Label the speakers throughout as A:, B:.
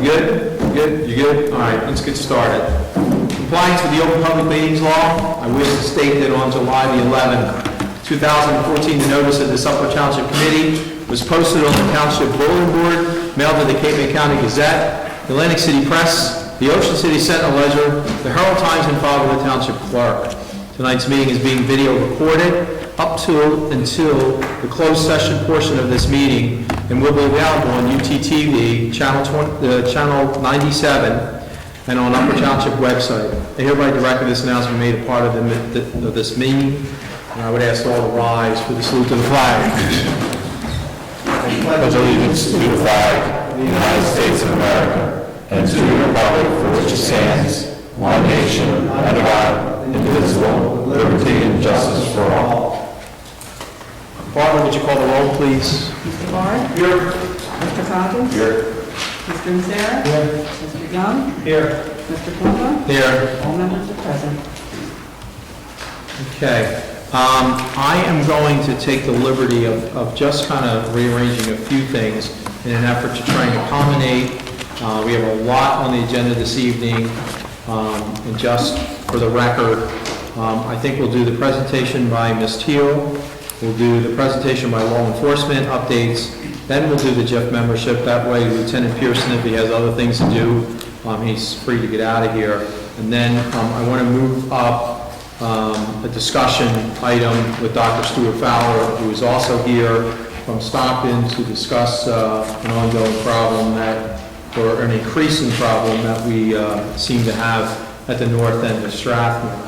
A: good? Good? You good? All right, let's get started. Compliance with the Open Public Meetings Law, I wish to state that on July the 11th, 2014, the notice of this Upper Township Committee was posted on the Township Bulletin Board, mailed to the Cape May County Gazette, the Atlantic City Press, the Ocean City Sentinel-Ledger, the Herald Times, and filed with the Township Clerk. Tonight's meeting is being video recorded until the closed session portion of this meeting, and will be available on UTTV, channel 97, and on Upper Township website. I hereby direct this announcement made a part of this meeting, and I would ask all to rise for the salute to the flag.
B: I pledge allegiance to the flag of the United States of America and to the republic for which it stands, one nation, under God, indivisible, with liberty and justice for all.
A: Barbara, would you call the roll, please?
C: Mr. Barr?
A: Here.
C: Mr. Coggins?
B: Here.
C: Mr. Mazzara?
A: Here.
C: Mr. Young?
A: Here.
C: Mr. Plummer?
A: Here.
C: All members are present.
A: Okay. I am going to take the liberty of just kind of rearranging a few things in an effort to try and accommodate. We have a lot on the agenda this evening, and just for the record, I think we'll do the presentation by Ms. Teal. We'll do the presentation by law enforcement updates. Then we'll do the JIF membership. That way, Lieutenant Pearson, if he has other things to do, he's free to get out of here. And then I want to move up a discussion item with Dr. Stuart Fowler, who is also here from Stockton, to discuss an ongoing problem or an increasing problem that we seem to have at the north end of Strathmore.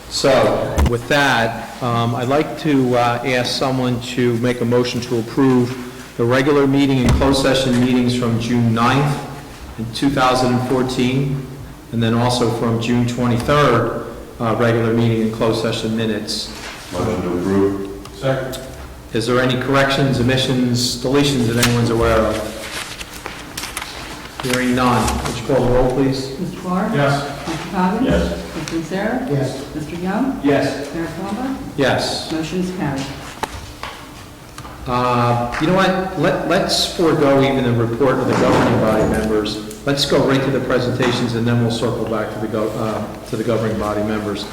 A: So, with that, I'd like to ask someone to make a motion to approve the regular meeting and closed session meetings from June 9th in 2014, and then also from June 23rd, regular meeting and closed session minutes.
B: Motion to approve.
A: Second. Is there any corrections, omissions, deletions that anyone's aware of? Hearing none. Would you call the roll, please?
C: Mr. Barr?
A: Yes.
C: Mr. Coggins?
B: Yes.
C: Mr. Mazzara?
A: Yes.
C: Mr. Young?
A: Yes.
C: Mayor Plummer?
A: Yes.
C: Motion is carried.
A: You know what? Let's forego even the report of the governing body members. Let's go right to the presentations, and then we'll circle back to the governing body members.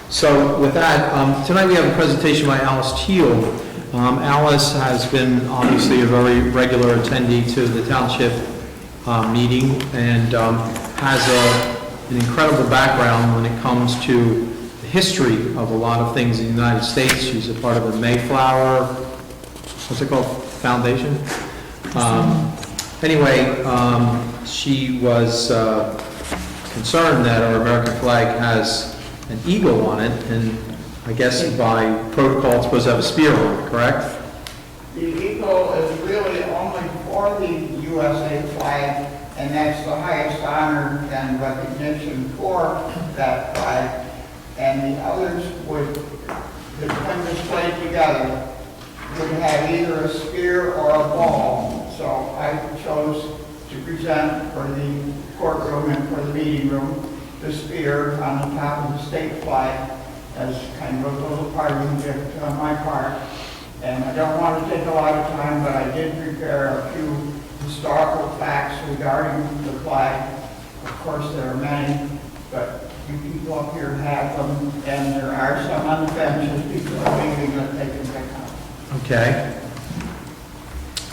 A: So with that, tonight we have a presentation by Alice Teal. Alice has been obviously a very regular attendee to the township meeting, and has an incredible background when it comes to the history of a lot of things in the United States. She's a part of the Mayflower, what's it called, Foundation? Anyway, she was concerned that our American flag has an eagle on it, and I guess by protocol it's supposed to have a spear on it, correct?
D: The eagle is really only for the USA flag, and that's the highest honor and recognition for that flag. And the others would, when displayed together, would have either a spear or a ball. So I chose to present for the courtroom and for the meeting room the spear on the top of the state flag as kind of a little parting gift on my part. And I don't want to take a lot of time, but I did prepare a few historical facts regarding the flag. Of course, there are many, but you people up here have them, and there are some on the benches. People are leaving that they can pick up.
A: Okay.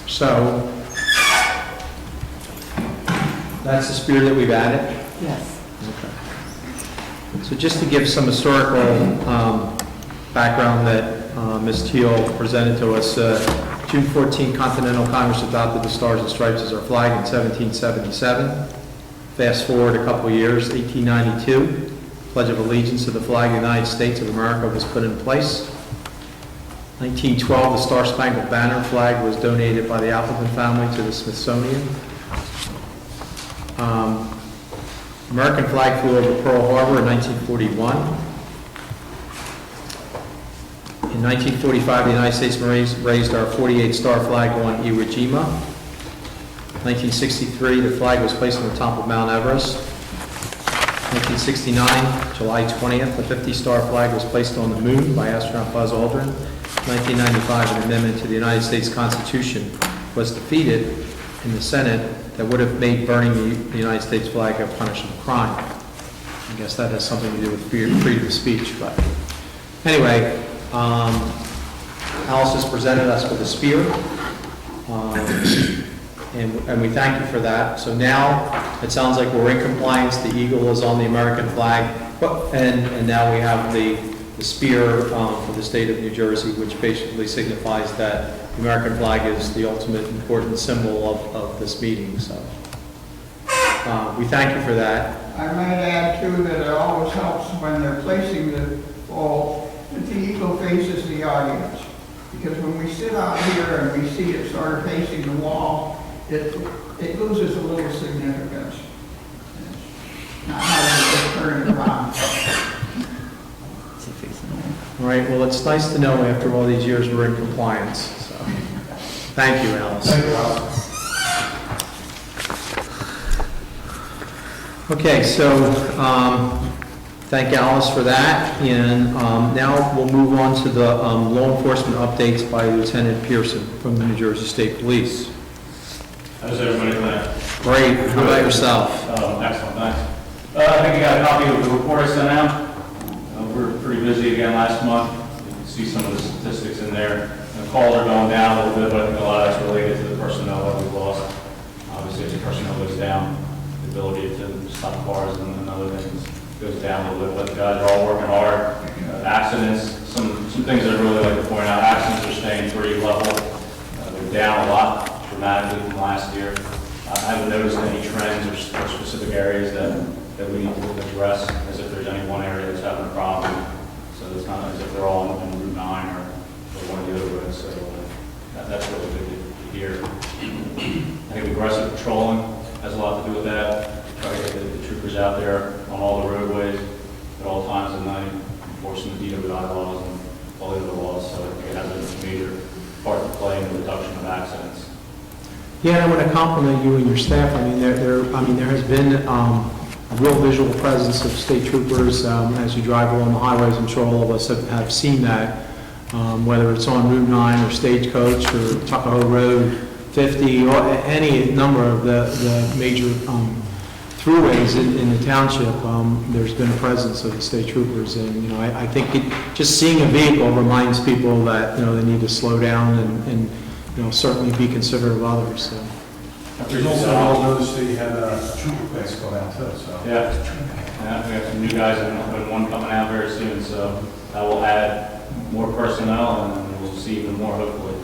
A: So, that's the spear that we've added?
C: Yes.
A: Okay. So just to give some historical background that Ms. Teal presented to us, June 14, Continental Congress adopted the Stars and Stripes as our flag in 1777. Fast forward a couple years, 1892, Pledge of Allegiance to the flag of the United States of America was put in place. 1912, the Star Spangled Banner flag was donated by the Appleton family to the Smithsonian. American flag flew over Pearl Harbor in 1941. In 1945, the United States Marines raised our 48-star flag on Iwo Jima. 1963, the flag was placed on the top of Mount Everest. 1969, July 20th, the 50-star flag was placed on the moon by astronaut Buzz Aldrin. 1995, an amendment to the United States Constitution was defeated in the Senate that would have made burning the United States flag a punishable crime. I guess that has something to do with freedom of speech, but anyway, Alice has presented us with a spear, and we thank you for that. So now, it sounds like we're in compliance, the eagle is on the American flag, and now we have the spear for the state of New Jersey, which basically signifies that the American flag is the ultimate important symbol of this meeting, so we thank you for that.
D: I might add too that it always helps when they're placing the ball that the eagle faces the audience. Because when we sit out here and we see it sort of facing the wall, it loses a little significance. Not having to turn it around.
A: All right, well, it's nice to know after all these years we're in compliance, so thank you, Alice.
B: Thank you, Alice.
A: Okay, so thank Alice for that, and now we'll move on to the law enforcement updates by Lieutenant Pearson from the New Jersey State Police.
E: How's everybody tonight?
A: Great, how about yourself?
E: Excellent, thanks. I think you got a copy of the report I sent out. We're pretty busy again last month. You can see some of the statistics in there. The calls are going down a little bit, but I think a lot of that's related to the personnel that we've lost. Obviously, as the personnel goes down, the ability to stop cars and other things goes down a little bit, but the guys are all working hard. Accidents, some things that I really like to point out, accidents are staying pretty level. They're down a lot dramatically from last year. I haven't noticed any trends or specific areas that we need to address, as if there's any one area that's having a problem. So it's not as if they're all on Route 9 or one of the other roads, so that's really good to hear. I think aggressive patrolling has a lot to do with that. Try to get the troopers out there on all the roadways at all times of night, enforcing the DWI laws and all the other laws, so it has a major part to play in the reduction of accidents.
A: Yeah, and I want to compliment you and your staff. I mean, there has been a real visual presence of state troopers as you drive along the highways. I'm sure all of us have seen that, whether it's on Route 9 or Stagecoach or Tuckahoe Road 50 or any number of the major throughways in the township. There's been a presence of the state troopers, and I think just seeing a vehicle reminds people that they need to slow down and certainly be considerate of others. So.
B: There's also, I'll notice that you had a trooper class go down too, so.
E: Yeah, we have some new guys and one coming out very soon, so that will add more personnel and then we'll see even more hopefully.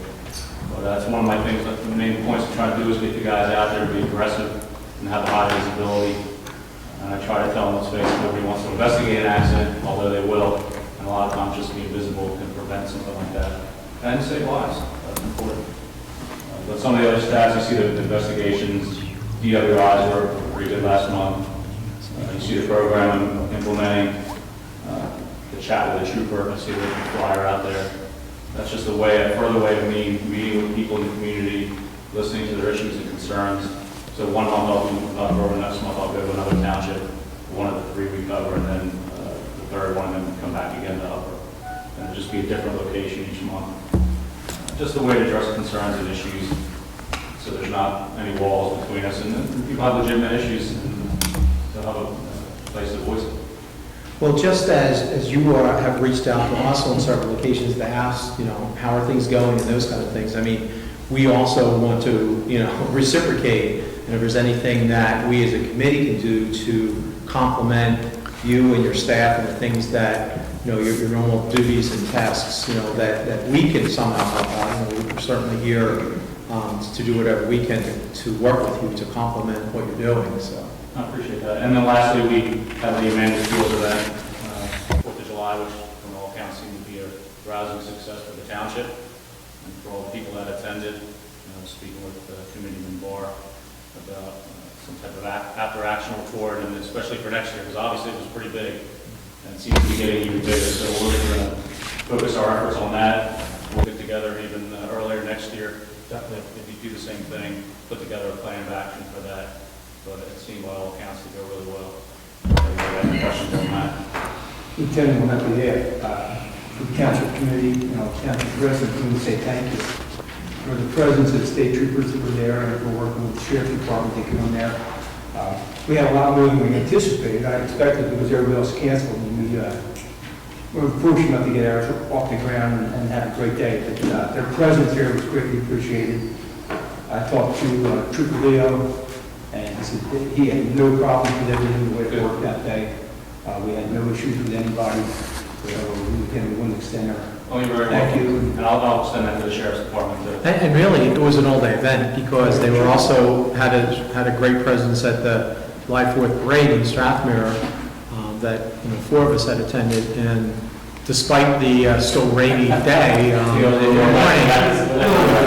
E: But that's one of my things, the main points I'm trying to do is get the guys out there, be aggressive and have a high visibility. And I try to tell them, let's face it, nobody wants to investigate an accident, although they will. And a lot of times just being visible can prevent something like that. And save lives, that's important. But some of the other stats, you see the investigations, DWIs were pretty good last month. You see the program implementing the chat with the trooper. I see the flyer out there. That's just a further way of me meeting with people in the community, listening to their issues and concerns. So one month I'll do Upper, next month I'll go to another township, one of the 3 we cover, and then the third one, and then come back again to Upper. And it'll just be a different location each month. Just a way to address concerns and issues, so there's not any walls between us, and then people have legitimate issues, and they'll have a place to voice it.
A: Well, just as you have reached out to us on several occasions to ask, how are things going and those kind of things. I mean, we also want to, reciprocate, and if there's anything that we as a committee can do to complement you and your staff and the things that your normal duties and tasks, that we can somehow help out. We're certainly here to do whatever we can to work with you to complement what you're doing. So
E: I appreciate that. And then lastly, we have the Amanda Field event, 4th of July, which from all accounts seemed to be a rousing success for the township and for all the people that attended. Speaking with Committeeman Barr about some type of after-action report, and especially for next year, because obviously it was pretty big. And it seems to be getting even bigger, so we're going to focus our efforts on that. We'll get together even earlier next year, definitely if you do the same thing, put together a plan of action for that. But it seemed by all accounts to go really well. Anybody have any questions on that?
F: Lieutenant will not be there. The township committee, township residents, we would say thank you. for the presence of the state troopers that were there, and we're working with the sheriff's department to get on there. We had a lot more than we anticipated. I expected because everybody else canceled, and we were fortunate enough to get ours off the ground and have a great day. But their presence here was greatly appreciated. I talked to Trooper Leo, and he said that he had no problems with everything the way it worked that day. We had no issues with anybody. So we want to extend our
E: Oh, you're very
F: thank
E: welcome.
F: you.
E: And I'll send that to the sheriff's department too.
A: And really, it was an all-day event because they were also had a great presence at the July 4th parade in Strathmere that 4 of us had attended, and despite the still rainy day in the morning,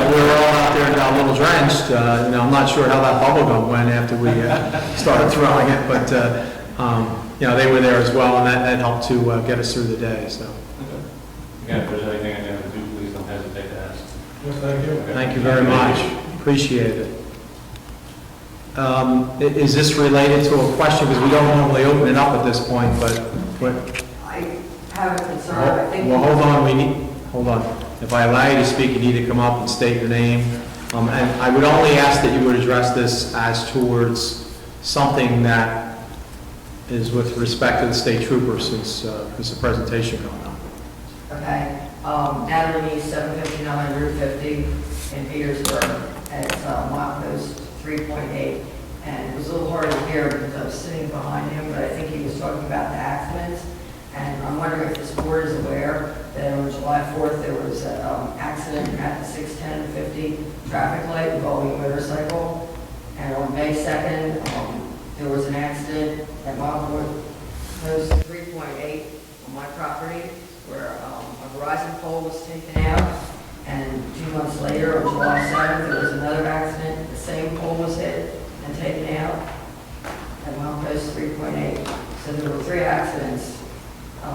A: we were all out there and got a little drenched. I'm not sure how that bubble gum went after we started throwing it, but they were there as well, and that helped to get us through the day. So.
E: Again, if there's anything I can do, please don't hesitate to ask.
B: Thank you.
A: Thank you very much. Appreciate it. Is this related to a question? Because we don't normally open it up at this point, but
C: I have a concern, I think.
A: well, hold on. If I allow you to speak, you need to come up and state your name. And I would only ask that you would address this as towards something that is with respect to the state troopers, since there's a presentation going on.
C: Okay, Natalie, 759 Route 50 in Petersburg, and it's milepost 3.8. And it was a little hard to hear because I was sitting behind him, but I think he was talking about the accidents. And I'm wondering if this board is aware that on July 4th, there was an accident at the 610 and 50 traffic light involving a motorcycle. And on May 2nd, there was an accident at milepost 3.8 on my property, where a Verizon pole was taken out, and 2 months later, on July 7th, there was another accident. The same pole was hit and taken out at milepost 3.8. So there were 3 accidents at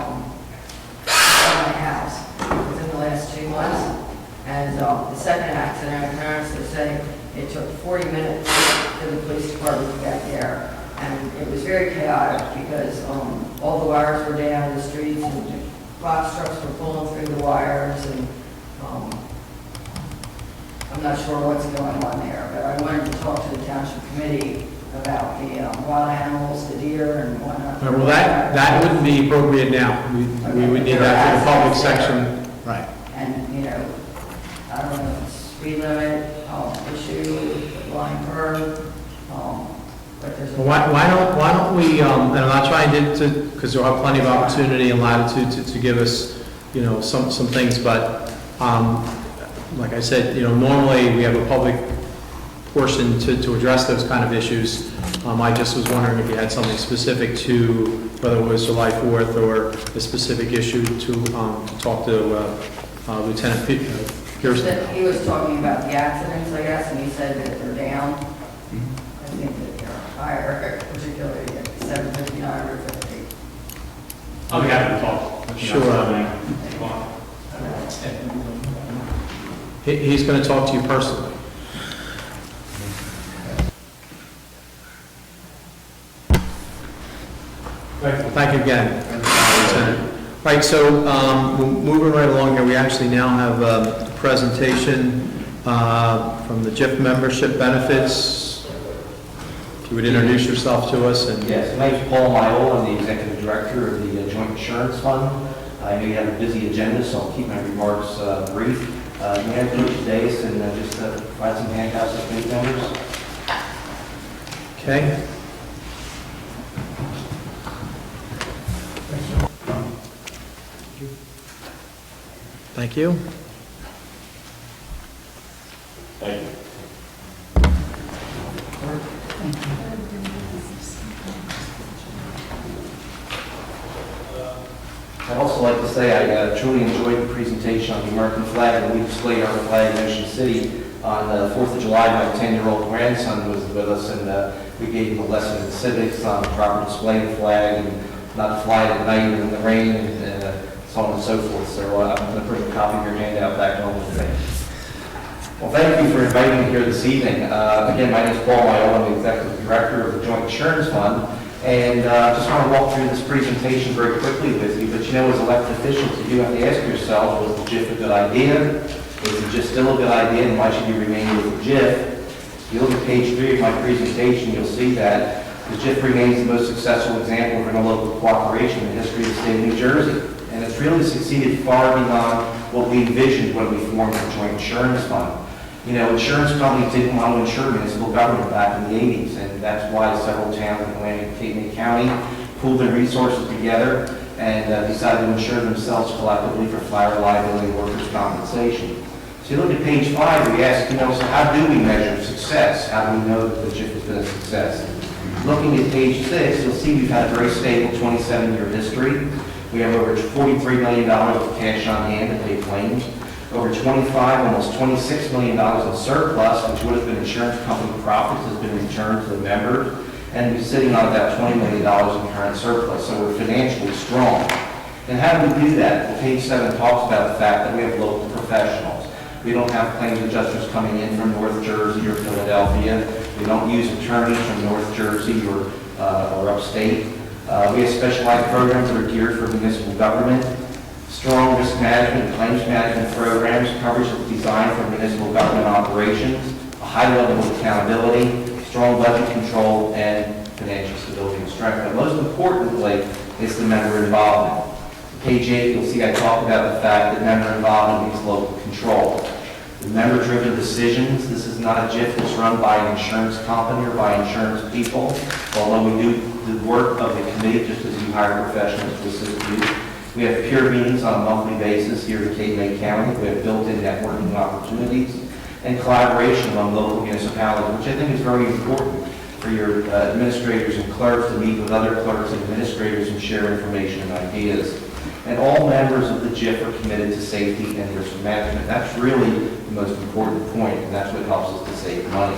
C: my house within the last 2 months. And the second accident, my parents would say it took 40 minutes for the police department to get there. And it was very chaotic because all the wires were down in the streets, and box trucks were pulling through the wires, and I'm not sure what's going on there, but I wanted to talk to the Township Committee about the wild animals, the deer and whatnot.
A: Well, that wouldn't be appropriate now. We would need that for the public section. Right.
C: And, I don't know if it's speed limit, issue, blind curve, but there's a...
A: Well, why don't we, and I'm not trying to, because you'll have plenty of opportunity and latitude to give us, some things, but, like I said, normally we have a public portion to address those kind of issues. I just was wondering if you had something specific to, whether it was July 4th or a specific issue to talk to Lieutenant Pearson.
C: He was talking about the accidents, I guess, and he said that they're down. I think that they're higher, particularly at 759 or 50.
E: I'll be happy to talk.
A: Sure. He's going to talk to you personally. Thank you again, Lieutenant. Right, so moving right along here, we actually now have a presentation from the JIF membership benefits. If you would introduce yourself to us. And
G: Yes, my name is Paul Mile. I'm the Executive Director of the Joint Insurance Fund. I know you have a busy agenda, so I'll keep my remarks brief. May I approach today and just provide some handouts to committee members?
A: Okay. Thank you.
E: Thank you.
G: I'd also like to say I truly enjoyed the presentation on the American flag, and we displayed our flag in Ocean City on the 4th of July. My 10-year-old grandson was with us, and we gave him a lesson in civics on the proper display of the flag and not to fly it at night in the rain, and so on and so forth. So I'm going to put a copy of your handout back home with me. Well, thank you for inviting me here this evening. Again, my name is Paul Mile. I'm the Executive Director of the Joint Insurance Fund. And I just want to walk through this presentation very quickly with you. But as elected officials, you do have to ask yourself, was the JIF a good idea? Is it just still a good idea, and why should you remain with the JIF? If you look at page 3 of my presentation, you'll see that the JIF remains the most successful example of interlocal cooperation in the history of the state of New Jersey. And it's really succeeded far beyond what we envisioned when we formed the joint insurance fund. You know, insurance companies didn't want to insure municipal government back in the 80s, and that's why several towns in Atlantic and Cape May County pooled their resources together and decided to insure themselves collectively for fire liability and workers' compensation. So you look at page 5, we ask, you know, so how do we measure success? How do we know that the JIF has been a success? Looking at page 6, you'll see we've had a very stable 27-year history. We have over $43 million of cash on hand to pay claims, over almost $26 million in surplus, which would have been insurance company profits, has been returned to the members, and we're sitting on about $20 million in current surplus, so we're financially strong. And how do we do that? Well, page 7 talks about the fact that we have local professionals. We don't have claims adjusters coming in from North Jersey or Philadelphia. We don't use attorneys from North Jersey or upstate. We have specialized programs that are geared for municipal government, strong risk management and claims management programs, coverage that's designed for municipal government operations, a high level of accountability, strong budget control, and financial stability and strength. But most importantly, it's the member involvement. Page 8, you'll see I talk about the fact that member involvement means local control. The member-driven decisions, this is not a JIF that's run by an insurance company or by insurance people, although we do the work of the committee just as you hire professionals to assist you. We have peer meetings on a monthly basis here in Cape May County. We have built-in networking opportunities and collaboration among local municipalities, which I think is very important for your administrators and clerks to meet with other clerks and administrators and share information and ideas. And all members of the JIF are committed to safety and risk management. That's really the most important point, and that's what helps us to save money.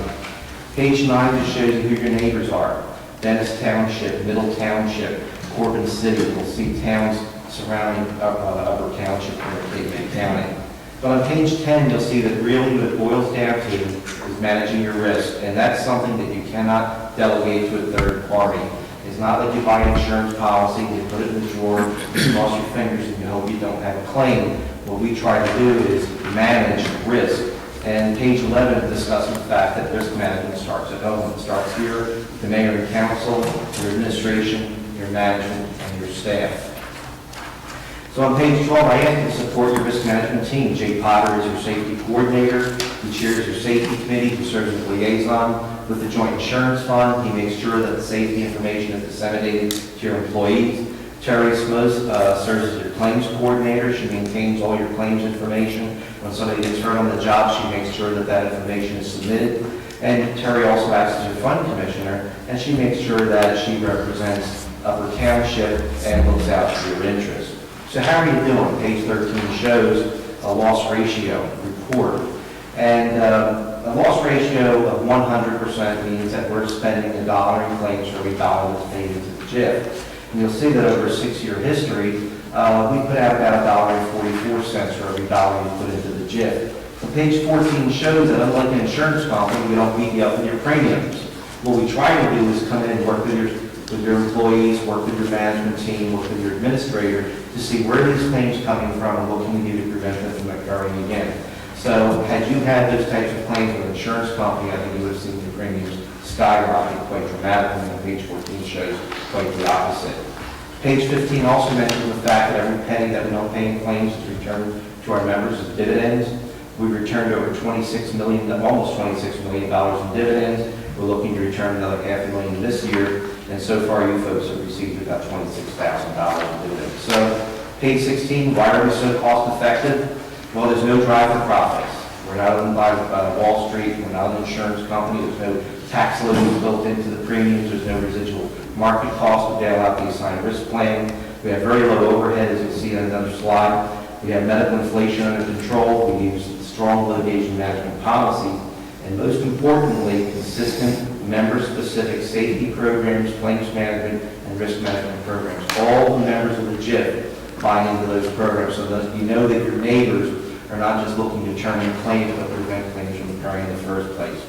G: Page 9 just shows you who your neighbors are. Dennis Township, Middle Township, Corbin City. We'll see towns surrounding Upper Township in Cape May County. But on page 10, you'll see that really what it boils down to is managing your risk, and that's something that you cannot delegate to a third party. It's not like you buy an insurance policy, you put it in the drawer, you cross your fingers, and you hope you don't have a claim. What we try to do is manage risk. And page 11 discusses the fact that risk management starts at home. It starts here, the mayor and council, your administration, your management, and your staff. So on page 12, I ask you to support your risk management team. Jay Potter is your safety coordinator. He chairs your safety committee. He serves as liaison with the joint insurance fund. He makes sure that the safety information is disseminated to your employees. Terry Smith serves as your claims coordinator. She maintains all your claims information. When somebody gets hurt on the job, she makes sure that that information is submitted. And Terry also acts as your fund commissioner, and she makes sure that she represents Upper Township and looks out for your interests. So how are you doing? Page 13 shows a loss ratio report. And a loss ratio of 100% means that we're spending $1 in claims for every dollar that's paid into the JIF. And you'll see that over a 6-year history, we put out about $1.44 for every dollar we put into the JIF. So page 14 shows that unlike an insurance company, we don't beat you up with your premiums. What we try to do is come in and work with your employees, work with your management team, work with your administrator to see where these claims coming from and what can we do to prevent them from occurring again. So had you had those types of claims with an insurance company, I think you would have seen your premiums skyrocket quite dramatically, and page 14 shows quite the opposite. Page 15 also mentions the fact that every penny that we don't pay in claims is returned to our members as dividends. We returned over almost $26 million in dividends. We're looking to return another $500,000 this year, and so far you folks have received about $26,000 in dividends. So page 16, why are we so cost effective? Well, there's no drive for profits. We're not owned by Wall Street. We're not an insurance company. There's no tax loading built into the premiums. There's no residual market cost to bail out the assigned risk plan. We have very low overhead, as you'll see on another slide. We have medical inflation under control. We use strong litigation management policies. And most importantly, consistent member-specific safety programs, claims management, and risk management programs. All the members of the JIF buy into those programs so that you know that your neighbors are not just looking to determine claims, but prevent claims from occurring in the first place.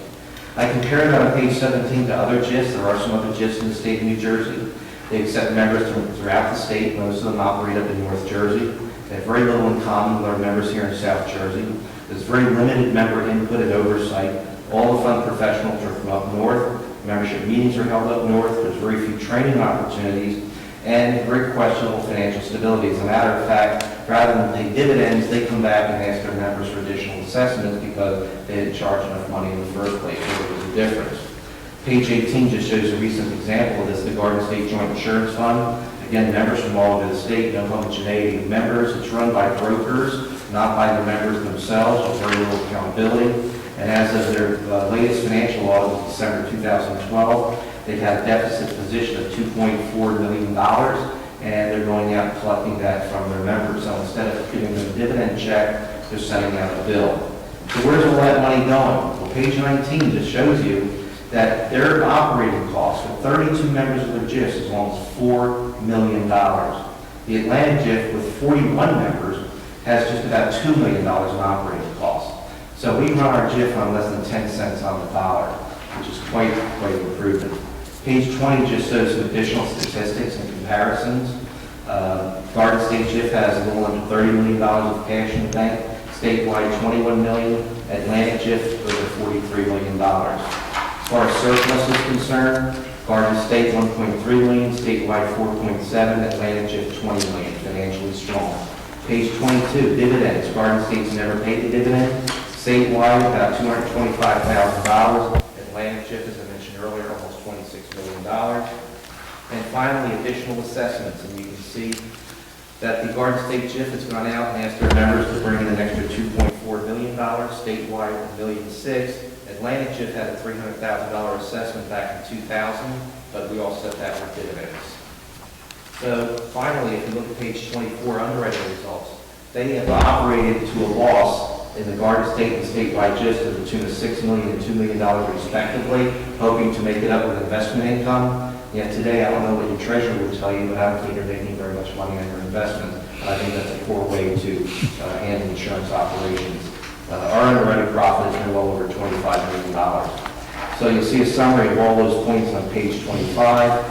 G: I compare that on page 17 to other JIFs. There are some other JIFs in the state of New Jersey. They accept members from throughout the state. Most of them operate up in North Jersey. They have very little in common with our members here in South Jersey. There's very limited member input and oversight. All the fund professionals are from up north. Membership meetings are held up north. There's very few training opportunities and very questionable financial stability. As a matter of fact, rather than pay dividends, they come back and ask their members for additional assessments because they didn't charge enough money in the first place. So there was a difference. Page 18 just shows a recent example of this, the Garden State Joint Insurance Fund. Again, members from all over the state, no homogeneity of members. It's run by brokers, not by the members themselves, with very little accountability. And as of their latest financial audit of December 2012, they've had a deficit position of $2.4 million, and they're going out and collecting that from their members. So instead of giving them a dividend check, they're sending out a bill. So where's all that money going? Well, page 19 just shows you that their operating costs for 32 members of their GIFs is almost $4 million. The Atlanta GIF with 41 members has just about $2 million in operating costs. So we run our GIF on less than 10 cents on the dollar, which is quite an improvement. Page 20 just shows some additional statistics and comparisons. Garden State GIF has a little under $30 million of cash in the bank, statewide $21 million, Atlanta GIF over $43 million. As far as surplus is concerned, Garden State $1.3 million, statewide $4.7, Atlanta GIF $20 million, financially strong. Page 22, dividends. Garden State's never paid a dividend. Statewide, about $225,000. Atlanta GIF, as I mentioned earlier, almost $26 million. And finally, additional assessments. And you can see that the Garden State GIF has gone out and asked their members to bring in an extra $2.4 million. Statewide, $1.6 million. Atlanta GIF had a $300,000 assessment back in 2000, but we offset that with dividends. So finally, if you look at page 24, underwriting results, they have operated to a loss in the Garden State and statewide GIFs to the tune of $6 million and $2 million respectively, hoping to make it up with investment income. Yet today, I don't know what your treasurer would tell you, but I don't think you're making very much money on your investment. And I think that's a poor way to handle insurance operations. Our underwriting profit has been well over $25 million. So you'll see a summary of all those points on page 25.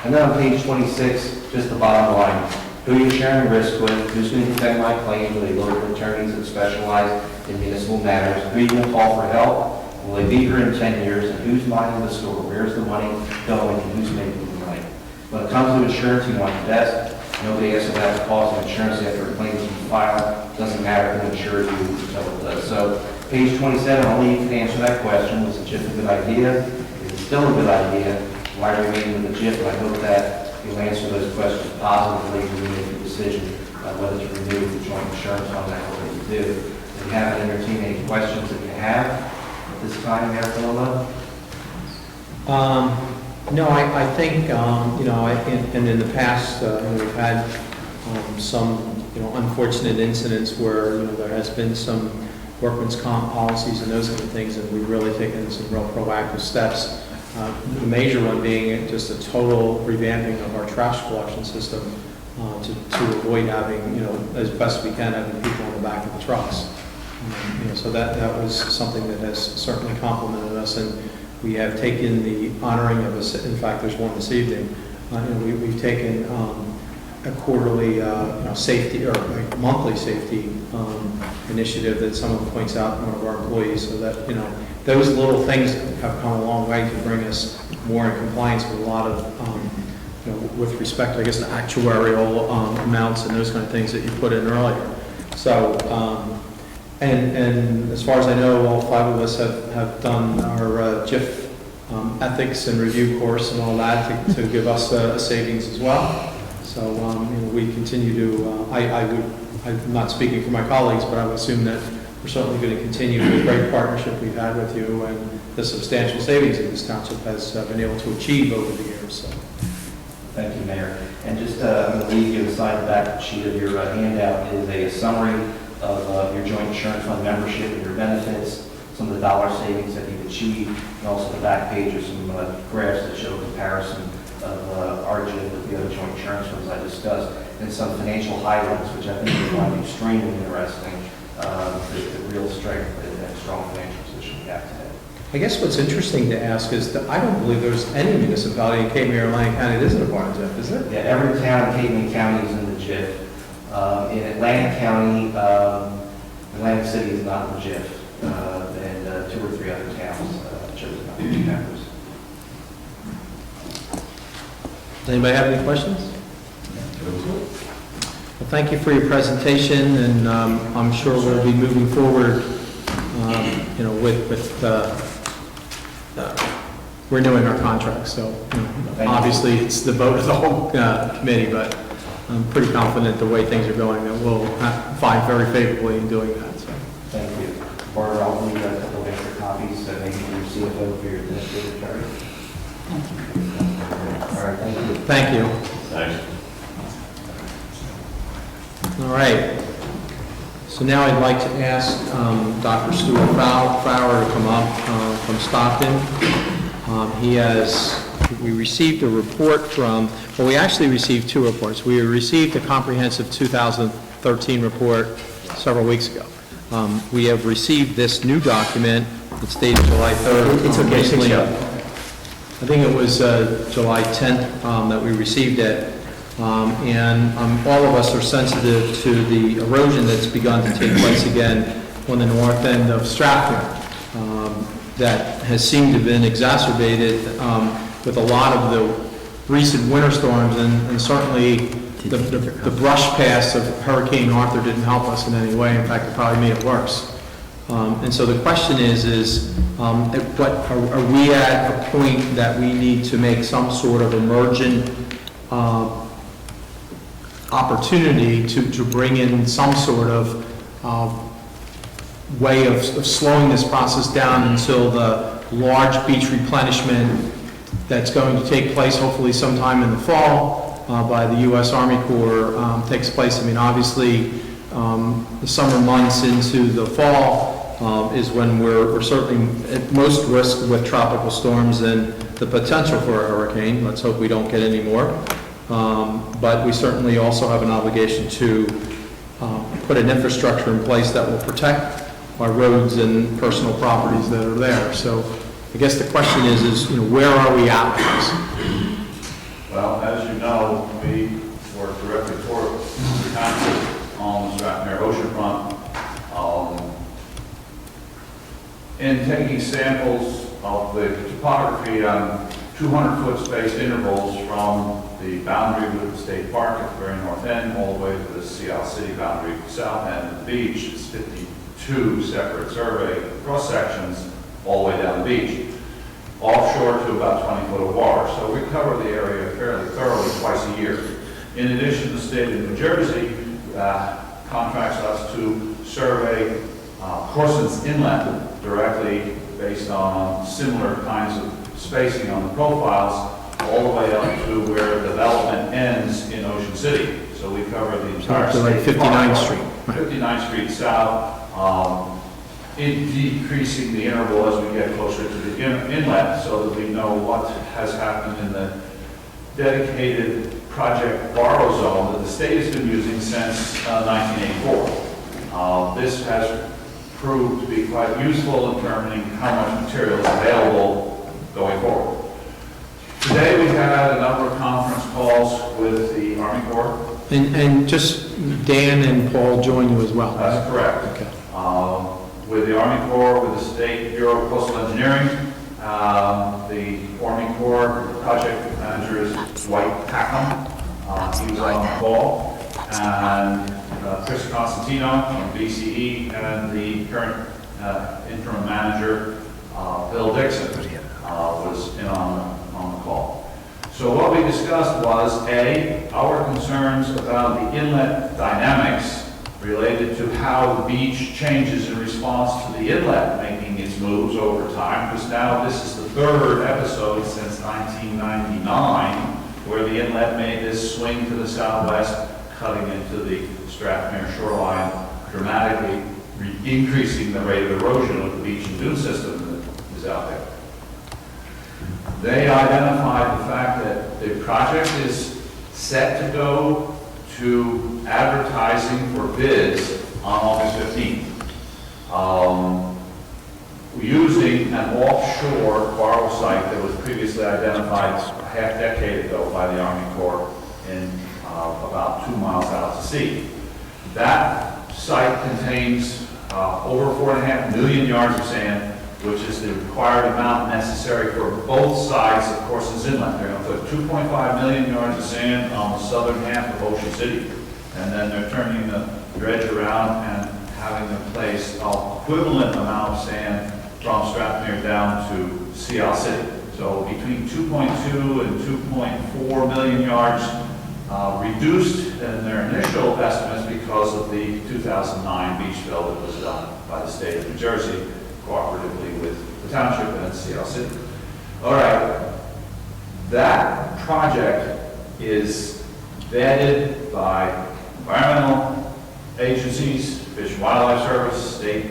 G: And then on page 26, just the bottom line. Who you're sharing risk with, who's going to defend my claims, are they local attorneys that specialize in municipal matters, who are you going to call for help, will they be here in 10 years, and who's minding the store, where's the money going, and who's making the money. When it comes to insurance, you want the best. Nobody asks about the cost of insurance after a claim is filed. It doesn't matter who insures you until it does. So page 27, only you can answer that question. Was the GIF a good idea? Is it still a good idea? Why remain with the GIF? I hope that you'll answer those questions positively when you make a decision whether to remove the joint insurance fund and what you do. If you haven't entertained any questions that you have at this time, Mayor Palumbo?
A: No, I think, and in the past, we've had some, unfortunate incidents where, there has been some workman's comp policies and those kind of things, and we've really taken some real proactive steps. The major one being just a total revamping of our trash collection system to avoid having, as best we can, having people in the back of the trucks. So that was something that has certainly complimented us, and we have taken the honoring of us. In fact, there's one this evening. We've taken a quarterly safety or a monthly safety initiative that someone points out to one of our employees, so that those little things have come a long way to bring us more in compliance with a lot of with respect, I guess, to actuarial amounts and those kind of things that you put in earlier. So and as far as I know, all 5 of us have done our GIF ethics and review course and all that to give us a savings as well. So we continue to, I'm not speaking for my colleagues, but I would assume that we're certainly going to continue the great partnership we've had with you and the substantial savings that this township has been able to achieve over the years. So.
G: Thank you, Mayor. And just I'm going to leave you beside the back sheet of your handout is a summary of your joint insurance fund membership and your benefits, some of the dollar savings that you've achieved, and also the back page are some graphs that show a comparison of our GIF with the other joint insurance funds I discussed, and some financial highlights, which I think you'll find extremely interesting, the real strength and strong financial position we have today.
A: I guess what's interesting to ask is that I don't believe there's any municipality in Cape May or Atlantic County that isn't a part of GIF, is there?
G: Yeah, every town in Cape May County is in the GIF. In Atlantic County, Atlantic City is not in the GIF, and 2 or 3 other towns chose not to be members.
A: Does anybody have any questions? Well, thank you for your presentation, and I'm sure we'll be moving forward, with renewing our contract. So, obviously, it's the vote of the whole committee, but I'm pretty confident the way things are going that we'll find very favorably in doing that. So,
G: Thank you. Barbara, I'll leave you a couple of extra copies, so maybe you receive a vote for your administrative charge. All right, thank you.
A: thank you.
E: Thanks.
A: All right. So now I'd like to ask Dr. Stuart Fowler to come up from Stockton. We received a report we actually received 2 reports. We received a comprehensive 2013 report several weeks ago. We have received this new document. It's dated July 3rd.
F: It's okay,
A: recently.
F: 6
A: I think it was July 10th that we received it. And all of us are sensitive to the erosion that's begun to take place again on the north end of Strathmere. That has seemed to have been exacerbated with a lot of the recent winter storms, and certainly the brush pass of Hurricane Arthur didn't help us in any way. In fact, it probably made it worse. And so the question is are we at a point that we need to make some sort of emergent opportunity to bring in some sort of way of slowing this process down until the large beach replenishment that's going to take place hopefully sometime in the fall by the U.S. Army Corps takes place. I mean, obviously, the summer months into the fall is when we're certainly at most risk with tropical storms and the potential for a hurricane. Let's hope we don't get any more. But we certainly also have an obligation to put an infrastructure in place that will protect our roads and personal properties that are there. So I guess the question is where are we at with this?
B: Well, as you know, we work directly for the Township on the Strathmere oceanfront. In taking samples of the topography on 200-foot spaced intervals from the boundary with the state park at the very north end, all the way to the Seattle City boundary, south end of the beach, it's 52 separate survey cross-sections all the way down the beach, offshore to about 20 foot of water. So we cover the area fairly thoroughly twice a year. In addition, the state of New Jersey contracts us to survey Corson's Inlet directly based on similar kinds of spacing on the profiles, all the way up to where development ends in Ocean City. So we cover the entire
A: So like
B: state
A: 59th
B: park,
A: Street.
B: 59th Street south, in decreasing the interval as we get closer to the inlet so that we know what has happened in the dedicated project borrow zone that the state has been using since 1984. This has proved to be quite useful in determining how much material is available going forward. Today we had a number of conference calls with the Army Corps.
A: And just Dan and Paul join you as well?
B: That's correct.
A: Okay.
B: With the Army Corps, with the State Bureau of Coastal Engineering, the Army Corps project manager is Dwight Packham. He was on the call. And Chris Constantino from BCE and the current interim manager, Bill Dixon, was in on the call. So what we discussed was, A, our concerns about the inlet dynamics related to how the beach changes in response to the inlet making its moves over time, because now this is the 3rd episode since 1999 where the inlet made this swing to the southwest, cutting into the Strathmere shoreline, dramatically increasing the rate of erosion of the beach and dune system that is out there. They identified the fact that the project is set to go to advertising for bids on August 15th. Using an offshore borrow site that was previously identified a half-decade ago by the Army Corps in about 2 miles out to sea. That site contains
H: over 4.5 million yards of sand, which is the required amount necessary for both sides of Corson's Inlet. They're going to put 2.5 million yards of sand on the southern half of Ocean City, and then they're turning the dredge around and having them place an equivalent amount of sand from Strathmere down to Sea City. So between 2.2 and 2.4 million yards reduced in their initial estimates because of the 2009 beach fill that was done by the state of New Jersey cooperatively with the township and Sea City. All right, that project is vetted by environmental agencies, Fish and Wildlife Service, State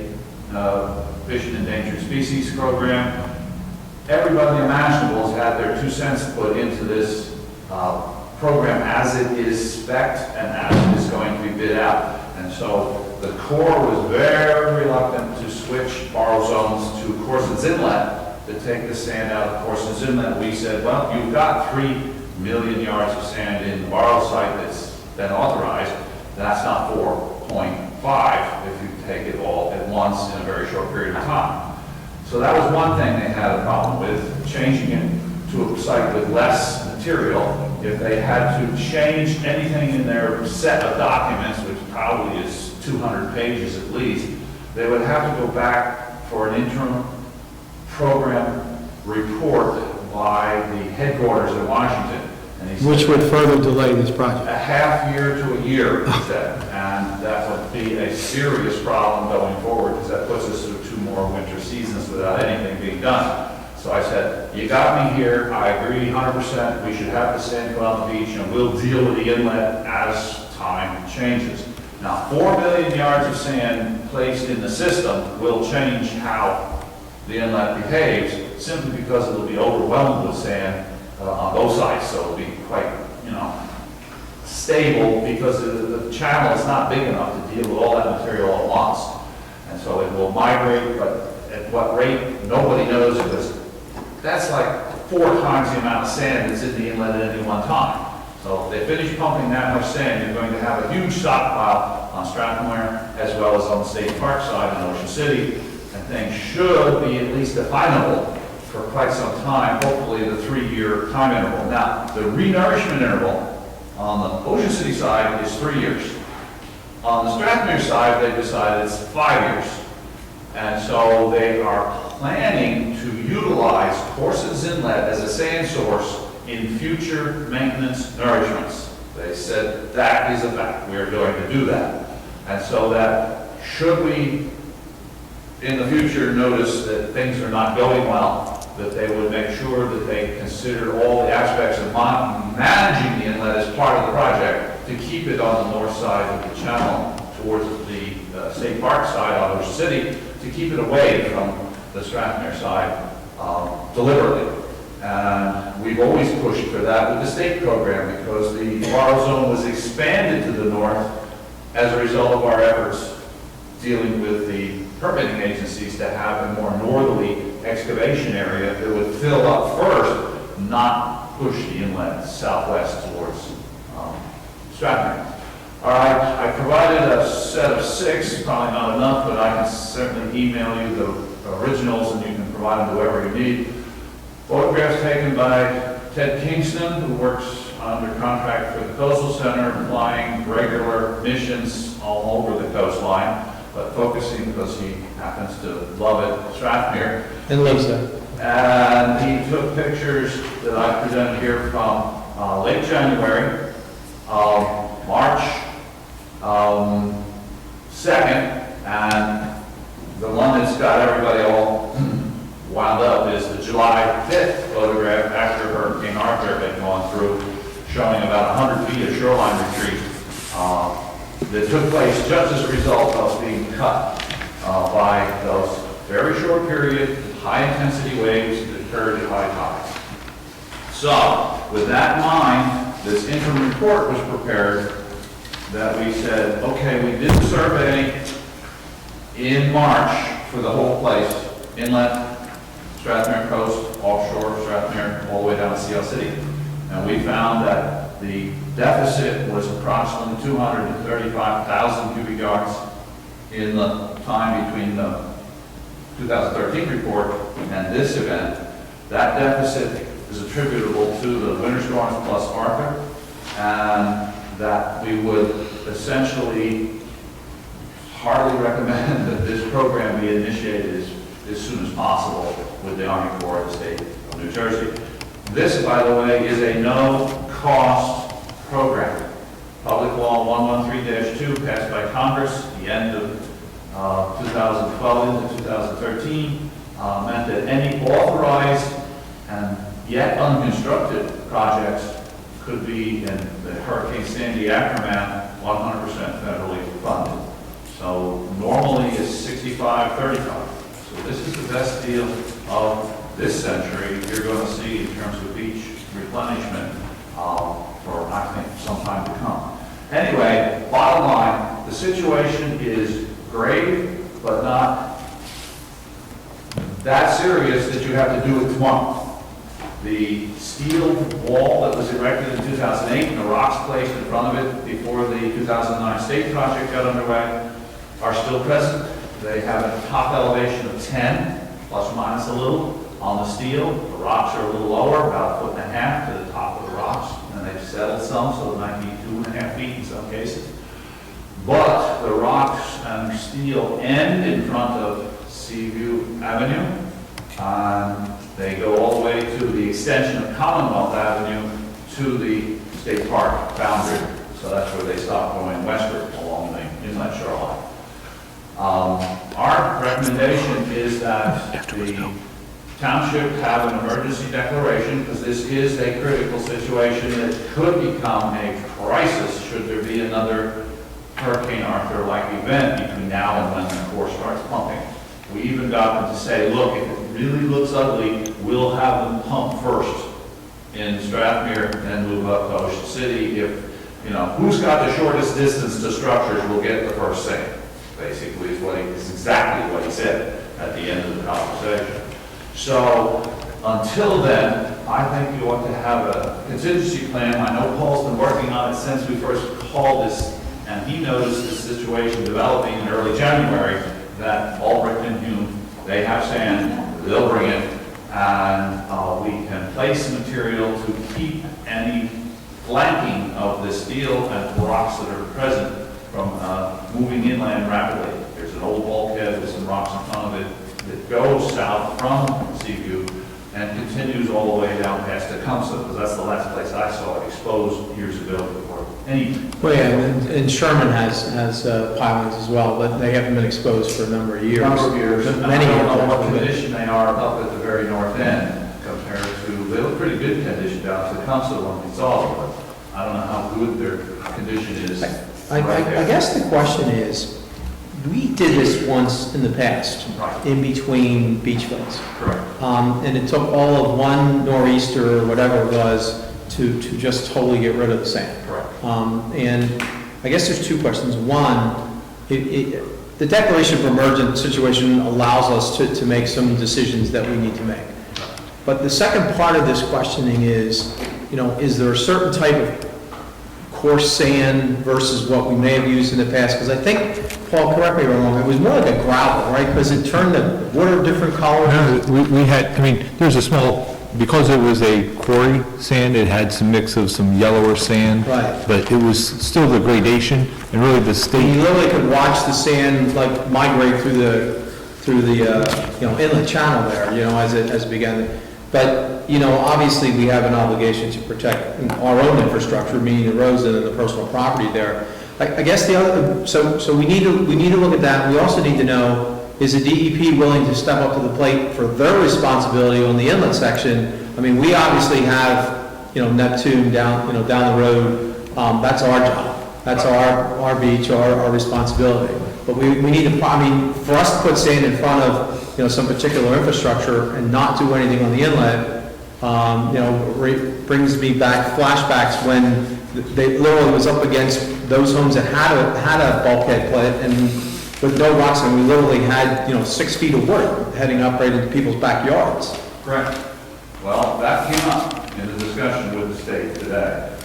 H: Fish and Endangered Species Program. Everybody imaginable has had their 2 cents put into this program as it is spec'd and as it is going to be bid out. And so the Corps was very reluctant to switch borrow zones to Corson's Inlet to take the sand out of Corson's Inlet. We said, well, you've got 3 million yards of sand in the borrow site that's been authorized. That's not 4.5 if you take it all at once in a very short period of time. So that was one thing they had a problem with, changing it to a site with less material. If they had to change anything in their set of documents, which probably is 200 pages at least, they would have to go back for an interim program report by the headquarters in Washington. And he said,
A: Which would further delay this project.
H: a half year to a year, he said, and that would be a serious problem going forward because that puts us through 2 more winter seasons without anything being done. So I said, you got me here, I agree 100%, we should have the sand go on the beach and we'll deal with the inlet as time changes. Now, 4 million yards of sand placed in the system will change how the inlet behaves simply because it'll be overwhelmed with sand on both sides, so it'll be quite, stable because the channel is not big enough to deal with all that material at once. And so it will migrate, but at what rate, nobody knows because that's like 4 times the amount of sand that's in the inlet at any one time. So if they finish pumping that much sand, you're going to have a huge stockpile on Strathmere as well as on the state park side in Ocean City, and things should be at least definable for quite some time, hopefully the 3-year time interval. Now, the renourishment interval on the Ocean City side is 3 years. On the Strathmere side, they've decided it's 5 years. And so they are planning to utilize Corson's Inlet as a sand source in future maintenance nourishments. They said that is a fact. We are going to do that. And so that should we in the future notice that things are not going well, that they would make sure that they consider all the aspects of managing the inlet as part of the project to keep it on the north side of the channel towards the state park side on Ocean City, to keep it away from the Strathmere side deliberately. And we've always pushed for that with the state program because the borrow zone was expanded to the north as a result of our efforts dealing with the permitting agencies to have a more northerly excavation area that would fill up first, not push the inlet southwest towards Strathmere. All right, I provided a set of 6, probably not enough, but I can certainly email you the originals and you can provide them to whoever you need. Photographs taken by Ted Kingston, who works under contract for the Coastal Center, flying regular missions all over the coastline, but focusing because he happens to love it, Strathmere.
A: And lives there.
H: And he took pictures that I presented here from late January, March 2nd, and the one that's got everybody all wound up is the July 5th photograph after Hurricane Arthur had gone through, showing about 100 feet of shoreline retreat that took place just as a result of being cut by those very short period, high-intensity waves that occurred at high tide. So, with that in mind, this interim report was prepared that we said, okay, we did a survey in March for the whole place, inlet, Strathmere coast, offshore, Strathmere, all the way down to Sea City. And we found that the deficit was approximately 235,000 cubic yards in the time between the 2013 report and this event, that deficit is attributable to the winter storms plus Arthur, and that we would essentially hardly recommend that this program be initiated as soon as possible with the Army Corps of the State of New Jersey. This, by the way, is a no-cost program. Public Law 113-2 passed by Congress at the end of 2012 into 2013 meant that any authorized and yet unconstructed projects could be, in the Hurricane Sandy aftermath, 100% federally funded. So normally it's 65-35. So this is the best deal of this century you're going to see in terms of beach replenishment for, I think, some time to come. Anyway, bottom line, the situation is grave, but not that serious that you have to do it tomorrow. The steel wall that was erected in 2008 and the rocks placed in front of it before the 2009 state project got underway are still present. They have a top elevation of 10, plus or minus a little, on the steel. The rocks are a little lower, about 1.5 feet to the top of the rocks, and they've settled some, so it might be 2.5 feet in some cases. But the rocks and steel end in front of Seaview Avenue, and they go all the way to the extension of Commonwealth Avenue to the state park boundary. So that's where they stop going westward along the inlet shoreline. Our recommendation is that the township have an emergency declaration, because this is a critical situation that could become a crisis should there be another Hurricane Arthur-like event between now and when the Corps starts pumping. We even got them to say, look, if it really looks ugly, we'll have them pump first in Strathmere and move up to Ocean City. If, you know, who's got the shortest distance to structures will get the first say, basically, is exactly what he said at the end of the conversation. So until then, I think you ought to have a contingency plan. I know Paul's been working on it since we first called this, and he noticed the situation developing in early January, that Albrecht and Hume, they have sand, they'll bring it, and we can place material to keep any flanking of the steel and rocks that are present from moving inland rapidly. There's an old bulkhead with some rocks in front of it that goes south from Seaview and continues all the way down past Tecumseh, because that's the last place I saw it exposed years ago before any.
A: Well, yeah, and Sherman has pilings as well, but they haven't been exposed for a number of years.
H: And
A: Many
H: I don't know
A: years.
H: what condition they are up at the very north end compared to, they look pretty good condition down to Tecumseh when we saw them, but I don't know how good their condition is.
A: I guess the question is, we did this once in the past,
H: Right.
A: in between beach floods.
H: Correct.
A: And it took all of one nor'easter or whatever it was to just totally get rid of the sand.
H: Correct.
A: And I guess there's two questions. One, the declaration of emergent situation allows us to make some decisions that we need to make. But the second part of this questioning is, you know, is there a certain type of coarse sand versus what we may have used in the past? Because I think, Paul, correct me if I'm wrong, it was more like a gravel, right? Because it turned the water different colors.
B: No, we had, I mean, there's a small, because it was a quarry sand, it had some mix of some yellower sand.
A: Right.
B: But it was still the gradation, and really the
A: You
B: state,
A: literally could watch the sand like migrate through the you know, inlet channel there, you know, as it began. But, you know, obviously we have an obligation to protect our own infrastructure, meaning the roads and the personal property there. I guess the other, so we need to look at that. We also need to know, is the DEP willing to step up to the plate for their responsibility on the inlet section? I mean, we obviously have, you know, Neptune down the road. That's our job. That's our beach, our responsibility. But we need to, I mean, for us to put sand in front of, you know, some particular infrastructure and not do anything on the inlet, you know, brings me back flashbacks when they literally was up against those homes that had a bulkhead put and with no rocks, and we literally had, you know, 6 feet of water heading up right into people's backyards.
H: Correct. Well, that came up in the discussion with the state today.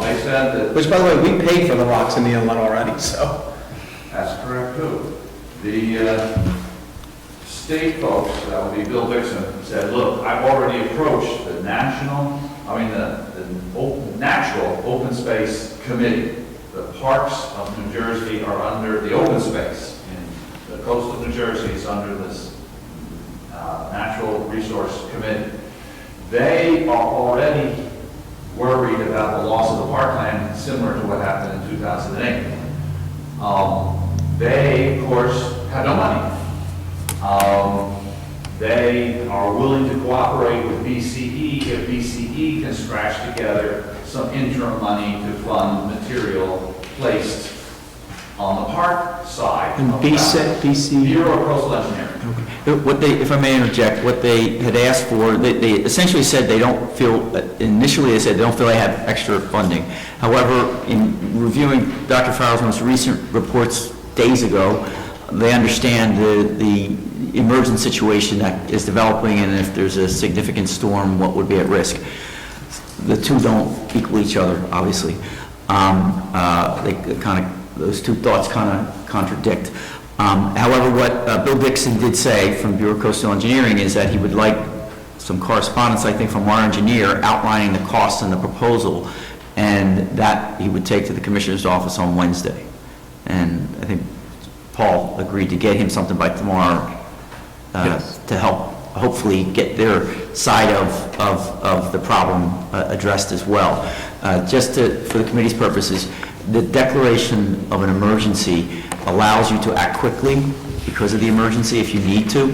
H: They said that.
A: Which, by the way, we paid for the rocks in the inlet already, so.
H: That's correct too. The state folks, that would be Bill Dixon, said, look, I've already approached the natural open space committee. The parks of New Jersey are under the open space, and the coast of New Jersey is under this natural resource committee. They are already worried about the loss of the parkland, similar to what happened in 2008. They, of course, have no money. They are willing to cooperate with BCE if BCE can scratch together some interim money to fund material placed on the park side.
A: And BC?
H: Bureau of Coastal Engineering.
I: What they, if I may interject, what they had asked for, they essentially said they don't feel, initially they said they don't feel they have extra funding. However, in reviewing Dr. Farrell's most recent reports days ago, they understand the emergent situation that is developing, and if there's a significant storm, what would be at risk. The two don't equal each other, obviously. They kind of, those two thoughts kind of contradict. However, what Bill Dixon did say from Bureau of Coastal Engineering is that he would like some correspondence, I think, from our engineer outlining the costs and the proposal, and that he would take to the Commissioner's office on Wednesday. And I think Paul agreed to get him something by tomorrow to help hopefully get their side of the problem addressed as well. Just for the committee's purposes, the declaration of an emergency allows you to act quickly because of the emergency if you need to.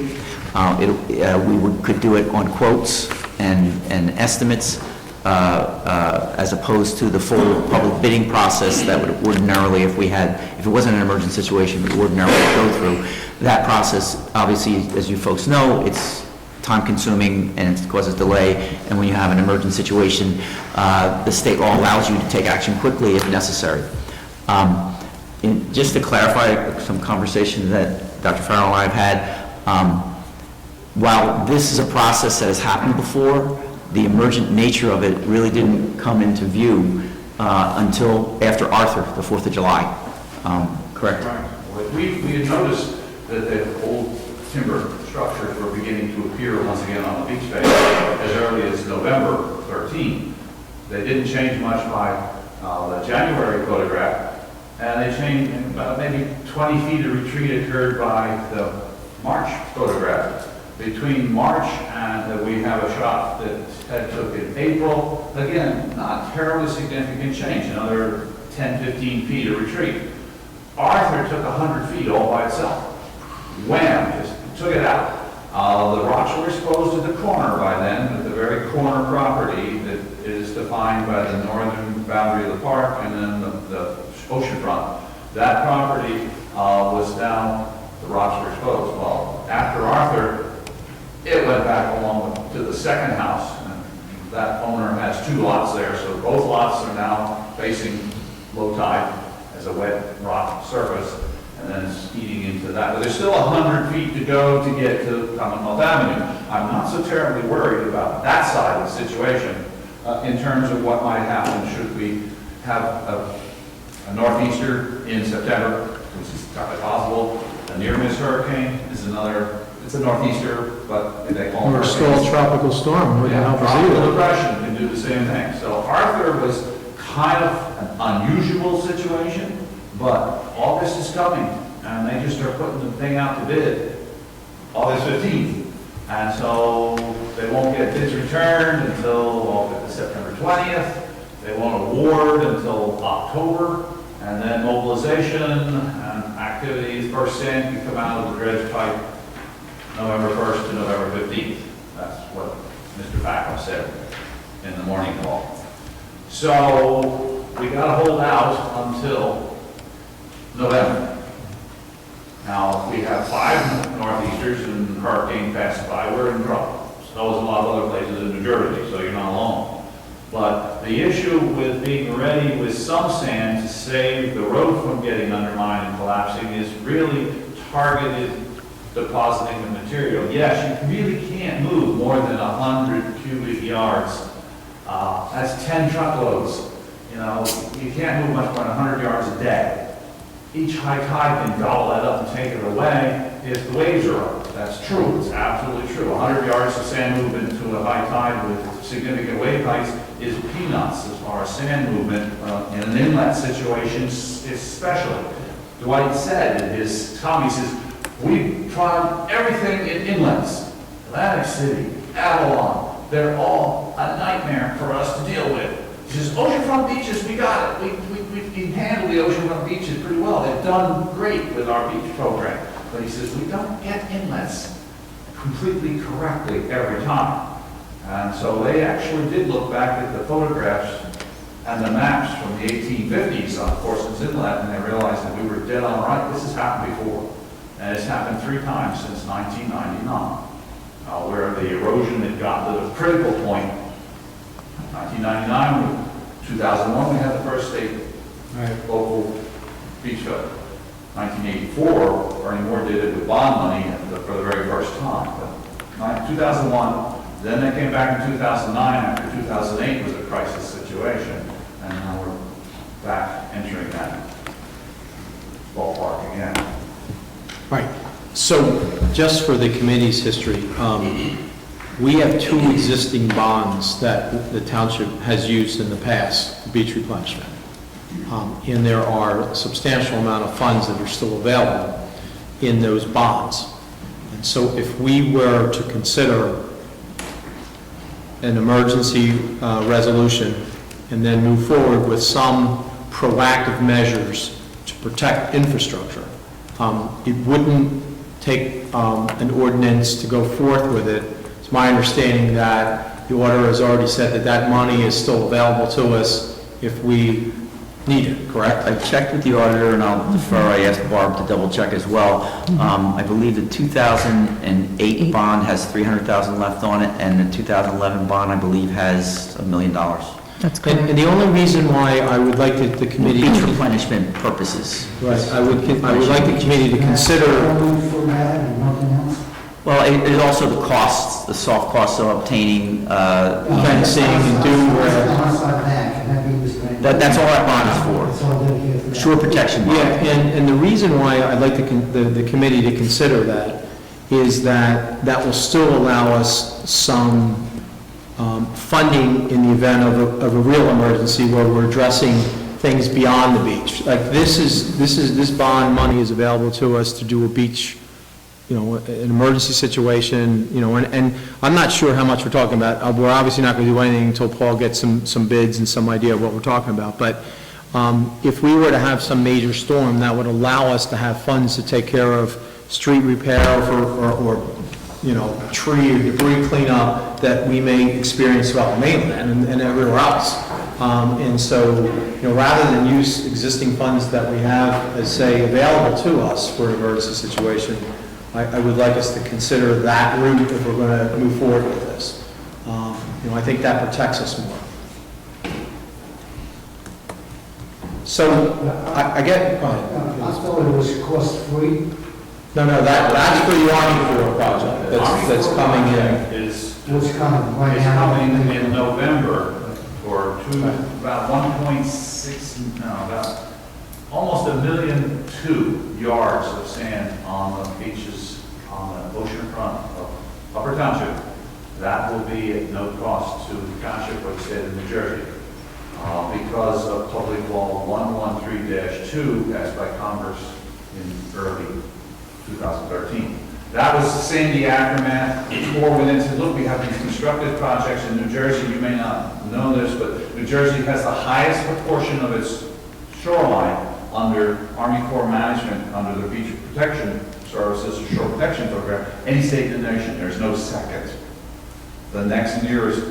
I: Could do it on quotes and estimates as opposed to the full public bidding process that would ordinarily, if it wasn't an emergent situation, we would ordinarily go through. That process, obviously, as you folks know, it's time-consuming and it causes delay. And when you have an emergent situation, the state law allows you to take action quickly if necessary. Just to clarify some conversation that Dr. Farrell and I have had, while this is a process that has happened before, the emergent nature of it really didn't come into view until after Arthur, the 4th of July. Correct?
H: Right. Well, we had noticed that the old timber structures were beginning to appear once again on the beach face as early as November 13. They didn't change much by the January photograph, and they changed about maybe 20 feet of retreat occurred by the March photograph. Between March and we have a shot that Ted took in April, again, not terribly significant change, another 10, 15 feet of retreat. Arthur took 100 feet all by itself. Wham, just took it out. The rocks were exposed to the corner by then, at the very corner property that is defined by the northern boundary of the park and then the ocean front. That property was now, the rocks were exposed. Well, after Arthur, it went back along to the second house, and that owner has 2 lots there, so both lots are now facing low tide as a wet rock surface, and then it's eating into that. But there's still 100 feet to go to get to Commonwealth Avenue. I'm not so terribly worried about that side of the situation in terms of what might happen should we have a northeaster in September, which is entirely possible. A near-miss hurricane is another. It's a northeaster, but they call it
A: Or a small tropical storm wouldn't help us
H: tropical
A: either.
H: depression can do the same thing. So Arthur was kind of an unusual situation, but August is coming, and they just are putting the thing out to bid August 15th. And so they won't get bids returned until September 20th. They won't award until October, and then mobilization and activities, first sand can come out of the dredge pipe November 1st to November 15th. That's what Mr. Backup said in the morning call. So we got to hold out until November. Now, if we have 5 northeasters and hurricane passes by, we're in trouble. So is a lot of other places in New Jersey, so you're not alone. But the issue with being ready with some sand to save the road from getting undermined and collapsing is really targeted depositing the material. Yes, you really can't move more than 100 cubic yards. That's 10 truckloads. You know, you can't move much more than 100 yards a day. each high tide can gobble that up and take it away if the waves are up. That's true, it's absolutely true. 100 yards of sand movement to a high tide with significant wave heights is peanuts as far as sand movement in an inlet situation especially. Dwight said in his comment, he says, we've tried everything in inlets. Atlantic City, Avalon, they're all a nightmare for us to deal with. He says, oceanfront beaches, we got it. We can handle the oceanfront beaches pretty well. They've done great with our beach program. But he says, we don't get inlets completely correctly every time. And so they actually did look back at the photographs and the maps from the 1850s on Corson's Inlet, and they realized that we were dead on right. This has happened before. And it's happened 3 times since 1999, where the erosion had gotten to the critical point. 1999, 2001, we had the first state local beach code. 1984, Ernie Moore did it with bond money for the very first time. But 2001, then they came back in 2009 after 2008 was a crisis situation, and now we're back entering that ballpark again.
A: Right. So just for the committee's history, we have 2 existing bonds that the township has used in the past, for beach replenishment. And there are a substantial amount of funds that are still available in those bonds. And so if we were to consider an emergency resolution and then move forward with some proactive measures to protect infrastructure, it wouldn't take an ordinance to go forth with it. It's my understanding that the auditor has already said that that money is still available to us if we need it, correct?
I: I checked with the auditor, and I'll defer, I asked Barb to double check as well. I believe the 2008 bond has $300,000 left on it, and the 2011 bond, I believe, has $1 million.
J: That's correct.
A: And the only reason why I would like the committee...
I: Beach replenishment purposes.
A: Right, I would like the committee to consider...
I: Well, it also the costs, the soft costs of obtaining,
A: fencing and
I: that's all that bond is for. Shore protection bond.
A: Yeah, and the reason why I'd like the committee to consider that is that will still allow us some funding in the event of a real emergency where we're addressing things beyond the beach. Like this bond money is available to us to do a beach, an emergency situation, and I'm not sure how much we're talking about. We're obviously not going to do anything until Paul gets some bids and some idea of what we're talking about. But if we were to have some major storm, that would allow us to have funds to take care of street repair or tree or debris cleanup that we may experience throughout the mainland and everywhere else. And so, rather than use existing funds that we have as, say, available to us for an emergency situation, I would like us to consider that route if we're going to move forward with this. I think that protects us more. So, I get, go ahead.
K: I thought it was cost-free.
A: No, that's for the Army Corps project that's coming in.
K: What's coming right
H: It's
K: now?
H: coming in November for about 1.6, about almost 1.2 million yards of sand on the beaches on the oceanfront of Upper Township. That will be at no cost to the township or the state of New Jersey because of Public Law 113-2 passed by Congress in early 2013. That was the sandy aftermath. Before we went into, look, we have these constructed projects in New Jersey. You may not know this, but New Jersey has the highest proportion of its shoreline under Army Corps management, under the Beach Protection Services or Shore Protection Program, any state in the nation. There's no second. The next nearest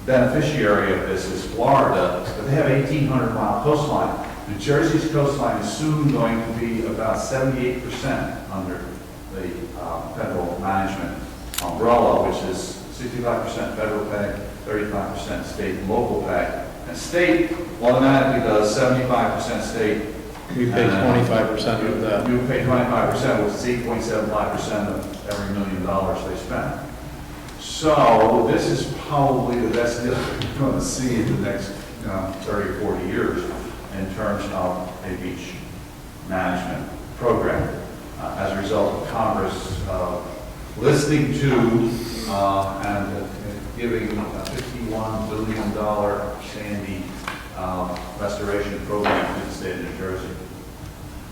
H: beneficiary of this is Florida, but they have 1,800-mile coastline. New Jersey's coastline is soon going to be about 78% under the federal management umbrella, which is 65% federal pay, 35% state and local pay. And state automatically does 75% state.
A: We pay 25% of that.
H: You pay 25%, which is 8.75% of every $1 million they spend. So this is probably the best deal we're going to see in the next 30 or 40 years in terms of a beach management program. As a result of Congress listening to and giving a $51 billion Sandy restoration program to the state of New Jersey.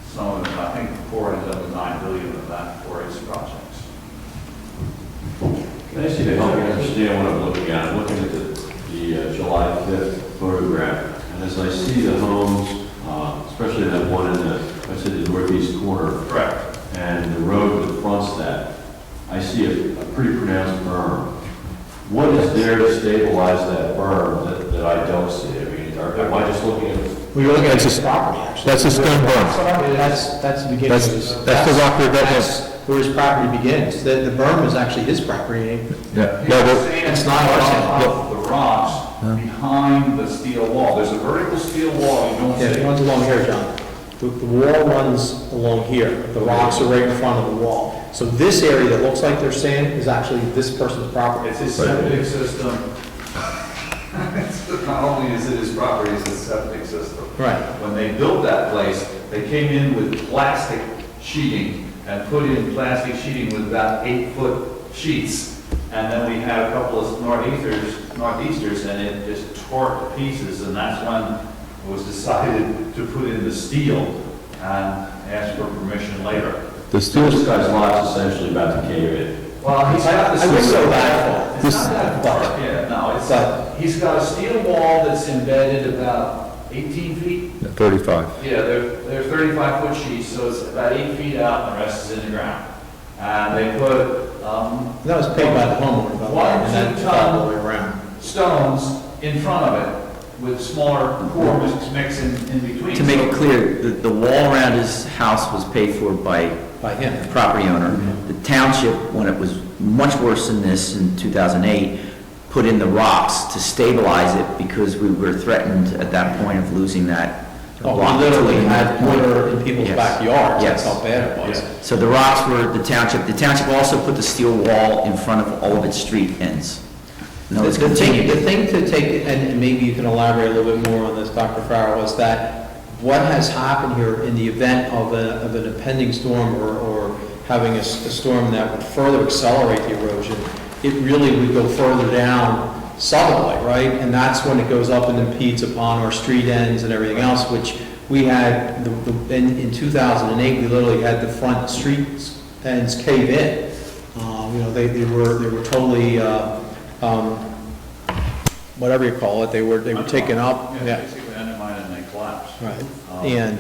H: Some of it, I think the Corps ends up with $9 billion of that for its projects.
J: Can I see to help me understand what I'm looking at? I'm looking at the July 5th photograph, and as I see the homes, especially that one in the northeast corner,
H: Correct.
J: and the road that fronts that, I see a pretty pronounced berm. What is there to stabilize that berm that I don't see? I mean, am I just looking at?
A: We were looking at this property, actually.
B: That's a stone berm.
A: That's the beginning.
B: That's the rock revetment.
A: That's where his property begins. The berm is actually his property.
B: Yeah. No, but
A: It's not ours.
H: Off the rocks behind the steel wall. There's a vertical steel wall you don't
A: Yeah, it
H: see.
A: runs along here, John. The wall runs along here. The rocks are right in front of the wall. So this area that looks like they're sand is actually this person's property.
H: It's his septic system. Not only is it his property, it's his septic system.
A: Right.
H: When they built that place, they came in with plastic sheeting and put in plastic sheeting with about 8-foot sheets. And then we had a couple of northeasters, and it just tore to pieces, and that's when it was decided to put in the steel and ask for permission later.
B: the
J: So
B: steel,
J: this guy's lot's essentially about to cave in.
H: Well, he's got the
A: I wouldn't
H: steel
A: go that far.
H: It's not that far, yeah, no,
A: But-
H: he's got a steel wall that's embedded about 18 feet.
B: 35.
H: Yeah, they're 35-foot sheets, so it's about 8 feet out, and the rest is in the ground. And they put,
A: That was paid by the homeowner, by the way,
H: One,
A: and then
H: two
A: all
H: ton.
A: the way around.
H: stones in front of it with smaller core mix in between.
I: To make it clear, the wall around his house was paid for by
A: By him.
I: the property owner. The township, when it was much worse than this in 2008, put in the rocks to stabilize it because we were threatened at that point of losing that
A: Oh,
I: block.
A: we literally had water in people's
I: Yes.
A: backyards, that's
I: Yes.
A: how bad it was.
I: So the rocks were the township also put the steel wall in front of all of its street ends. No, it's
A: The thing
I: continued.
A: to take, and maybe you can elaborate a little bit more on this, Dr. Farrell, was that what has happened here in the event of an impending storm or having a storm that would further accelerate the erosion, it really would go further down southerly, right? And that's when it goes up and impedes upon our street ends and everything else, which we had, in 2008, we literally had the front street ends cave in. They were totally, whatever you call it, they were taken up.
H: Yeah, basically undermined and they collapsed.
A: Right. And,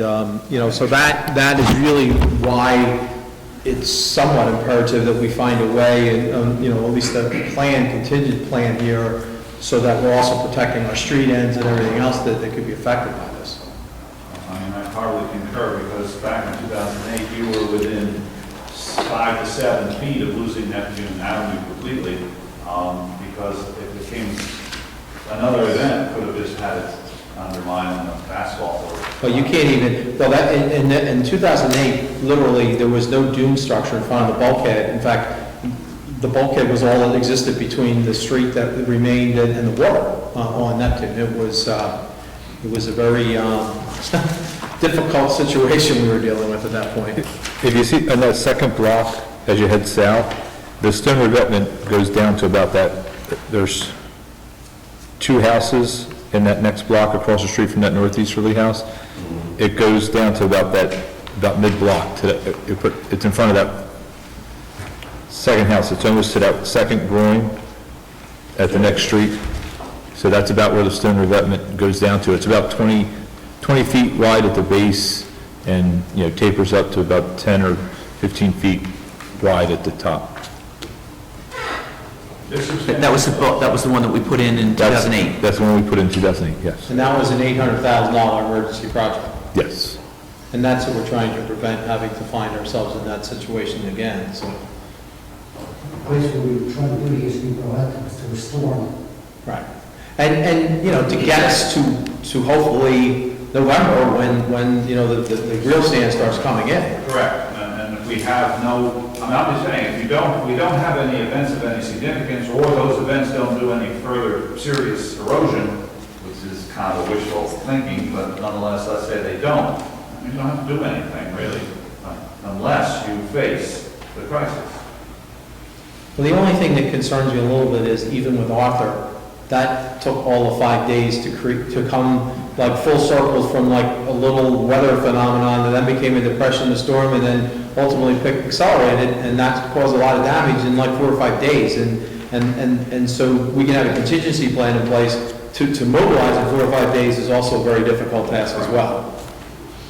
A: so that is really why it's somewhat imperative that we find a way, and, at least a contingent plan here, so that we're also protecting our street ends and everything else that could be affected by this.
H: I mean, I hardly concur, because back in 2008, you were within 5 to 7 feet of losing Neptune Avenue completely, because it became, another event could have just had it undermined the asphalt.
A: But you can't even, well, that, in 2008, literally, there was no dune structure in front of the bulkhead. In fact, the bulkhead was all that existed between the street that remained and the water on Neptune. It was a very difficult situation we were dealing with at that point.
B: If you see on that second block, as you head south, the stone revetment goes down to about that, there's 2 houses in that next block across the street from that northeasterly house. It goes down to about mid-block, it's in front of that second house, it's almost to that second groin at the next street. So that's about where the stone revetment goes down to. It's about 20 feet wide at the base and, tapers up to about 10 or 15 feet wide at the top.
I: That was the one that we put in 2008.
B: That's the one we put in 2008, yes.
A: And that was an $800,000 emergency project.
B: Yes.
A: And that's what we're trying to prevent, having to find ourselves in that situation again, so.
K: Basically, what we were trying to do is be proactive to restore them.
A: Right. And to get us to hopefully November, when the real sand starts coming in.
H: Correct, and if we have I'm just saying, if we don't have any events of any significance, or those events don't do any further serious erosion, which is kind of wishful thinking, but nonetheless, let's say they don't, you don't have to do anything really, unless you face the crisis.
A: Well, the only thing that concerns me a little bit is even with Arthur, that took all of 5 days to come like full circle from like a little weather phenomenon that then became a depression, a storm, and then ultimately accelerated, and that caused a lot of damage in like 4 or 5 days. And so we can have a contingency plan in place to mobilize in 4 or 5 days is also a very difficult task as well.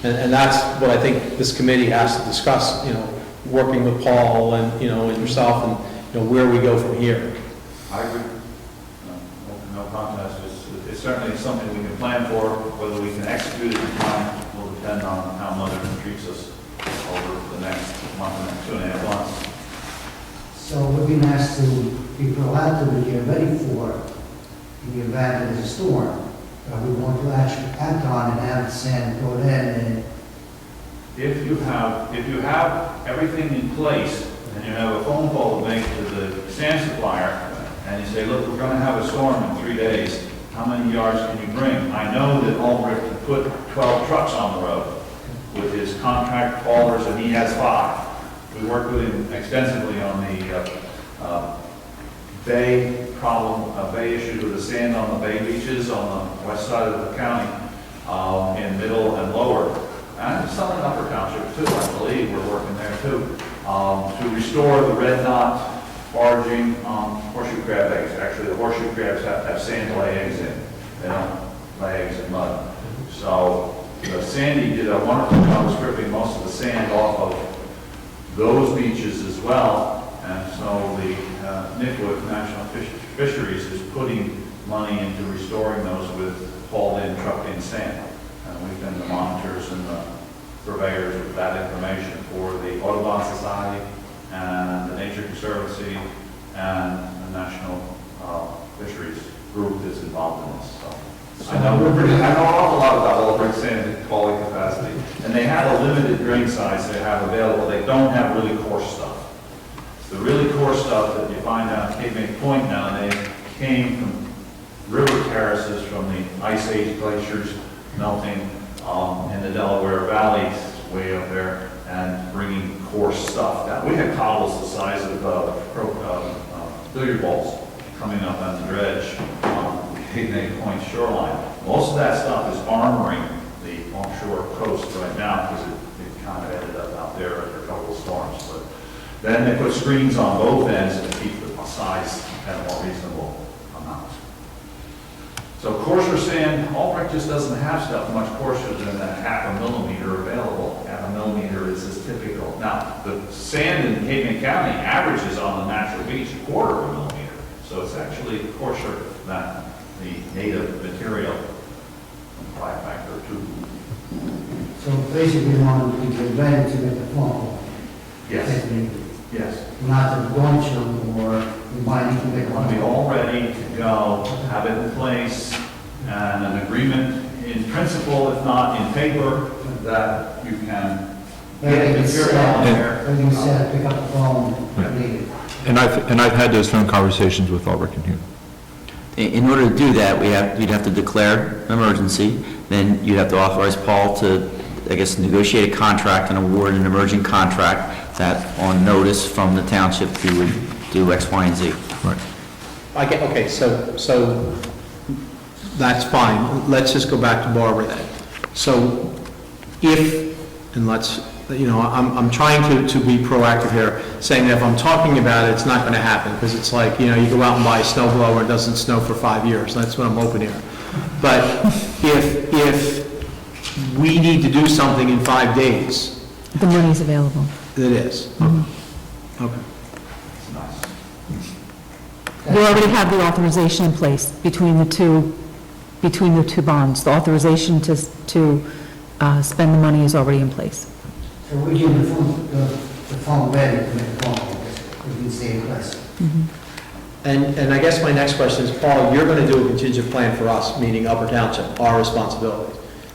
A: And that's what I think this committee has to discuss, you know, working with Paul and, you know, and yourself, and, you know, where we go from here.
H: I agree. No contest. It's certainly something we can plan for. Whether we can execute it in time will depend on how Mother treats us over the next month and 2.5 months.
K: So it would be nice to be proactive and get ready for in the event there's a storm. But we want to actually act on and have sand go in and
H: If you have everything in place and you have a phone call to make to the sand supplier and you say, look, we're going to have a storm in 3 days, how many yards can you bring? I know that Albrecht can put 12 trucks on the road with his contract haulers, and he has 5. We worked with him extensively on the bay problem, bay issue with the sand on the bay beaches on the west side of the county, in middle and lower. And some in Upper Township too, I believe, we're working there too, to restore the red knot barging on horseshoe crab eggs. Actually, the horseshoe crabs have sand to lay eggs in. They don't lay eggs in mud. So Sandy did a wonderful job of stripping most of the sand off of those beaches as well. And so the Nickwood National Fisheries is putting money into restoring those with hauled-in, trucked-in sand. And we've been the monitors and the purveyors of that information for the Audubon Society and the Nature Conservancy and the National Fisheries Group that's involved in this. So I know an awful lot about Albrecht sand quality capacity, and they have a limited grain size they have available. They don't have really coarse stuff. The really coarse stuff that you find down at Cape May Point nowadays came from river terraces from the Ice Age glaciers melting in the Delaware Valley, way up there, and bringing coarse stuff down. We had cobbles the size of billiard balls coming up on the dredge on Cape May Point shoreline. Most of that stuff is armoring the offshore coast right now because it kind of ended up out there after a couple of storms. But then they put screens on both ends to keep the size at a more reasonable amount. So coarser sand, Albrecht just doesn't have stuff much coarser than that 0.5 millimeter available. 0.5 millimeter is typical. Now, the sand in Cape May County averages on the natural beach 1/4 millimeter. So it's actually coarser than the native material by a factor of 2.
K: so basically we want to get ready to make the phone call.
H: Yes.
K: If needed.
H: Yes.
K: Not to go into or we might need to make
H: We want to be all ready to go, have it in place, and an agreement in principle, if not in paper, that you can get material on there.
K: Everything said, pick up the phone if needed.
B: And I've had those phone conversations with Albrecht and Hume.
I: In order to do that, you'd have to declare an emergency, then you'd have to authorize Paul to, I guess, negotiate a contract and award an emerging contract that on notice from the township, you would do X, Y, and Z.
B: Right.
A: Okay, so that's fine. Let's just go back to Barbara then. So if, and let's, you know, I'm trying to be proactive here, saying that if I'm talking about it, it's not going to happen, because it's like, you know, you go out and buy a snow blower, it doesn't snow for 5 years. That's what I'm hoping here. But if we need to do something in 5 days,
L: The money's available.
A: it is. Okay.
L: We already have the authorization in place between the two bonds. The authorization to spend the money is already in place.
K: So we're getting the phone ready to make the phone call, we can stay in place.
A: And I guess my next question is, Paul, you're going to do a contingent plan for us, meaning Upper Township, our responsibility.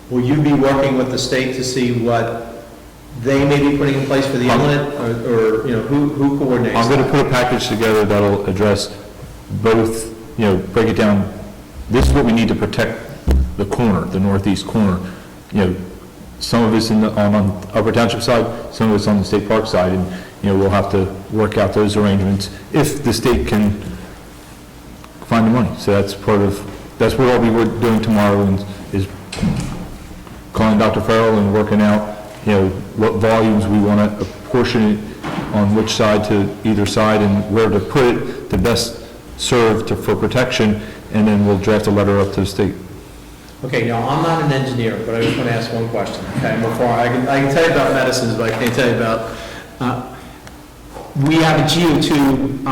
A: Will you be working with the state to see what they may be putting in place for the inlet, or you know, who coordinates?
B: I'm going to put a package together that'll address both, you know, break it down. This is what we need to protect the corner, the northeast corner. You know, some of it's on Upper Township side, some of it's on the state park side, and, we'll have to work out those arrangements if the state can find the money. So that's that's what I'll be doing tomorrow, is calling Dr. Farrell and working out, what volumes we want to apportion it on which side to either side, and where to put it to best serve for protection, and then we'll draft a letter up to the state.
A: Okay, now, I'm not an engineer, but I just want to ask one question, okay? Before, I can tell you about medicines, but I can't tell you about, we have a geotube,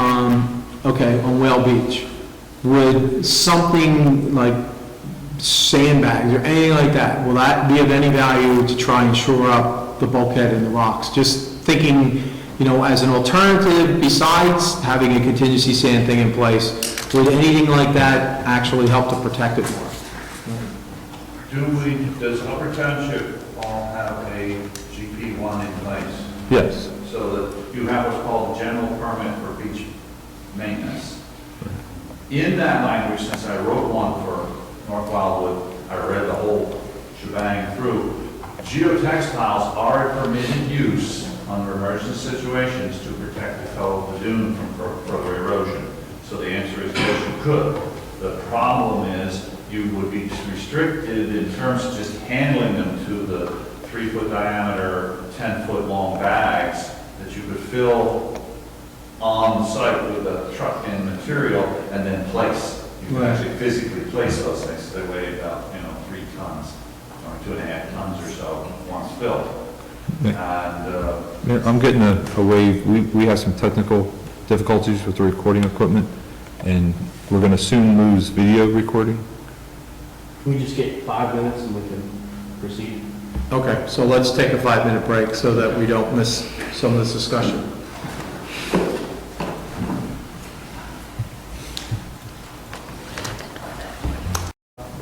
A: okay, on Whale Beach. Would something like sandbags or anything like that, will that be of any value to try and shore up the bulkhead and the rocks? Just thinking, as an alternative besides having a contingency sand thing in place, would anything like that actually help to protect it more?
H: Does Upper Township all have a GP1 in place?
B: Yes.
H: So that you have what's called a general permit for beach maintenance. In that language, since I wrote one for North Wildwood, I read the whole shebang through. Geotextiles are a permitted use under emergency situations to protect the toe of the dune from further erosion. So the answer is yes, you could. The problem is you would be restricted in terms of just handling them to the 3-foot diameter, 10-foot long bags that you could fill on site with a truck in material and then place. You can actually physically place those things. They weigh about 3 tons or 2.5 tons or so once filled. And
B: I'm getting a wave. We have some technical difficulties with the recording equipment, and we're going to soon lose video recording.
G: Can we just get 5 minutes and we can proceed?
A: Okay, so let's take a 5-minute break so that we don't miss some of this discussion.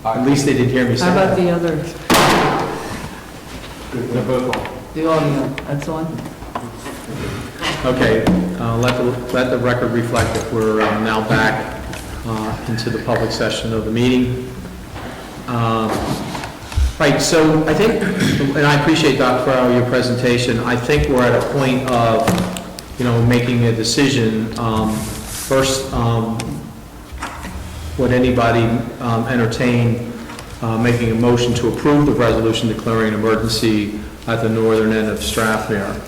A: At least they didn't hear me say
L: How about
A: that.
L: the other, the audio, that's on?
A: Okay, let the record reflect that we're now back into the public session of the meeting. Right, so I think, and I appreciate, Dr. Farrell, your presentation. I think we're at a point of, making a decision. First, would anybody entertain making a motion to approve the resolution declaring an emergency at the northern end of Strathmere,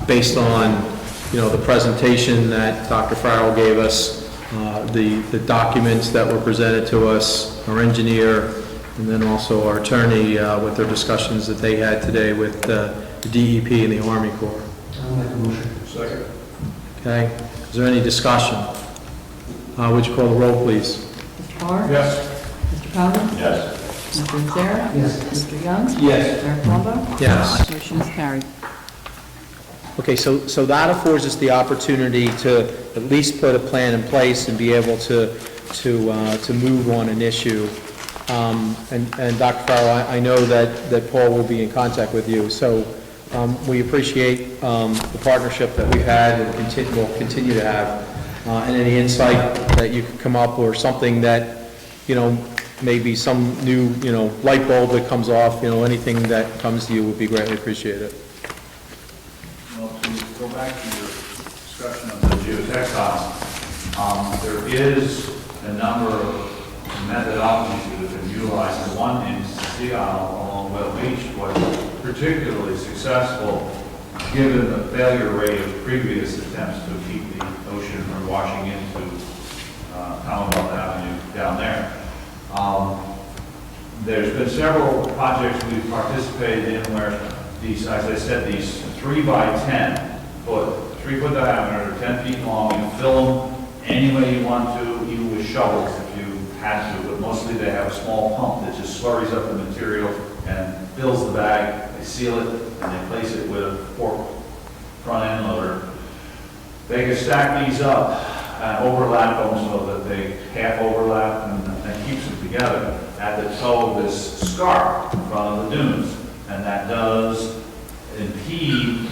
A: based on, the presentation that Dr. Farrell gave us, the documents that were presented to us, our engineer, and then also our attorney with their discussions that they had today with the DEP and the Army Corps.
K: I'll make a motion.
H: second.
A: Okay, is there any discussion? Would you call the roll, please?
L: Mr. Parr?
H: Yes.
L: Mr. Powell?
J: Yes.
L: Mr. Misery?
K: Yes.
L: Mr. Young?
G: Yes.
L: Mayor Plumbo?
A: Yes.
L: Motion is carried.
A: Okay, so that affords us the opportunity to at least put a plan in place and be able to move on an issue. And Dr. Farrell, I know that Paul will be in contact with you, so we appreciate the partnership that we've had and will continue to have, and any insight that you could come up or something that, maybe some new, light bulb that comes off, anything that comes to you would be greatly appreciated.
H: Well, to go back to your discussion of the geotextiles, there is a number of methodologies that have been utilized. The one in Seattle along Whale Beach was particularly successful given the failure rate of previous attempts to keep the ocean from washing into Commonwealth Avenue down there. There's been several projects we've participated in where these, as I said, these 3 by 10 foot, 3-foot diameter, 10 feet long, you fill them any way you want to, even with shovels if you had to, but mostly they have a small pump that just slurries up the material and fills the bag. They seal it and they place it with a fork front end loader. They can stack these up and overlap them so that they half overlap and keeps them together at the toe of this scarp in front of the dunes. And that does impede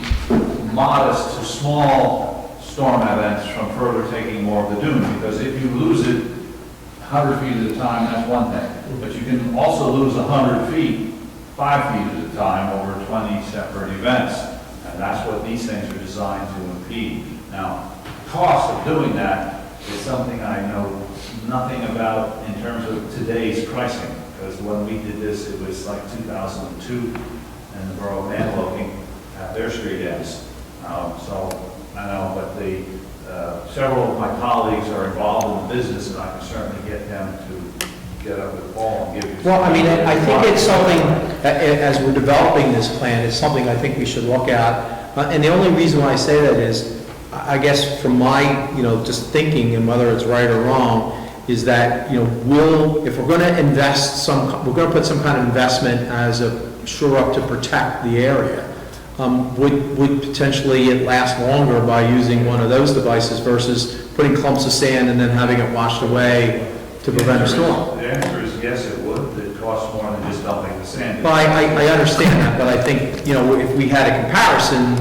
H: modest to small storm events from further taking more of the dune, because if you lose it 100 feet at a time, that's one thing. But you can also lose 100 feet 5 feet at a time over 20 separate events. And that's what these things are designed to impede. Now, the cost of doing that is something I know nothing about in terms of today's pricing. Because when we did this, it was like 2002, and the borough of Antelope at their street ends. So, I know, but several of my colleagues are involved in the business, and I can certainly get them to get up with Paul and give you.
A: Well, I mean, I think it's something, as we're developing this plan, it's something I think we should look at. And the only reason why I say that is, I guess from my, just thinking, and whether it's right or wrong, is that, if we're going to invest we're going to put some kind of investment as a shore up to protect the area, would potentially it last longer by using one of those devices versus putting clumps of sand and then having it washed away to prevent a storm?
H: The answer is yes, it would. It costs more than just dumping the sand.
A: Well, I understand that, but I think, if we had a comparison,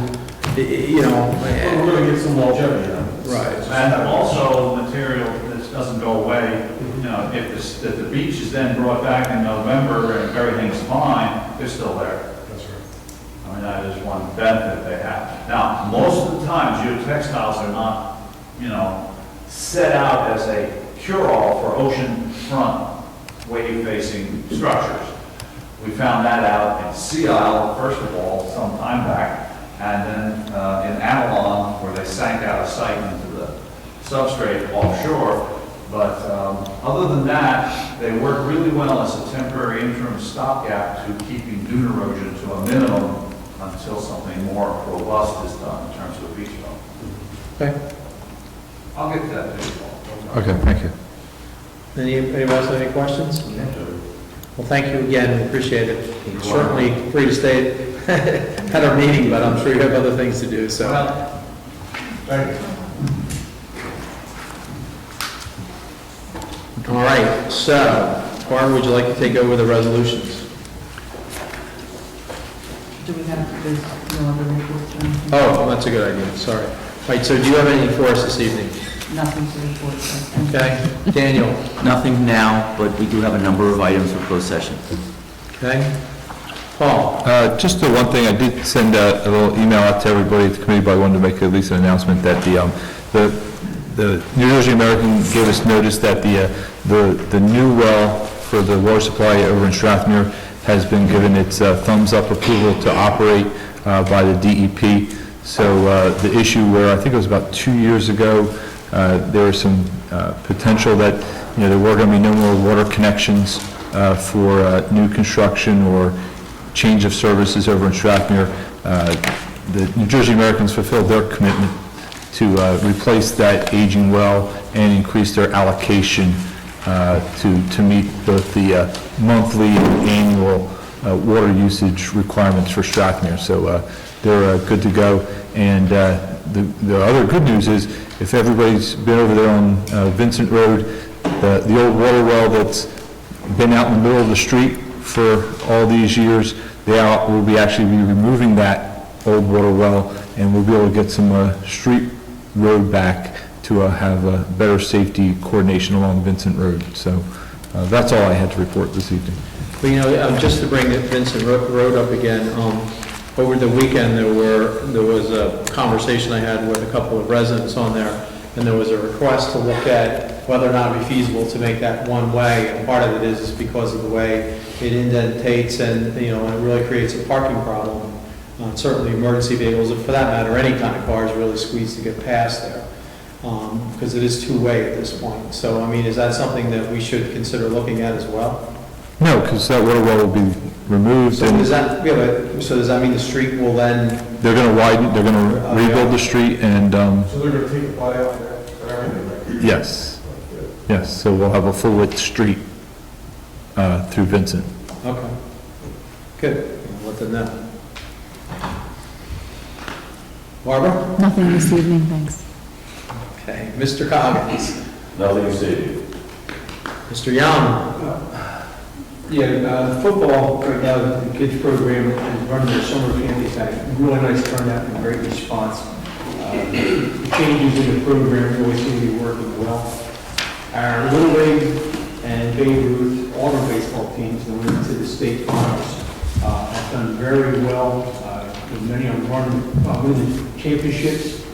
F: We're going to get some longevity out of this.
A: Right.
H: And also material that doesn't go away, if the beach is then brought back in November and everything's fine, they're still there.
F: That's right.
H: I mean, that is one benefit they have. Now, most of the time, geotextiles are not, set out as a cure-all for ocean-front wave-facing structures. We found that out in Sea Isle, first of all, some time back, and then in Avalon, where they sank out of sight into the substrate offshore. But other than that, they work really well as a temporary interim stopgap to keeping dune erosion to a minimum until something more robust is done in terms of beach flow.
A: Okay.
H: I'll get to that too, Paul.
B: Okay, thank you.
A: Anybody else have any questions? Well, thank you again, we appreciate it. Certainly free to stay at our meeting, but I'm sure you have other things to do, so.
H: Well, thank you.
A: All right, so, Barbara, would you like to take over the resolutions?
L: Do we have, there's no other reports or anything?
A: Oh, that's a good idea, sorry. All right, so do you have anything for us this evening?
L: Nothing to report, so thank you.
A: Okay, Daniel?
I: Nothing now, but we do have a number of items for closed session.
A: Okay. Paul?
B: Just the one thing, I did send a little email out to everybody at the committee, but I wanted to make at least an announcement that the New Jersey American gave us notice that the new well for the water supply over in Strathmere has been given its thumbs up approval to operate by the DEP. So the issue where I think it was about 2 years ago, there was some potential that there were going to be no more water connections for new construction or change of services over in Strathmere. The New Jersey Americans fulfilled their commitment to replace that aging well and increase their allocation to meet both the monthly and annual water usage requirements for Strathmere. So they're good to go. And the other good news is, if everybody's been over there on Vincent Road, the old water well that's been out in the middle of the street for all these years, will be actually removing that old water well, and we'll be able to get some street road back to have better safety coordination along Vincent Road. So that's all I had to report this evening.
A: Well, just to bring Vincent Road up again, over the weekend there was a conversation I had with a couple of residents on there, and there was a request to look at whether or not it would be feasible to make that one way, and part of it is because of the way it indentates and, and it really creates a parking problem. Certainly emergency vehicles, and for that matter, any kind of cars really squeeze to get past there, because it is two-way at this point. So, I mean, is that something that we should consider looking at as well?
B: No, because that water well will be removed.
A: So does that, so does that mean the street will then?
B: They're going to widen, they're going to rebuild the street and,
F: So they're going to take a bite out for everything, right?
B: yes, yes, so we'll have a full-width street through Vincent.
A: Okay. Good. I'll let them know. Barbara?
L: Nothing this evening, thanks.
A: Okay. Mr. Coggins?
J: Nothing to say.
A: Mr. Young?
F: Yeah, football, right now, the kids program is running their summer camp. They've had really nice turnout and great response. The changes in the program really seem to be working well. Our Little League and Babe Ruth Auburn baseball teams, they went to the state finals Have done very well, with many of them winning championships.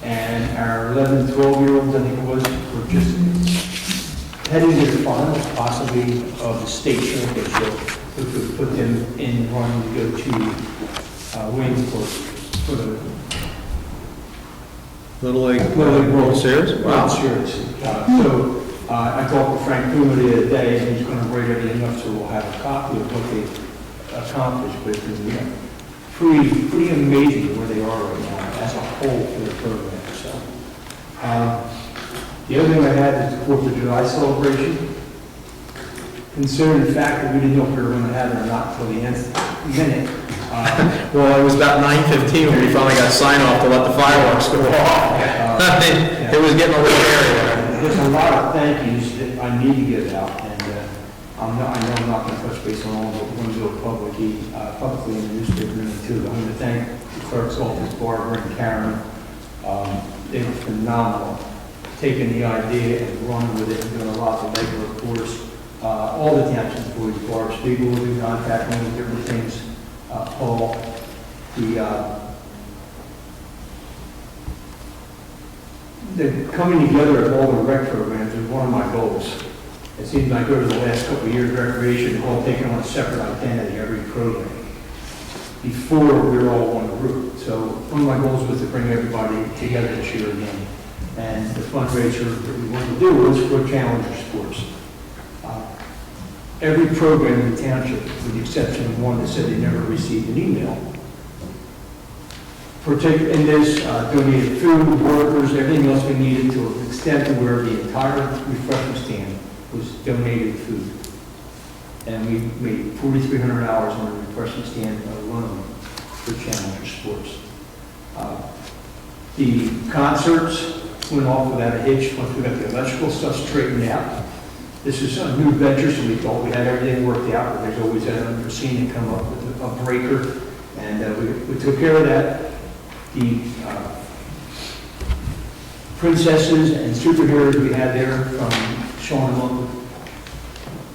F: And our 11 and 12-year-olds, I think it was, were just heading to the finals, possibly of the state championship, which would put them in running to go to win for the
A: Little League World Series?
F: World Series. So I talked to Frank Puma the other day, and he's going to write everything up so we'll have a copy of what they accomplished. But it's pretty amazing where they are right now as a whole for the program. So the other thing I had is the 4th of July celebration. Considering the fact that we didn't know if we were going to have it or not until the end minute.
A: Well, it was about 9:15 when we finally got sign off to let the fireworks go off. It was getting a little hairy.
F: There's a lot of thank yous that I need to get out, and I know I'm not going to touch base on all, but we're going to do it publicly in the newspaper too. I'm going to thank the clerk's office, Barbara and Karen. They were phenomenal, taking the idea and running with it and doing a lot of regular course. All the township employees, Barb Spiegel was in contact with different things. Paul, the coming together of all the rec programs is one of my goals. It seems like over the last couple of years, recreation has all taken on a separate identity, every program. Before, we were all one group. So one of my goals was to bring everybody together this year again. And the fundraiser that we wanted to do was for Challenger Sports. Every program in the township, with the exception of one that said they never received an email, partake in this, donated food, workers, everything else we needed to an extent to where the entire refreshment stand was donated food. And we made $4,300 on the refreshment stand alone for Challenger Sports. The concerts went off without a hitch once we got the electrical stuff straightened out. This is a new venture, so we thought we had everything worked out, but there's always that unforeseen to come up with a breaker, and we took care of that. The princesses and superheroes we had there from Sean and Lump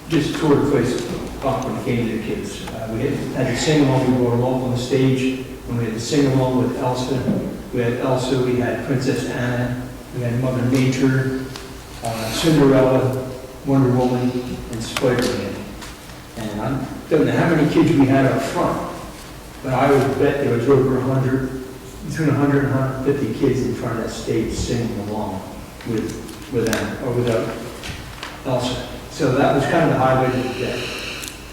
F: just tore the place up when it came to the kids. We had to sing along, we brought them up on the stage, when we had to sing along with Elsa. We had Elsa, we had Princess Anna, we had Mother Nature, Cinderella, Wonder Woman, and Spider-Man. And I don't know how many kids we had up front, but I would bet there was over 100, between 100 and 150 kids in front of that stage singing along with them, or without Elsa. So that was kind of the highlight of the day.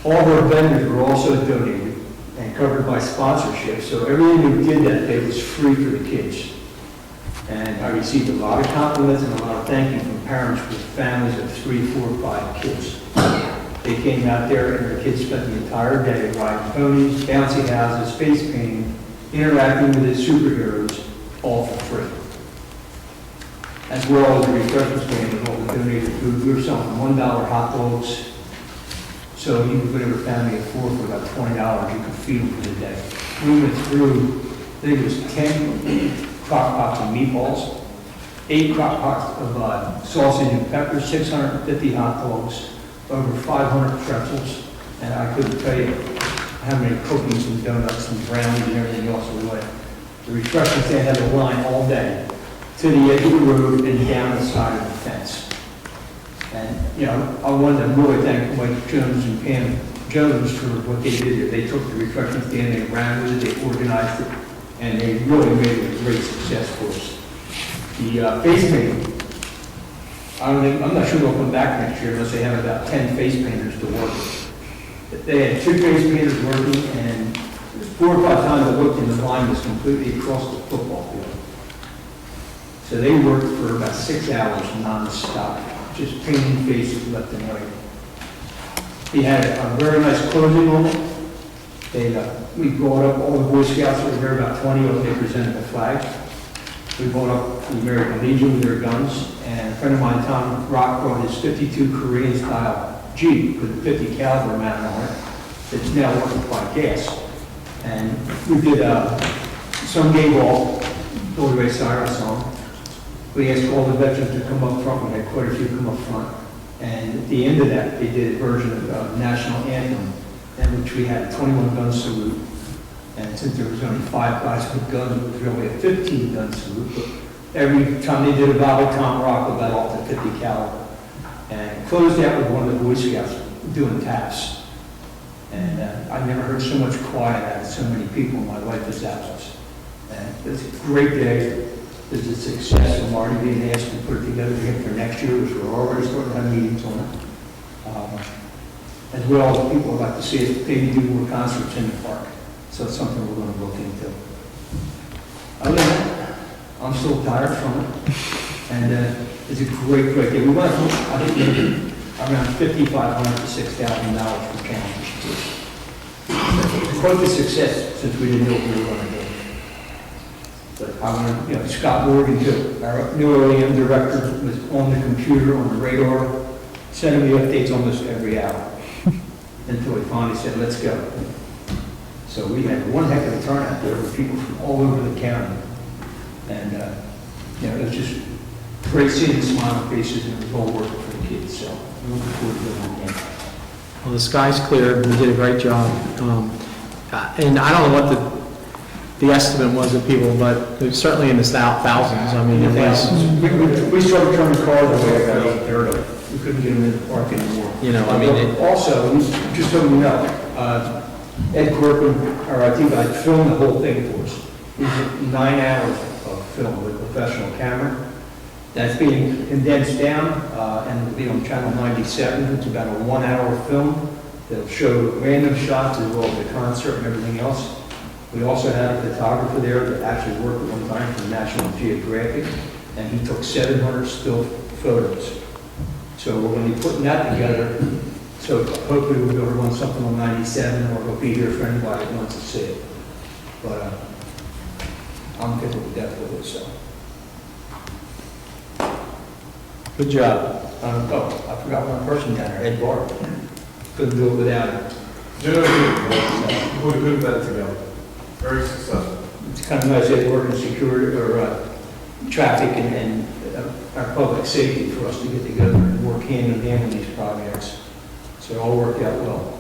F: All of our vendors were also donated and covered by sponsorship, so everything we did that day was free for the kids. And I received a lot of compliments and a lot of thank you from parents with families of 3, 4, 5 kids. They came out there and their kids spent the entire day riding ponies, bouncy houses, face painting, interacting with the superheroes, all for free. As well as the refreshment stand and all the donated food. We were selling $1 hot dogs. So you could put every family of 4 for about $20, you could feed them for the day. We went through, I think it was 10 crock pots of meatballs, 8 crock pots of sausage and peppers, 650 hot dogs, over 500 pretzels, and I couldn't tell you how many cookies and donuts and brownies and everything else we went. The refreshment stand had a line all day to the edge of the road and down the side of the fence. And, you know, I wanted to really thank Mike Jones and Pam Jones for what they did here. They took the refreshment stand, they ran with it, they organized it, and they really made it a great success for us. The face painting, I'm not sure they'll come back next year unless they have about 10 face painters to work with. They had 2 face painters working, and 4 or 5 times I looked and the line was completely across the football field. So they worked for about 6 hours non-stop, just painting faces left and right. He had a very nice closing on it. We brought up all the Boy Scouts that were there, about 20 of them, they presented the flag. We brought up the American Legion with their guns, and a friend of mine, Tom Rock, brought his 52 Korean-style Jeep with a 50 caliber mounted on it. It's now working by gas. And we did some game ball, Billy Ray Cyrus song. We asked all the veterans to come up front. We had quite a few come up front. And at the end of that, they did a version of National Anthem. And we which we had 21 gun salute. And since there was only 5 guys with guns, it was really a 15 gun salute. But every time they did a volley, Tom Rocco got off the 50 caliber. And closed out with one of the Boy Scouts doing taps. And I never heard so much quiet out of so many people in my life as that was. And it's a great day. It's a success. I'm already being asked to put it together again for next year, which we're already starting to have meetings on it. As well as people would like to see us maybe do more concerts in the park. So it's something we're going to look into. Other than that, I'm still tired from it. And it's a great day. We went, I think, maybe around $5,500 to $6,000 for calendars. It's quite a success since we didn't know what we were going to do. But I want to, Scott Morgan, too, our new OEM director, was on the computer, on the radar, sending me updates almost every hour until he finally said, let's go. So we had one heck of a turnout there with people from all over the county. And, it was just great seeing the smiling faces, and it was all working for the kids. So I'm looking forward to doing it again.
A: Well, the sky's clear, we did a great job. And I don't know what the estimate was of people, but it was certainly in the thousands. I mean, it was,
F: We started turning cars away about 8:30. We couldn't get them in the park anymore. Also, just so you know, Ed Corcoran, our IT guy, filmed the whole thing for us. It was 9 hours of film with a professional camera. That's being condensed down, and it'll be on channel 97. It's about a 1 hour film. They'll show random shots as well as the concert and everything else. We also had a photographer there that actually worked at one time for National Geographic, and he took 700 still photos. So we're going to be putting that together. So hopefully we'll be able to run something on 97, or it'll be here for anybody that wants to see it. But I'm good with death with it, so.
A: good job.
F: I forgot one person down there, Ed Barr. Couldn't do it without him.
B: We put that together. Very successful.
F: It's kind of nice that working security or traffic and our public safety for us to get together and work hand in hand on these projects. So it all worked out well.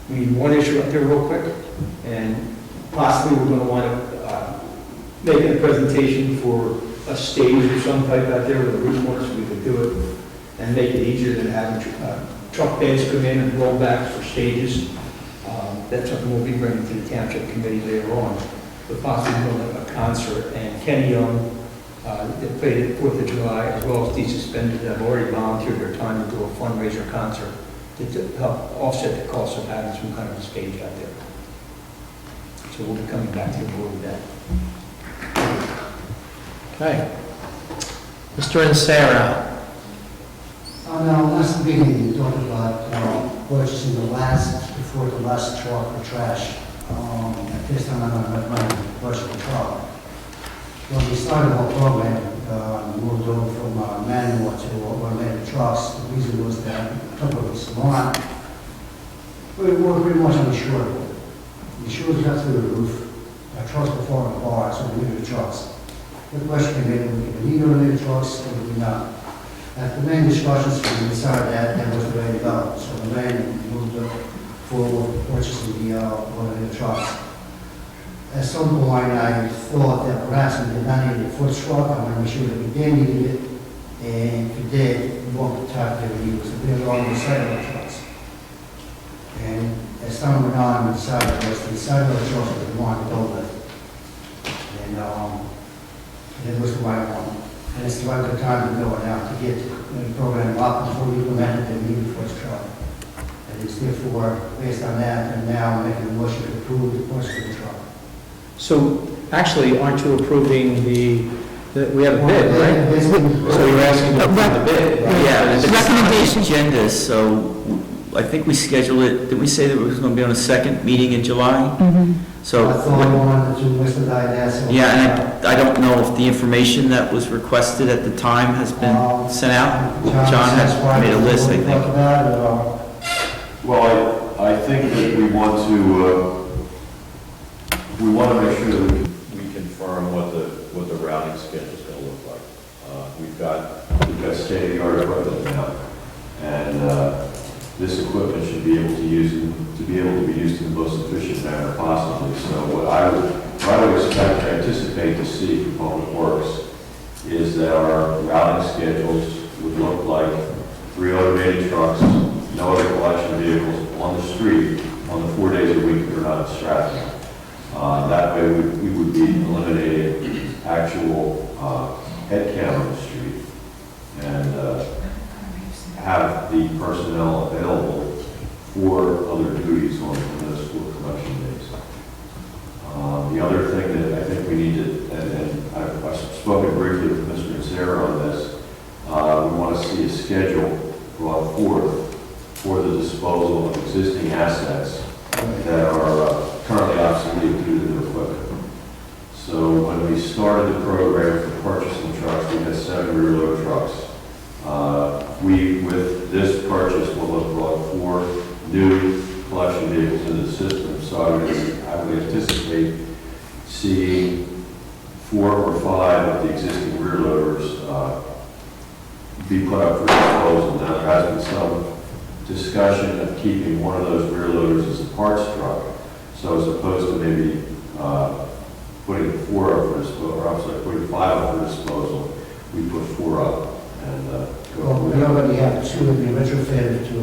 F: We need one issue up there real quick, and possibly we're going to want to make a presentation for a stage or some type out there with a roof on it, so we could do it and make it easier than having truck beds come in and roll back for stages. That's something we'll be bringing to the Township Committee later on. But possibly doing a concert, and Kenny Young, that played at 4th of July, as well as these suspended that have already volunteered their time to do a fundraiser concert to help offset the cost of having some kind of a stage out there. So we'll be coming back to the board with that.
A: Okay. Mr. Insera.
K: On our last meeting, we talked about purchasing before the last truck for trash. At this time, I don't have money to purchase the truck. When we started our program, we moved over from manual to automated trucks. The reason was that a couple of weeks on, we were pretty much uninsured. The insurance got through the roof. Our trucks were falling apart, so we needed the trucks. The question came in, we need automated trucks, or do we not? After many discussions, we decided that was the way to go. So the man moved forward purchasing the automated trucks. At some point, I thought that perhaps we did not need a foot truck. I want to make sure that we did need it. And if we did, we won't type that we use. We were on the cellular trucks. And as time went on, we decided that the cellular trucks that we wanted to go with. And it was the right one. And it's the right good time to go now to get the program up before we implemented the need for its truck. And it's therefore, based on that, and now making a motion to approve the purchase of the truck.
A: So actually, aren't you approving we have a bid, right? So you're asking to approve the bid, right?
I: Yeah, it's
L: Recommendation.
I: agenda, so I think we scheduled it, did we say that it was going to be on a second meeting in July? So,
K: I thought I wanted to listen to that. So
I: yeah, and I don't know if the information that was requested at the time has been sent out. John has made a list, I think.
J: Well, I think that we want to make sure that we confirm what the routing schedule is going to look like. We've got state-of-the-art equipment now, and this equipment should be able to be able to be used in the most efficient manner possibly. So what I would expect, anticipate to see from Public Works is that our routing schedules would look like 3 automated trucks, no other collection vehicles on the street on the 4 days a week that are not at Stratton. That way we would be eliminating actual head count on the street and have the personnel available for other duties on those 4 collection days. The other thing that I think we need to, and I've spoken briefly with Mr. Zera on this, we want to see a schedule brought forth for the disposal of existing assets that are currently obsolete due to their equipment. So when we started the program for purchasing trucks, we had 7 rear load trucks. With this purchase, will have brought 4 new collection vehicles into the system. So I would anticipate seeing 4 or 5 of the existing rear loaders be put up for disposal. Now, there has been some discussion of keeping one of those rear loaders as a parts truck. So as opposed to maybe putting 4 up for disposal, or I'm sorry, putting 5 up for disposal, we put 4 up and go
K: Well,
J: from
K: we
J: there.
K: already have 2 of the retrofitted to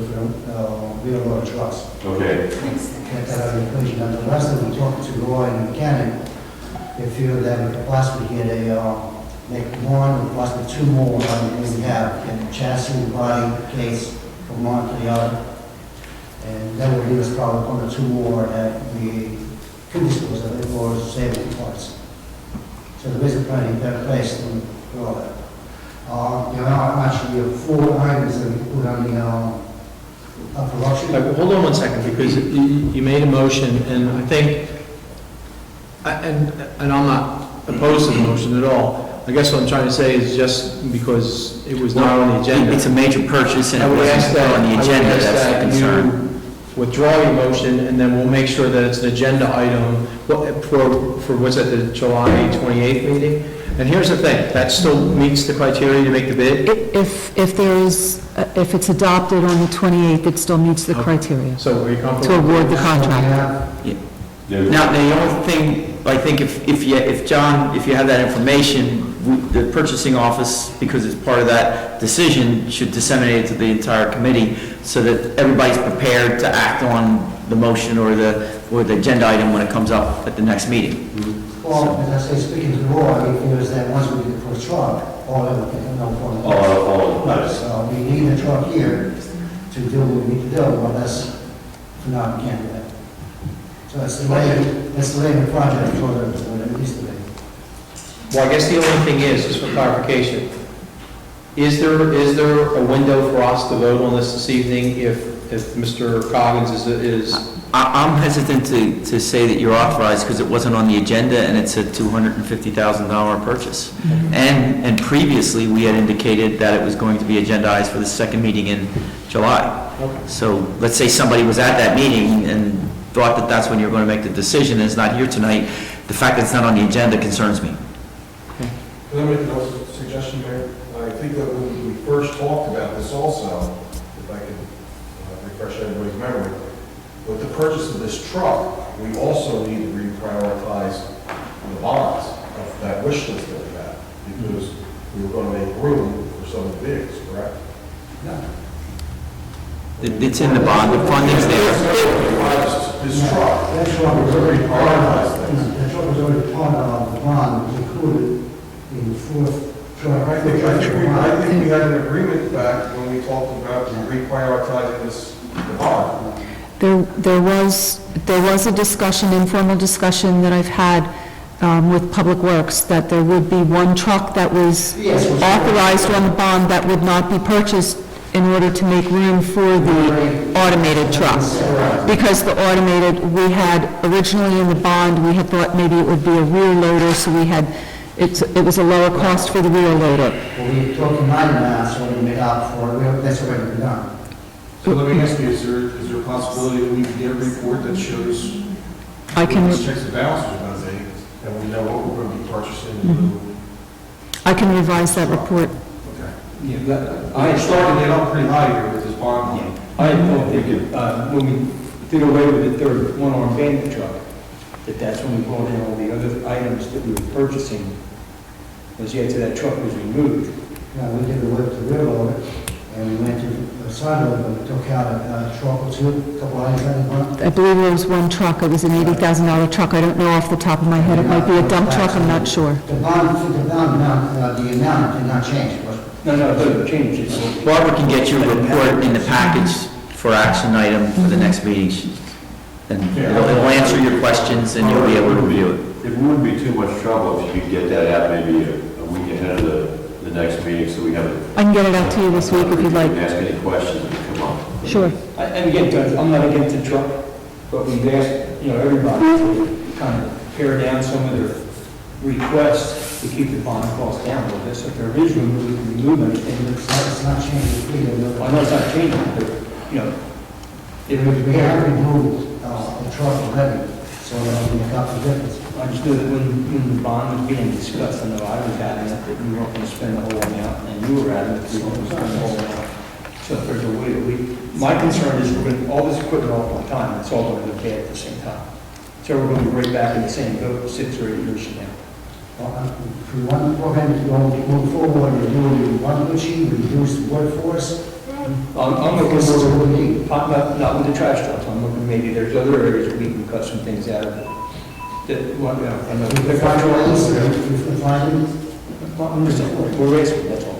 K: real load trucks.
J: Okay.
K: Get that out of the equation. And the rest of them, talking to Roy and the mechanic, they feel that we could possibly get make 1 or possibly 2 more than we have, and chassis, body, case, from one to the other. And that would leave us probably 1 or 2 more that we could dispose of it or save it parts. So there is a plenty better place to do all that. There are actually 4 items that we put on the production.
A: Hold on one second, because you made a motion, and I think, and I'm not opposed to the motion at all. I guess what I'm trying to say is just because it was not on the agenda.
I: It's a major purchase and
A: I
I: it
A: would
I: wasn't
A: ask
I: put on the
A: that, I would
I: agenda,
A: ask
I: that's the
A: that
I: concern.
A: you withdraw your motion, and then we'll make sure that it's an agenda item for what's at the July 28th meeting. And here's the thing, that still meets the criteria to make the bid?
L: If it's adopted on the 28th, it still meets the criteria
A: So are you
L: to
A: comfortable?
L: award the contract.
I: Now, the only thing, I think if John, if you have that information, the purchasing office, because it's part of that decision, should disseminate it to the entire committee so that everybody's prepared to act on the motion or the agenda item when it comes up at the next meeting.
K: Well, as I say, speaking to Roy, he feels that once we get the first truck, all of it, no problem.
J: All nice.
K: So we need a truck here to do what we need to do, but that's, for now, we can't do that. So it's delaying the project further than what it needs to be.
A: Well, I guess the only thing is, just for clarification, is there a window for us to vote on this evening if Mr. Coggins is?
I: I'm hesitant to say that you're authorized because it wasn't on the agenda and it's a $250,000 purchase. And previously, we had indicated that it was going to be agendized for the second meeting in July. So let's say somebody was at that meeting and thought that that's when you were going to make the decision and is not here tonight. The fact that it's not on the agenda concerns me.
M: Can I make a suggestion, Mayor? I think that when we first talked about this also, if I could refresh everybody's memory, with the purchase of this truck, we also need to reprioritize the bonds of that wish list that we had, because we were going to make room for some of the bids, correct?
I: It's in the bond, the funding's there.
M: This truck,
K: That truck was already part
M: prioritize
K: of,
M: things.
K: that truck was already part of the bond, it was included in the 4th truck.
M: I think we had an agreement back when we talked about reprioritizing the bond.
L: There was a discussion, informal discussion that I've had with Public Works, that there would be 1 truck that was
K: Yes.
L: authorized on the bond that would not be purchased in order to make room for the automated trucks. Because the automated, we had originally in the bond, we had thought maybe it would be a rear loader, so we had, it was a lower cost for the rear loader.
K: Well, we talked money now, so we made up for it, that's already been done.
M: So let me ask you, is there a possibility that we could get a report that shows
L: I can,
M: what these checks and balances are going to be, and we know what we're going to be purchasing?
L: I can revise that report.
M: Okay. I started it up pretty high here with this bond money.
F: I thought that, when we did away with the third one-armed bandit truck, that's when we brought in all the other items that we were purchasing, was after that truck was removed.
K: Now, we did away with the rear loader, and we went to the side loader, and we took out a truck or two, a couple items out of the bond.
L: I believe there was one truck, it was an $80,000 truck, I don't know off the top of my head, it might be a dump truck, I'm not sure.
K: The bond amount, the amount did not change, was
F: No, it doesn't change. It's-
I: Barbara can get you a report in the package for action item for the next meeting. And it'll answer your questions and you'll be able to review it.
J: It wouldn't be too much trouble if you could get that out maybe a week ahead of the next meeting, so we have a...
L: I can get it out to you this week if you'd like.
J: Ask any questions that come up.
L: Sure.
F: And again, Judge, I'm not against the truck, but we've asked, everybody to kind of pare down some of their requests to keep the bond cost down a little bit. So if there is room, we can remove anything.
K: it's not changing.
F: I know it's not changing, but, it would
K: We
F: be...
K: have removed the truck already, so we got the difference.
F: I just knew that when the bond was being discussed, I know I was adamant that we weren't going to spend the whole amount, and you were adamant that we weren't going to spend the whole amount. So if there's a way that my concern is we're going to, all this equipment all at one time, it's all going to go bad at the same time. So we're going to be right back in the same boat 6 or 8 years from now.
K: Well, if we want the program to go move forward, we do one machine, reduce the workforce.
F: I'm looking for, not with the trash trucks, I'm looking maybe there's other areas we can cut some things out of it. That, well, I know.
K: We find ways, we find it.
F: We're racing, that's all.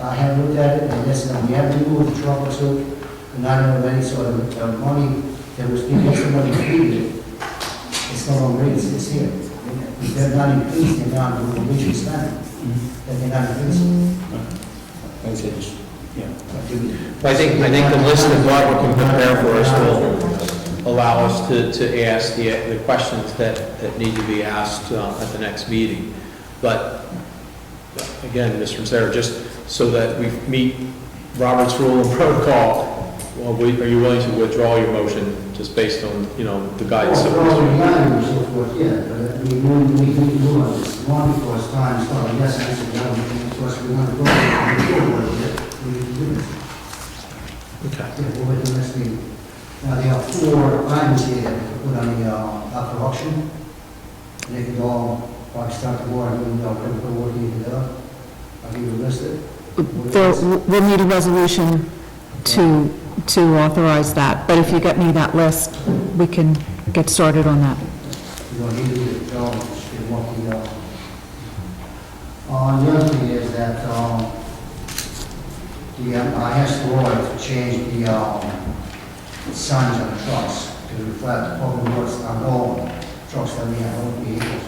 K: I have looked at it, and yes, we have removed the truck or two, and not have any sort of money that was being somebody needed. It's no longer, it's here. They're not increasing the amount of which we spend. They're not increasing.
F: Like I said, just,
A: I think the list that Barbara can prepare for us will allow us to ask the questions that need to be asked at the next meeting. But again, Mr. Sarah, just so that we meet Robert's rule and protocol, are you willing to withdraw your motion just based on, the guidance that
K: Well,
A: was?
K: we got it and so forth, yeah, but we need to move on this. One, because time is not, yes, I said, no, because we want to go forward, we need to do this.
A: Okay.
K: Yeah, we'll wait till next meeting. Now, there are 4 items here that we put on the, up for auction. They can all, like, start the war, and put the working together. I'll give you a list of.
L: We'll need a resolution to authorize that, but if you get me that list, we can get started on that.
K: You don't need to do it, just get what we got. The other thing is that, I asked Roy to change the, signs on the trucks to reflect the public works on all trucks that we have, all vehicles.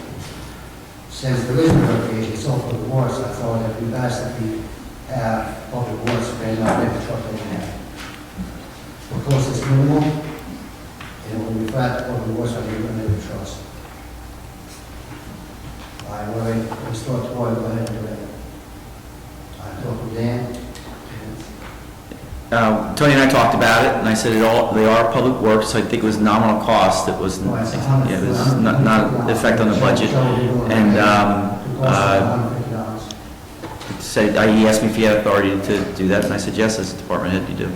K: Since there is no verification, it's all public works, I thought that it'd be best if we have public works paying out every truck that we have. Of course, it's minimal, and it will reflect public works on every trucks. I already installed Roy, go ahead and do it. I talked with Dan.
I: Tony and I talked about it, and I said they are public works, so I think it was nominal cost, it was, it was not effect on the budget. And, he asked me if he had authority to do that, and I said, yes, as a department head, you do.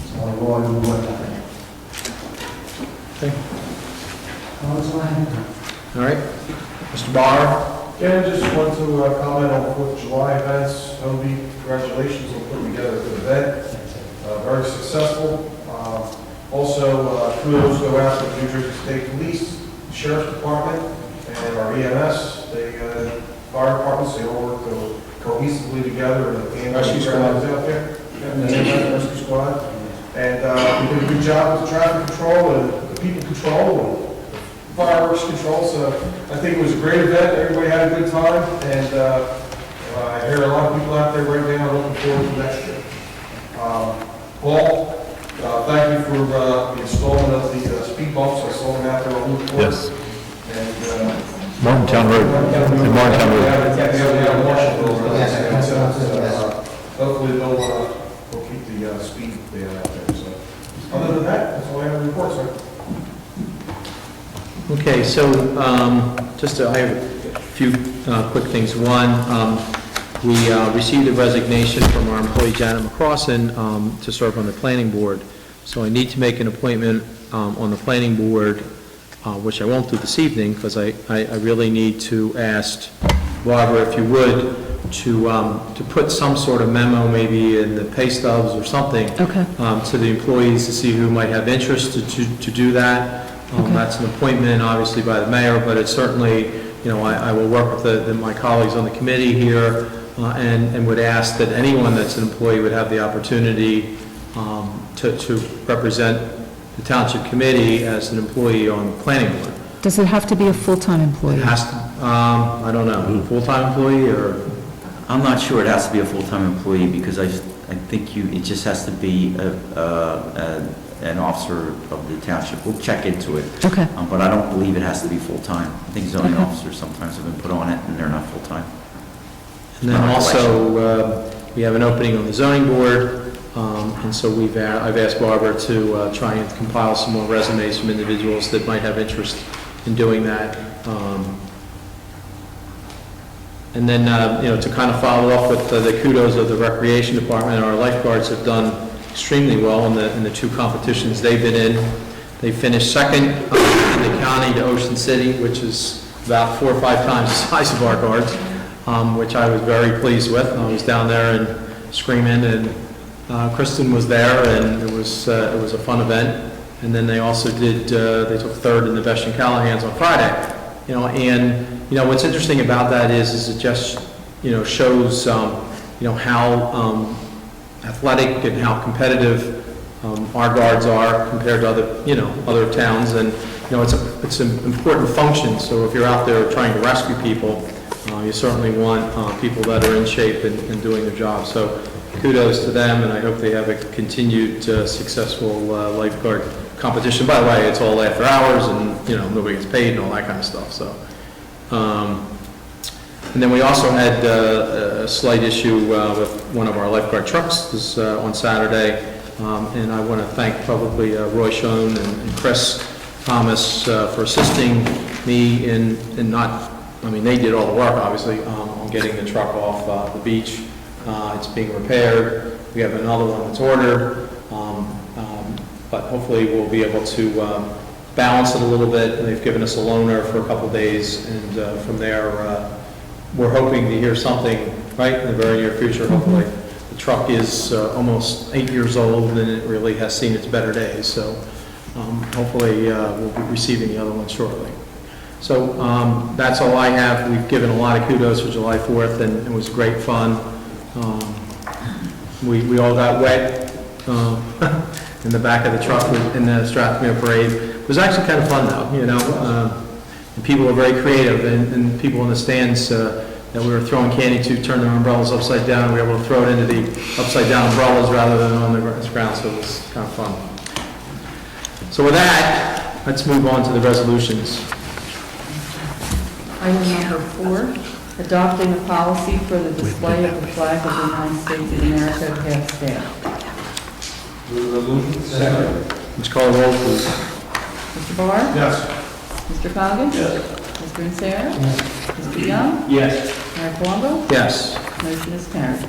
K: So Roy will work on it.
A: Okay.
K: That's all I have.
A: All right. Mr. Barr?
M: Yeah, just want to comment on 4th of July events. Toby, congratulations on putting together a good event. Very successful. Also, kudos go out to the New Jersey State Police, Sheriff's Department, and our EMS, fire departments, they all work cohesively together and rescue squads out there. And the rescue squad. And we did a good job with traffic control and the people control and fireworks control, so I think it was a great event, everybody had a good time, and I hear a lot of people out there right now looking forward to next year. Paul, thank you for the installment of the speed bumps, I saw them out there on Route 4.
B: Yes.
M: And,
B: Morgantown Road. In Morgantown Road.
M: Yeah, Marshallville. Hopefully they'll keep the speed there out there, so. Other than that, that's all I have to report, sir.
A: Okay, so I have a few quick things. One, We received a resignation from our employee Janet McCrossin to serve on the planning board. So I need to make an appointment on the planning board, which I won't do this evening, because I really need to ask Barbara, if you would, to put some sort of memo, maybe in the pay stubs or something,
L: Okay.
A: to the employees to see who might have interest to do that.
L: Okay.
A: That's an appointment, obviously, by the mayor, but it's certainly, I will work with my colleagues on the committee here, and would ask that anyone that's an employee would have the opportunity to represent the township committee as an employee on the planning board.
L: Does it have to be a full-time employee?
A: It has to, I don't know, full-time employee, or?
I: I'm not sure it has to be a full-time employee, because I think it just has to be an officer of the township. We'll check into it.
L: Okay.
I: But I don't believe it has to be full-time. I think zoning
L: Okay.
I: officers sometimes have been put on it, and they're not full-time.
A: And then also, we have an opening on the zoning board, and so I've asked Barbara to try and compile some more resumes from individuals that might have interest in doing that. And then, to kind of follow up with the kudos of the recreation department, our lifeguards have done extremely well in the two competitions they've been in. They finished second in the county to Ocean City, which is about 4 or 5 times the size of our guards, which I was very pleased with. I was down there and screaming, and Kristen was there, and it was a fun event. And then they also they took third in the Best in Callahan's on Friday. What's interesting about that is it just, shows, how athletic and how competitive our guards are compared to other towns. And, it's an important function. So if you're out there trying to rescue people, you certainly want people that are in shape and doing their job. So kudos to them, and I hope they have a continued successful lifeguard competition. By the way, it's all after hours, and, nobody gets paid and all that kind of stuff. So. And then we also had a slight issue with one of our lifeguard trucks on Saturday, and I want to thank publicly Roy Schoen and Chris Thomas for assisting me in they did all the work, obviously, on getting the truck off the beach. It's being repaired. We have another one that's ordered, but hopefully we'll be able to balance it a little bit. They've given us a loaner for a couple days, and from there, we're hoping to hear something right in the very near future, hopefully. The truck is almost 8 years old, and it really has seen its better days, so hopefully we'll be receiving the other one shortly. So that's all I have. We've given a lot of kudos for July 4th, and it was great fun. We all got wet in the back of the truck in the Strathmere Parade. It was actually kind of fun, though, and people were very creative, and people in the stands that we were throwing candy to turned their umbrellas upside down. We were able to throw it into the upside-down umbrellas rather than on the ground, so it was kind of fun. So with that, let's move on to the resolutions.
N: Item number 4, adopting a policy for the display of the flag of the United States of America at half-staff.
F: Second.
A: Let's call the roll, please.
N: Mr. Barr?
M: Yes.
N: Mr. Coggins?
J: Yes.
N: Mr. Insera? Mr. Young?
F: Yes.
N: Mayor Colombo?
A: Yes.
N: Motion is carried.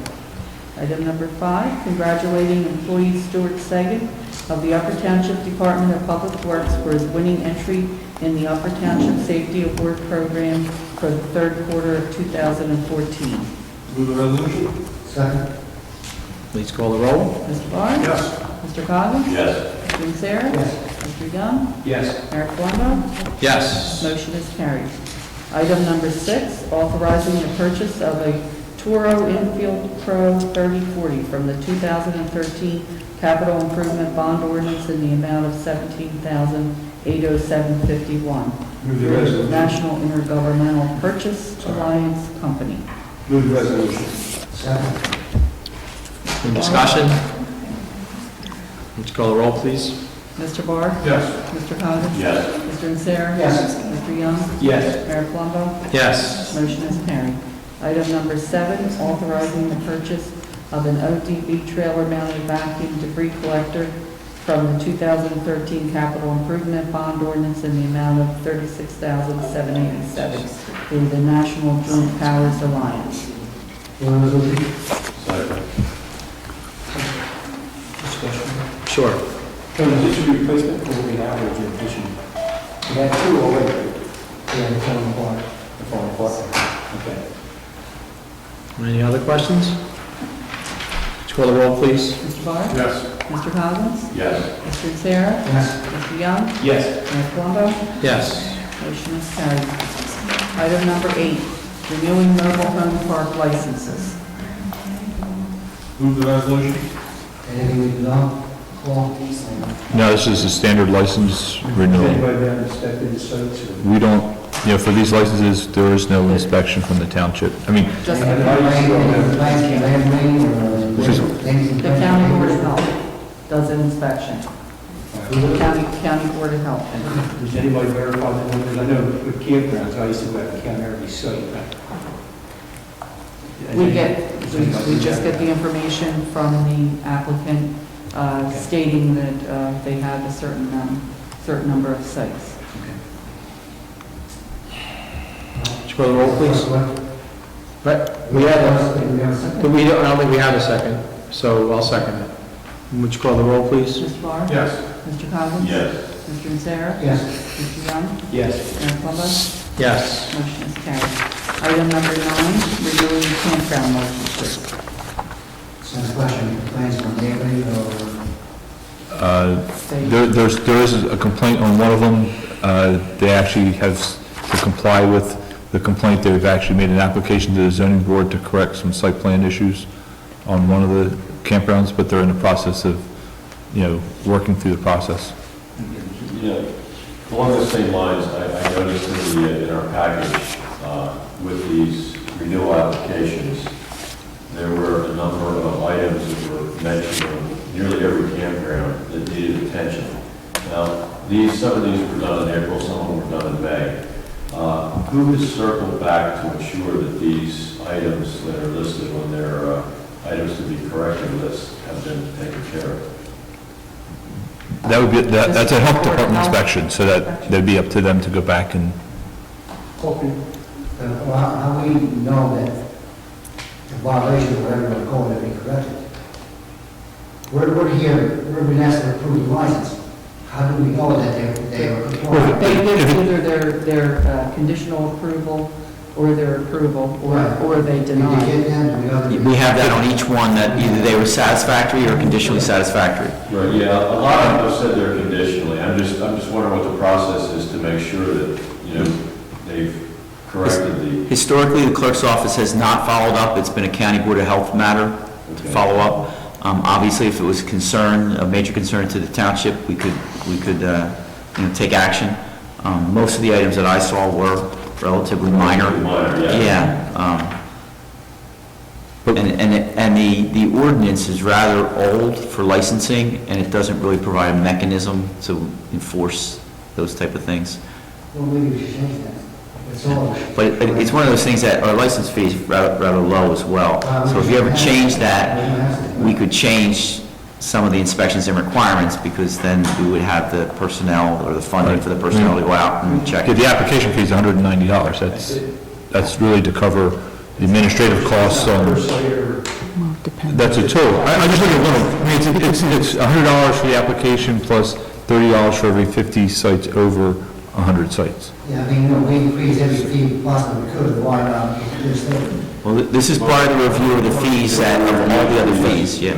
N: Item number 5, congratulating employee Stuart Sagan of the Upper Township Department of Public Works for his winning entry in the Upper Township Safety Award Program for the third quarter of 2014.
M: Move the resolution.
K: Second.
A: Please call the roll.
N: Mr. Barr?
M: Yes.
N: Mr. Coggins?
J: Yes.
N: Mr. Insera?
K: Yes.
N: Mr. Young?
F: Yes.
N: Mayor Colombo?
A: Yes.
N: Motion is carried. Item number 6, authorizing the purchase of a Toro Infield Pro 3040 from the 2013 Capital Improvement Bond Ordinance in the amount of $17,807.51.
M: Move the resolution.
N: National Intergovernmental Purchase Alliance Company.
M: Move the resolution.
K: Second.
A: Any discussion? Let's call the roll, please.
N: Mr. Barr?
M: Yes.
N: Mr. Coggins?
J: Yes.
N: Mr. Insera?
K: Yes.
N: Mr. Young?
F: Yes.
N: Mayor Colombo?
A: Yes.
N: Motion is carried. Item number 7, authorizing the purchase of an ODB trailer-mounted vacuum debris collector from the 2013 Capital Improvement Bond Ordinance in the amount of $36,787 through the National Joint Powers Alliance.
K: resolution?
J: Second.
F: Discussion.
A: Sure.
F: Kevin, is this a replacement for what we have, or is it an addition? We had two already. Yeah, the falling apart. The falling apart. Okay.
A: Any other questions? Would you call the roll, please?
N: Mr. Barr?
M: Yes.
N: Mr. Coggins?
J: Yes.
N: Mr. Sarah?
K: Yes.
N: Mr. Young?
F: Yes.
N: Mayor Colombo?
A: Yes.
N: Motion is carried. Item number 8, renewing mobile home park licenses.
M: Move the resolution.
K: Anything we do not call?
B: No, this is a standard license
F: Has
B: renewal.
F: anybody been inspected the sites? or-
B: We don't, for these licenses, there is no inspection from the township. I mean,
N: Just
K: Any
N: the county board of health does an inspection. County board of health.
F: Does anybody verify the numbers? I know with campgrounds, I used to go out and count every site.
N: We just get the information from the applicant stating that they have a certain number of sites.
A: Would you call the roll, please? Right, we have, but we don't, I don't think we have a second, so I'll second it. Would you call the roll, please?
N: Mr. Barr?
M: Yes.
N: Mr. Coggins?
J: Yes.
N: Mr. Sarah?
K: Yes.
N: Mr. Young?
F: Yes.
N: Mayor Colombo?
A: Yes.
N: Motion is carried. Item number 9, renewing campground licenses.
K: Same question, plans from neighboring or?
B: there is a complaint on one of them. They actually have, to comply with the complaint, they've actually made an application to the zoning board to correct some site plan issues on one of the campgrounds, but they're in the process of, working through the process.
J: Along the same lines, I noticed in our package, with these renewal applications, there were a number of items that were mentioned on nearly every campground that needed attention. Now, some of these were done in April, some of them were done in May. Who has circled back to ensure that these items that are listed on their items to be corrected list have been taken care of?
B: That would be, that's a health department inspection, so that they'd be up to them to go back and,
K: How we know that the violation of whatever we're calling it be corrected? We're here, we're being asked to approve the license. How do we know that they are compliant?
N: They give either their conditional approval or their approval, or they deny.
K: Did you get that?
I: We have that on each one, that either they were satisfactory or conditionally satisfactory.
J: Right, yeah, a lot of them have said they're conditionally. I'm just wondering what the process is to make sure that, they've corrected the...
I: Historically, the clerk's office has not followed up. It's been a county board of health matter to follow up. Obviously, if it was a major concern to the township, we could take action. Most of the items that I saw were relatively minor. Yeah. And the ordinance is rather old for licensing, and it doesn't really provide a mechanism to enforce those type of things.
K: Well, maybe we should change that. It's all.
I: But it's one of those things that our license fee is rather low as well. So if you ever change that, we could change some of the inspections and requirements, because then we would have the personnel or the funding for the personnel to go out and check.
B: the application fee is $190. That's really to cover the administrative costs on,
L: Well, it depends.
B: that's a total. I just look at one, it's $100 for the application plus $30 for every 50 sites over 100 sites.
K: Yeah, we increase every fee possible we could, why not? Just
I: Well, this is part of the review of the fees of all the other fees, yeah.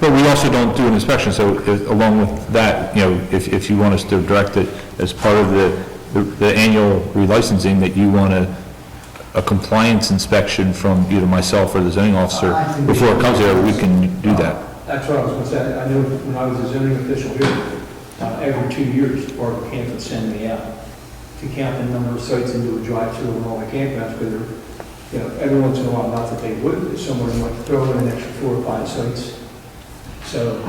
B: But we also don't do an inspection, so along with that, if you want us to direct it as part of the annual relicensing, that you want a compliance inspection from either myself or the zoning officer before it comes here, we can do that.
F: That's what I was going to say. I know when I was a zoning official here, every 2 years, the Department of Camp would send me out to count the number of sites and do a drive-through on all the campgrounds, because every once in a while, not that they would, but someone might throw in an extra 4 or 5 sites. So,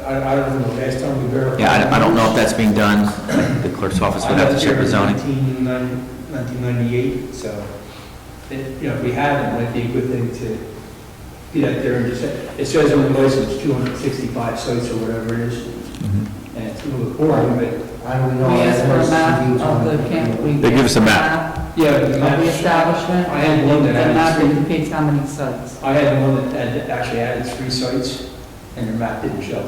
F: I don't know, last time we verified.
I: Yeah, I don't know if that's being done. The clerk's office would have to check the zoning.
F: 1998, so, if we haven't, it might be a good thing to get out there and just say, it says on the license 265 sites or whatever it is. And it's a little boring, but
K: I don't know.
N: We ask for a map of the camp.
B: They give us a map.
F: Yeah,
N: of the establishment?
F: I had one that
N: The
F: had
N: map
F: three.
N: indicates how many sites.
F: I had one that actually added 3 sites, and the map didn't show.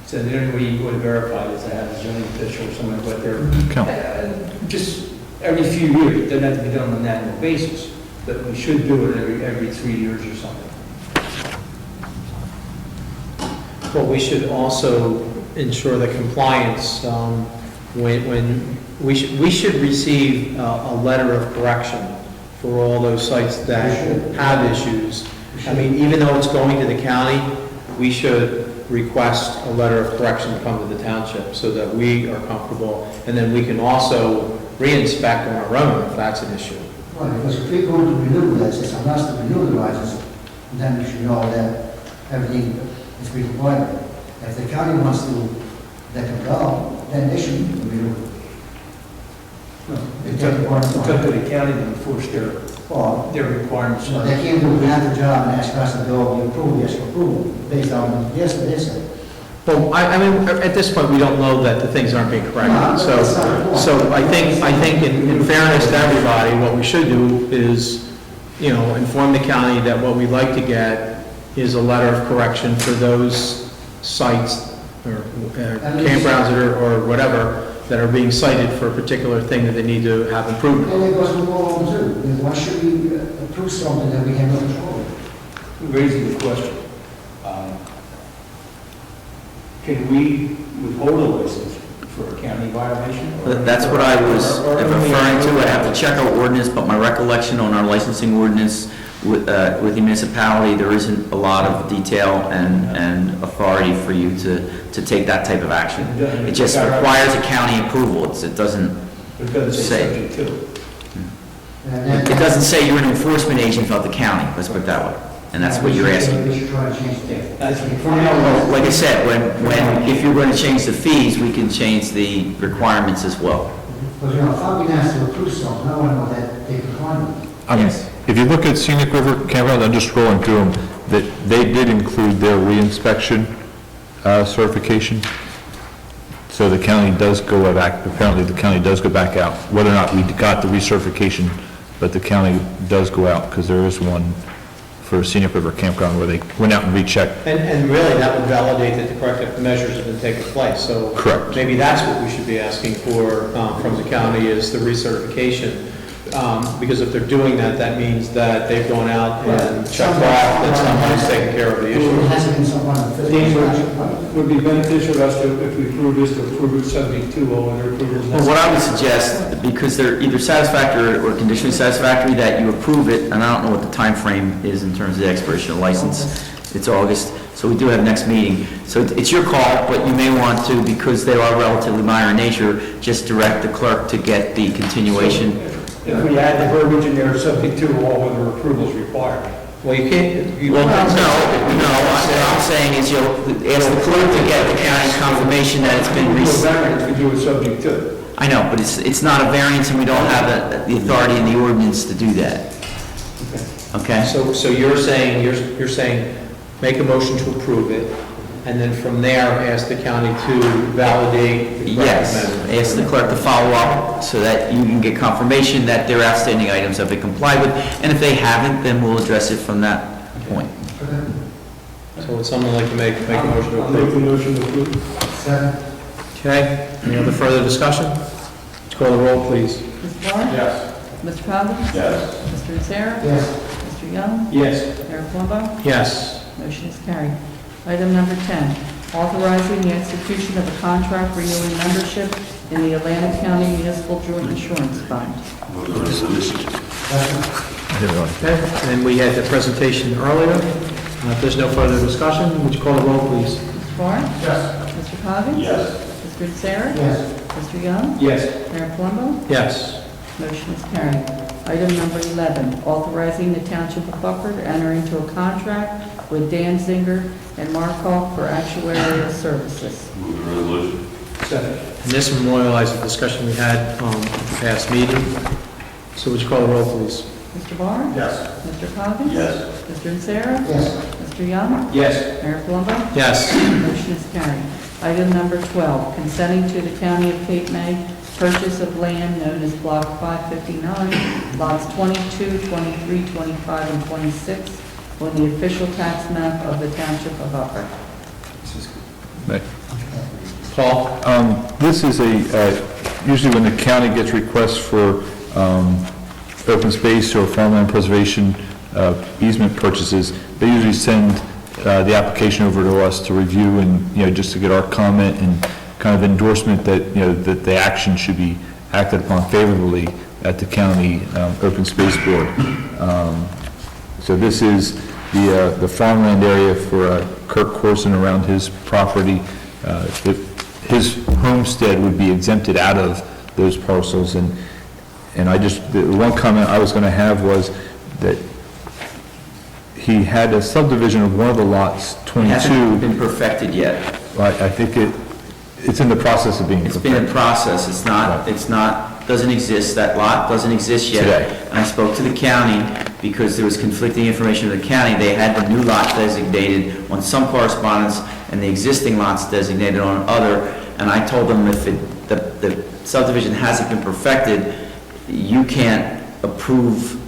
F: So the only way you would verify is to have a zoning official or someone go there. Just every few years, it doesn't have to be done on an annual basis, but we should do it every 3 years or something.
A: Well, we should also ensure the compliance, when, we should receive a letter of correction for all those sites that have issues. I mean, even though it's going to the county, we should request a letter of correction to come to the township so that we are comfortable, and then we can also re-inspect on our own if that's an issue.
K: Right, because if we're going to renew this, it's on us to renew the license, then we should know that everything is required. If the county wants to let them go, then they should renew it.
F: It's up to the county to enforce their requirements.
K: So they can't do another job and ask us to go, you approve, yes, approve, based on, yes, it is.
A: Well, I mean, at this point, we don't know that the things aren't being corrected. So I think in fairness to everybody, what we should do is, inform the county that what we'd like to get is a letter of correction for those sites or campgrounds or whatever that are being cited for a particular thing that they need to have improvement.
K: And it goes with all of them too. Why should we approve something that we have no control over?
F: Raising the question, can we withhold a license for a county violation?
I: That's what I was referring to. I have to check our ordinance, but my recollection on our licensing ordinance with the municipality, there isn't a lot of detail and authority for you to take that type of action. It just requires a county approval. It doesn't say.
F: Subject to.
I: It doesn't say you're an enforcement agent of the county, let's put it that way. And that's what you're asking.
K: We should try to change it.
I: Well, like I said, if you're going to change the fees, we can change the requirements as well.
K: Because, if I'm being asked to approve something, I want to know that they comply with it.
I: Yes.
B: If you look at Scenic River Campground, I'm just scrolling through them, that they did include their reinspection certification. So the county does go back, apparently the county does go back out. Whether or not we got the recertification, but the county does go out, because there is one for Scenic River Campground where they went out and rechecked.
A: And really, that would validate that the corrective measures have been taken place. So
B: Correct.
A: maybe that's what we should be asking for from the county is the recertification. Because if they're doing that, that means that they've gone out and checked off that somebody's taken care of the
K: It
A: issue.
K: hasn't been someone
F: These
K: physical.
F: would be beneficial to us if we approve this, to approve it subject to all other approvals.
I: Well, what I would suggest, because they're either satisfactory or conditionally satisfactory, that you approve it, and I don't know what the time frame is in terms of the expiration of license. It's August, so we do have next meeting. So it's your call, but you may want to, because they are relatively minor in nature, just direct the clerk to get the continuation.
F: If we add the verbiage in there, subject to all other approvals required.
A: Well, you can't.
I: Well, no, what I'm saying is you'll ask the clerk to get the county confirmation that it's been
F: We do a variance, we do it subject to.
I: I know, but it's not a variance, and we don't have the authority in the ordinance to do that. Okay?
A: So you're saying, make a motion to approve it, and then from there, ask the county to validate the corrective
I: Yes,
A: measures.
I: ask the clerk to follow up so that you can get confirmation that their outstanding items have been complied with, and if they haven't, then we'll address it from that point.
A: So would someone like to make a motion to
F: I'll make
A: approve?
F: the motion to approve.
K: Second.
A: Okay, any other further discussion? Let's call the roll, please.
N: Mr. Barr?
H: Yes.
N: Mr. Cobbins?
J: Yes.
N: Mr. Sarah?
K: Yes.
N: Mr. Young?
F: Yes.
N: Mayor Plumbo?
A: Yes.
N: Motion is carried. Item number 10, authorizing the execution of a contract renewing membership in the Atlantic County Municipal Joint Insurance Fund.
A: Okay, and we had the presentation earlier. If there's no further discussion, would you call the roll, please?
N: Mr. Barr?
H: Yes.
N: Mr. Coggins?
J: Yes.
N: Mr. Sarah?
K: Yes.
N: Mr. Young?
F: Yes.
N: Mayor Plumbo?
A: Yes.
N: Motion is carried. Item number 11, authorizing the Township of Butler to enter into a contract with Dan Zinger and Markoff for actuarial services.
J: Move the resolution.
F: Second.
A: And this memorializes the discussion we had at the past meeting. So would you call the roll, please?
N: Mr. Barr?
H: Yes.
N: Mr. Coggins?
J: Yes.
N: Mr. Sarah?
K: Yes.
N: Mr. Young?
F: Yes.
N: Mayor Plumbo?
A: Yes.
N: Motion is carried. Item number 12, consenting to the County of Cape May purchase of land known as Block 559, lots 22, 23, 25, and 26 on the official tax map of the Township of Upper.
A: Paul?
B: This is usually when the county gets requests for open space or farmland preservation easement purchases, they usually send the application over to us to review and, just to get our comment and kind of endorsement that, that the action should be acted upon favorably at the county open space board. So this is the farmland area for Kirk Corson around his property. His homestead would be exempted out of those parcels, and the one comment I was going to have was that he had a subdivision of one of the lots, 22.
I: It hasn't been perfected yet.
B: I think it's in the process of being perfected.
I: It's been in process, doesn't exist, that lot doesn't exist yet.
B: Today.
I: And I spoke to the county because there was conflicting information with the county. They had the new lot designated on some correspondence and the existing lots designated on other, and I told them if the subdivision hasn't been perfected, you can't approve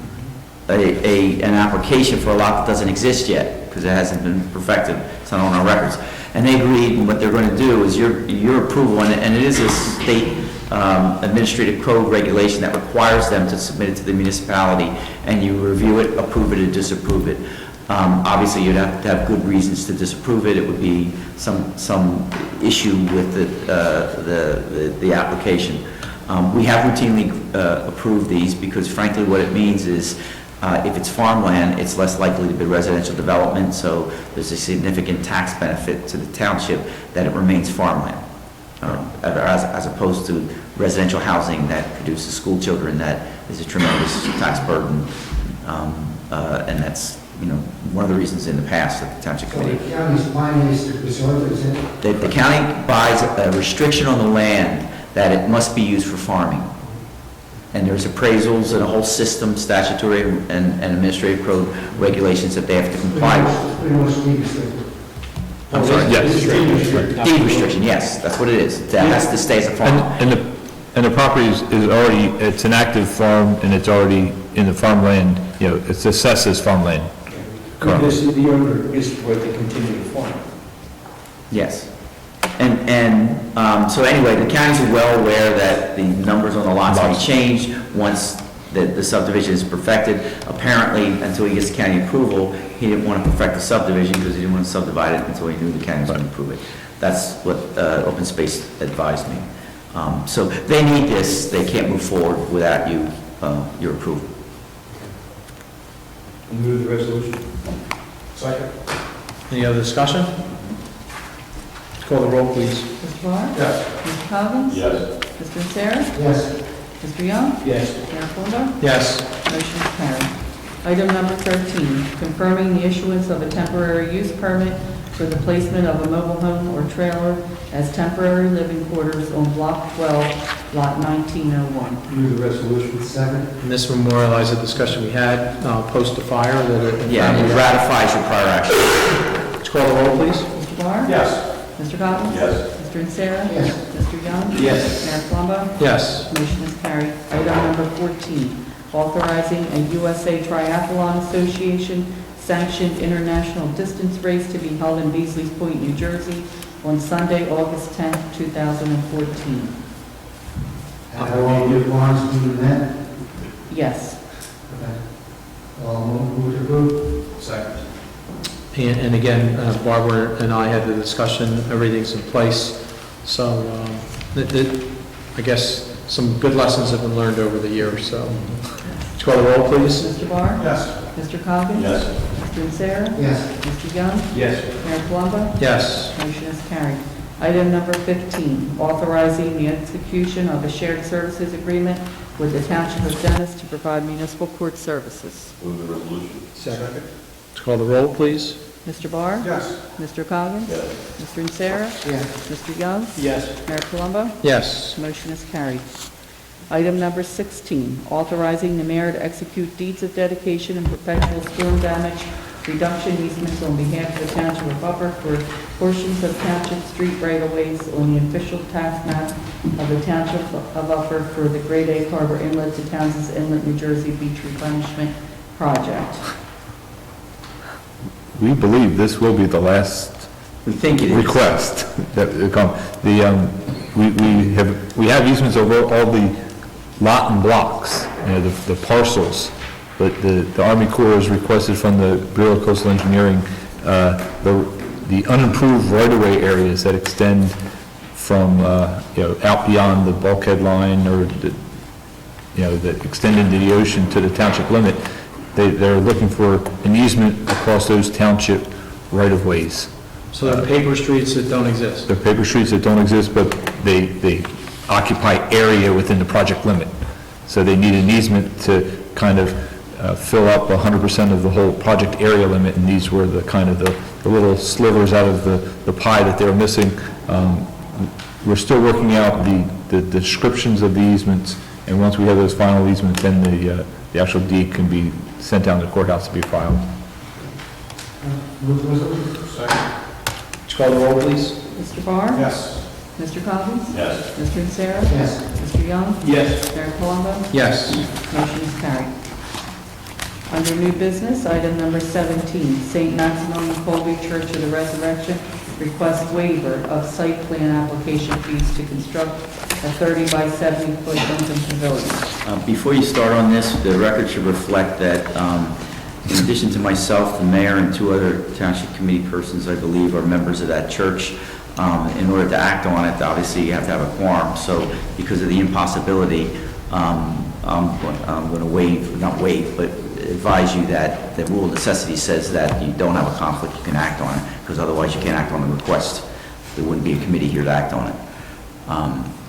I: an application for a lot that doesn't exist yet, because it hasn't been perfected, it's not on our records. And they agreed, and what they're going to do is your approval, and it is a state administrative code regulation that requires them to submit it to the municipality, and you review it, approve it, or disapprove it. Obviously, you'd have to have good reasons to disapprove it. It would be some issue with the application. We have routinely approved these because frankly what it means is if it's farmland, it's less likely to be residential development, so there's a significant tax benefit to the township that it remains farmland, as opposed to residential housing that produces school children that is a tremendous tax burden, and that's one of the reasons in the past that the township committee.
K: The county's plan is to preserve it, is it?
I: The county buys a restriction on the land that it must be used for farming. And there's appraisals and a whole system, statutory and administrative code regulations that they have to comply with.
K: Pretty much deed restricted.
I: I'm sorry?
B: Yes.
I: Deed restriction, yes, that's what it is. That has to stay as a farm.
B: And the property is already, it's an active farm, and it's already in the farmland, it's assessed as farmland.
F: This is the owner is where they continue to farm.
I: Yes. And so anyway, the counties are well aware that the numbers on the lots may change once the subdivision is perfected. Apparently, until he gets county approval, he didn't want to perfect the subdivision because he didn't want to subdivide it until he knew the county was going to approve it. That's what Open Space advised me. So they need this. They can't move forward without your approval.
F: Move the resolution.
M: Second?
A: Any other discussion? Call the roll, please.
N: Mr. Barr?
M: Yes.
N: Mr. Coggins?
J: Yes.
N: Mr. Sarah?
K: Yes.
N: Mr. Young?
F: Yes.
N: Mayor Fuller?
A: Yes.
N: Motion is carried. Item number 13, confirming the issuance of a temporary use permit for the placement of a mobile home or trailer as temporary living quarters on Block 12, Lot 1901.
F: Move the resolution.
K: Second.
A: And this memorializes the discussion we had post the fire that.
I: Yeah, and it ratifies your prior action.
A: Let's call the roll, please.
N: Mr. Barr?
M: Yes.
N: Mr. Coggins?
J: Yes.
N: Mr. Sarah?
K: Yes.
N: Mr. Young?
F: Yes.
N: Mayor Plumbo?
A: Yes.
N: Motion is carried. Item number 14, authorizing a USA Triathlon Association sanctioned international distance race to be held in Beasley's Point, New Jersey on Sunday, August 10th, 2014.
K: Have all the requirements been met?
N: Yes.
K: Okay. Move to approve.
M: Second.
A: And again, Barbara and I had the discussion, everything's in place. So I guess some good lessons have been learned over the years, so. Let's call the roll, please.
N: Mr. Barr?
M: Yes.
N: Mr. Coggins?
J: Yes.
N: Mr. Sarah?
K: Yes.
N: Mr. Young?
F: Yes.
N: Mayor Plumbo?
A: Yes.
N: Motion is carried. Item number 15, authorizing the execution of a shared services agreement with the Township of Dennis to provide municipal court services.
J: Move the resolution.
F: Second.
A: Let's call the roll, please.
N: Mr. Barr?
M: Yes.
N: Mr. Coggins?
J: Yes.
N: Mr. Sarah?
K: Yes.
N: Mr. Young?
F: Yes.
N: Mayor Colombo?
A: Yes.
N: Motion is carried. Item number 16, authorizing the mayor to execute deeds of dedication and perpetual storm damage reduction easements on behalf of the Township of Upper for portions of Township Street right-of-ways on the official tax map of the Township of Upper for the Great Egg Harbor Inlet to Townsend's Inlet, New Jersey Beach Replenishment Project.
B: We believe this will be the last
I: We think it is.
B: request that will come. We have easements over all the lot and blocks, the parcels, but the Army Corps has requested from the Bureau of Coastal Engineering, the unimproved right-of-way areas that extend from, out beyond the bulkhead line or, that extend into the ocean to the township limit. They're looking for an easement across those township right-of-ways.
A: So they're paper streets that don't exist.
B: They're paper streets that don't exist, but they occupy area within the project limit. So they need an easement to kind of fill up 100% of the whole project area limit, and these were the kind of the little slivers out of the pie that they were missing. We're still working out the descriptions of the easements, and once we have those final easements, then the actual deed can be sent down to the courthouse to be filed.
M: Move the resolution. Second.
A: Would you call the roll, please?
N: Mr. Barr?
M: Yes.
N: Mr. Coggins?
J: Yes.
N: Mr. Nocera?
K: Yes.
N: Mr. Young?
A: Yes.
N: Mayor Palumbo?
A: Yes.
N: Motion is carried. Under new business, item number 17, St. Maximilian Colby Church of the Resurrection requests waiver of site plan application fees to construct a 30 by 70 foot open pavilion.
I: Before you start on this, the record should reflect that in addition to myself, the mayor, and 2 other township committee persons, I believe, are members of that church. In order to act on it, obviously, you have to have a quorum. So because of the impossibility, I'm going to waive, not waive, but advise you that the rule of necessity says that you don't have a conflict, you can act on it, because otherwise you can't act on the request. There wouldn't be a committee here to act on it.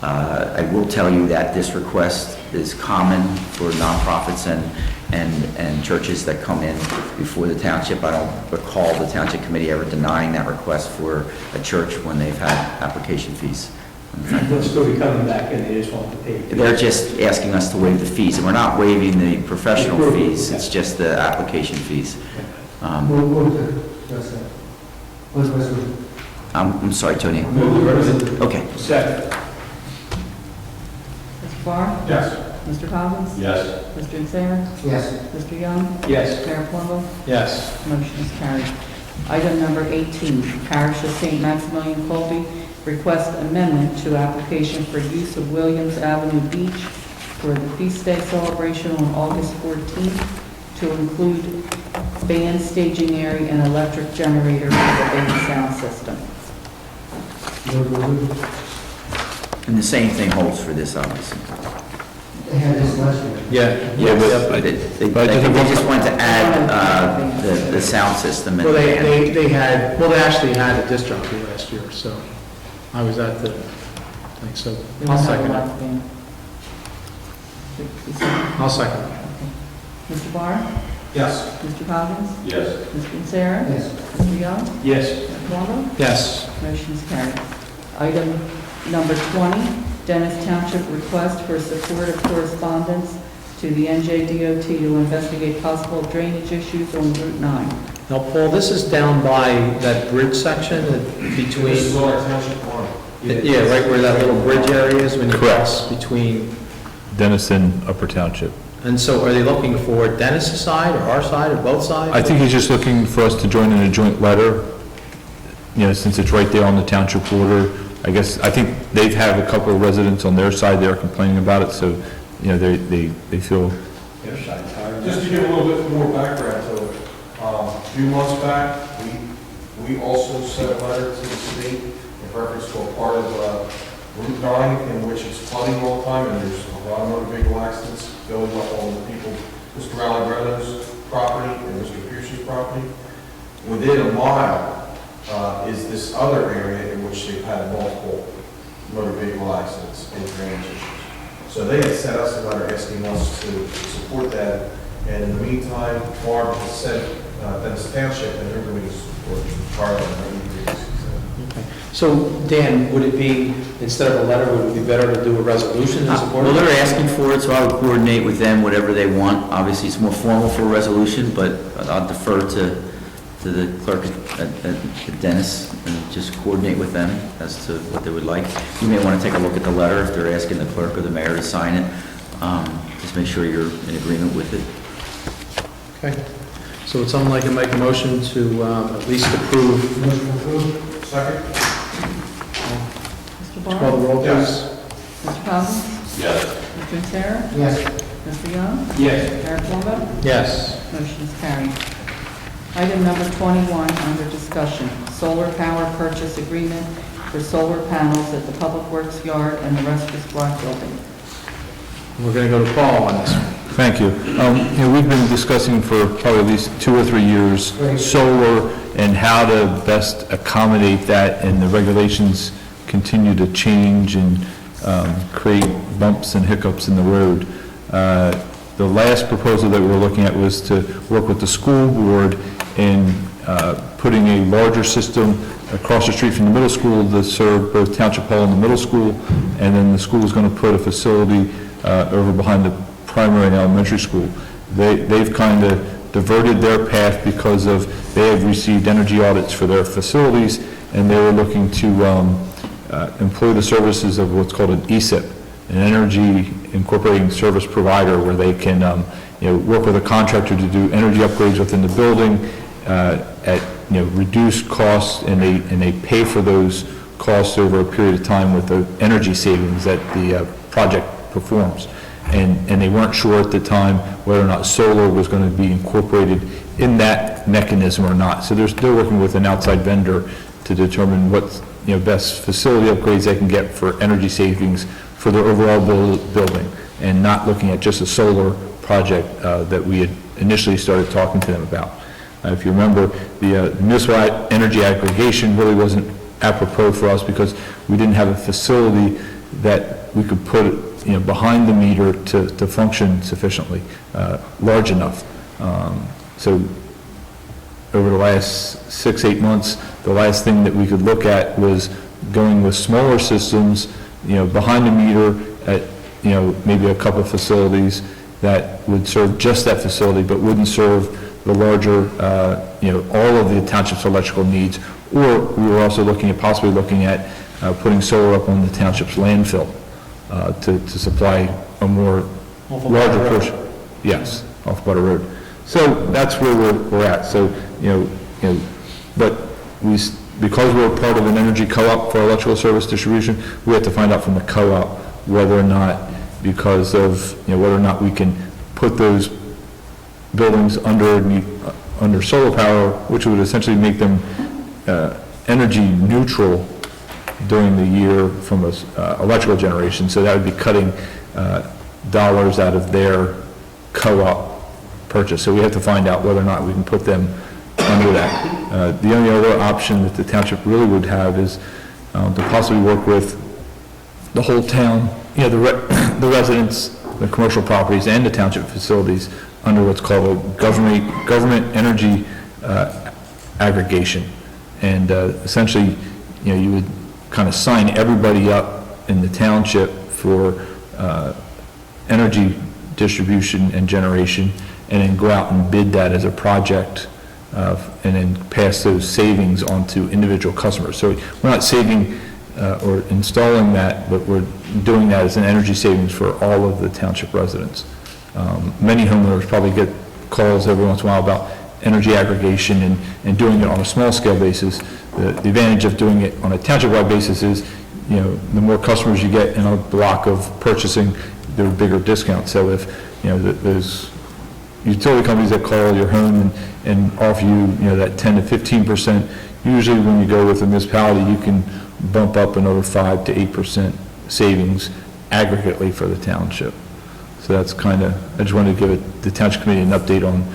I: I will tell you that this request is common for nonprofits and churches that come in before the township. I don't recall the township committee ever denying that request for a church when they've had application fees.
F: They'll still be coming back and they just want to pay.
I: They're just asking us to waive the fees, and we're not waiving the professional fees, it's just the application fees.
K: Move the resolution. What's the resolution?
I: I'm sorry, Tony.
F: Move the resolution.
I: Okay.
F: Second.
N: Mr. Barr?
M: Yes.
N: Mr. Coggins?
J: Yes.
N: Mr. Nocera?
K: Yes.
N: Mr. Young?
F: Yes.
N: Mayor Palumbo?
A: Yes.
N: Motion is carried. Item number 18, Parish of St. Maximilian Colby request amendment to application for use of Williams Avenue Beach for the feast day celebration on August 14th to include band staging area and electric generator for the band sound system.
K: Move the resolution.
I: And the same thing holds for this, obviously.
K: They had this last year.
A: Yeah.
I: But they just wanted to add the sound system.
A: Well, they actually had a disc jockey last year, so I was at the thing, so I'll second it. I'll second it.
N: Mr. Barr?
M: Yes.
N: Mr. Coggins?
J: Yes.
N: Mr. Nocera?
K: Yes.
N: Mr. Young?
A: Yes.
N: Mayor Palumbo?
A: Yes.
N: Motion is carried. Item number 20, Dennis Township request for support of correspondence to the NJDOT to investigate possible drainage issues on Route 9.
A: Now, Paul, this is down by that bridge section between,
M: This is our township farm.
A: yeah, right where that little bridge area is when you cross between,
B: Denison, Upper Township.
A: and so are they looking for Dennis' side or our side or both sides?
B: I think he's just looking for us to join in a joint letter, since it's right there on the township border. I think they've had a couple of residents on their side that are complaining about it, so, they feel,
M: Just to give a little bit more background to it, a few months back, we also sent a letter to the state in reference to a part of Route 9 in which it's flooding all the time and there's a lot of motor vehicle accidents going up on the people, Mr. Allegretto's property and Mr. Pierce's property. Within a mile is this other area in which they've had multiple motor vehicle accidents and drainage issues. So they had sent us a letter asking us to support that, and in the meantime, Barb has sent Dennis Township, and they're going to support Charlie and
A: Okay. So, Dan, would it be, instead of a letter, would it be better to do a resolution in support?
I: Well, they're asking for it, so I would coordinate with them, whatever they want. Obviously, it's more formal for a resolution, but I'll defer to to the clerk at Dennis and just coordinate with them as to what they would like. You may want to take a look at the letter if they're asking the clerk or the mayor to sign it. Just make sure you're in agreement with it.
A: Okay. So would someone like to make a motion to at least approve?
K: Motion approved.
M: Second?
N: Mr.
A: Call the
N: Barr?
A: roll, please.
M: Yes.
N: Mr. Cousins?
J: Yes.
N: Mr. Sarah?
K: Yes.
N: Mr. Young?
M: Yes.
N: Mayor Plummer?
A: Yes.
N: Motion is carried. Item number 21, under discussion, solar power purchase agreement for solar panels at the Public Works Yard and the Rescue Squad building.
A: We're going to go to Paul on this.
B: Thank you. We've been discussing for probably at least 2 or 3 years solar and how to best accommodate that, and the regulations continue to change and create bumps and hiccups in the road. The last proposal that we were looking at was to work with the school board in putting a larger system across the street from the middle school to serve both Township Hall and the middle school, and then the school is going to put a facility over behind the primary and elementary school. They've kind of diverted their path because they have received energy audits for their facilities, and they were looking to employ the services of what's called an ESIP, an energy incorporating service provider, where they can work with a contractor to do energy upgrades within the building at reduced costs, and they pay for those costs over a period of time with the energy savings that the project performs. And they weren't sure at the time whether or not solar was going to be incorporated in that mechanism or not. So they're working with an outside vendor to determine what best facility upgrades they can get for energy savings for their overall building, and not looking at just a solar project that we had initially started talking to them about. If you remember, the municipal energy aggregation really wasn't apropos for us because we didn't have a facility that we could put behind the meter to function sufficiently, large enough. So over the last 6-8 months, the last thing that we could look at was going with smaller systems, behind the meter at, maybe a couple of facilities that would serve just that facility, but wouldn't serve the larger, all of the township's electrical needs. Or we were also possibly looking at putting solar up on the township's landfill to supply a more larger portion. Yes, off Butter Road. So that's where we're at. So, but because we're part of an energy co-op for electrical service distribution, we have to find out from the co-op whether or not, because of, whether or not we can put those buildings under solar power, which would essentially make them energy neutral during the year from electrical generation. So that would be cutting dollars out of their co-op purchase. So we have to find out whether or not we can put them under that. The only other option that the township really would have is to possibly work with the whole town, the residents, the commercial properties, and the township facilities under what's called a government energy aggregation. And essentially, you would kind of sign everybody up in the township for energy distribution and generation, and then go out and bid that as a project, and then pass those savings on to individual customers. So we're not saving or installing that, but we're doing that as an energy savings for all of the township residents. Many homeowners probably get calls every once in a while about energy aggregation and doing it on a small scale basis. The advantage of doing it on a township-wide basis is, the more customers you get in a block of purchasing, there are bigger discounts. So if, there's utility companies that call your home and offer you, that 10 to 15%, usually when you go with a municipality, you can bump up another 5 to 8% savings aggregately for the township. So that's kind of, I just wanted to give the township committee an update on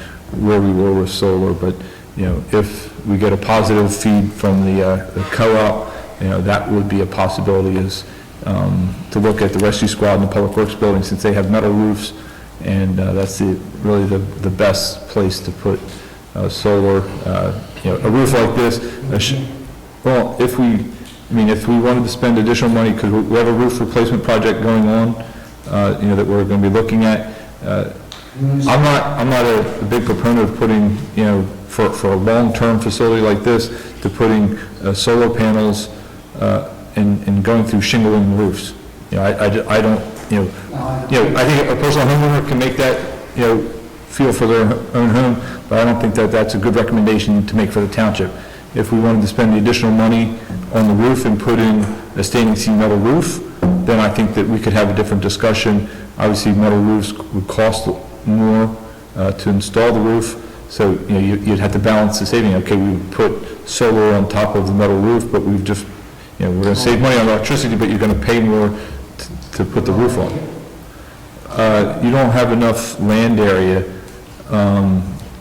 B: where we were with solar, but, if we get a positive feed from the co-op, that would be a possibility, is to look at the rescue squad and the public works building, since they have metal roofs, and that's really the best place to put solar. A roof like this, well, if we wanted to spend additional money, because we have a roof replacement project going on, that we're going to be looking at. I'm not a big proponent of putting, for a long-term facility like this, to putting solar panels and going through shingling roofs. You know, I don't, I think a personal homeowner can make that, feel for their own home, but I don't think that that's a good recommendation to make for the township. If we wanted to spend the additional money on the roof and put in a stainless steel metal roof, then I think that we could have a different discussion. Obviously, metal roofs would cost more to install the roof, so you'd have to balance the saving. Okay, we would put solar on top of the metal roof, but we've just, we're going to save money on electricity, but you're going to pay more to put the roof on. You don't have enough land area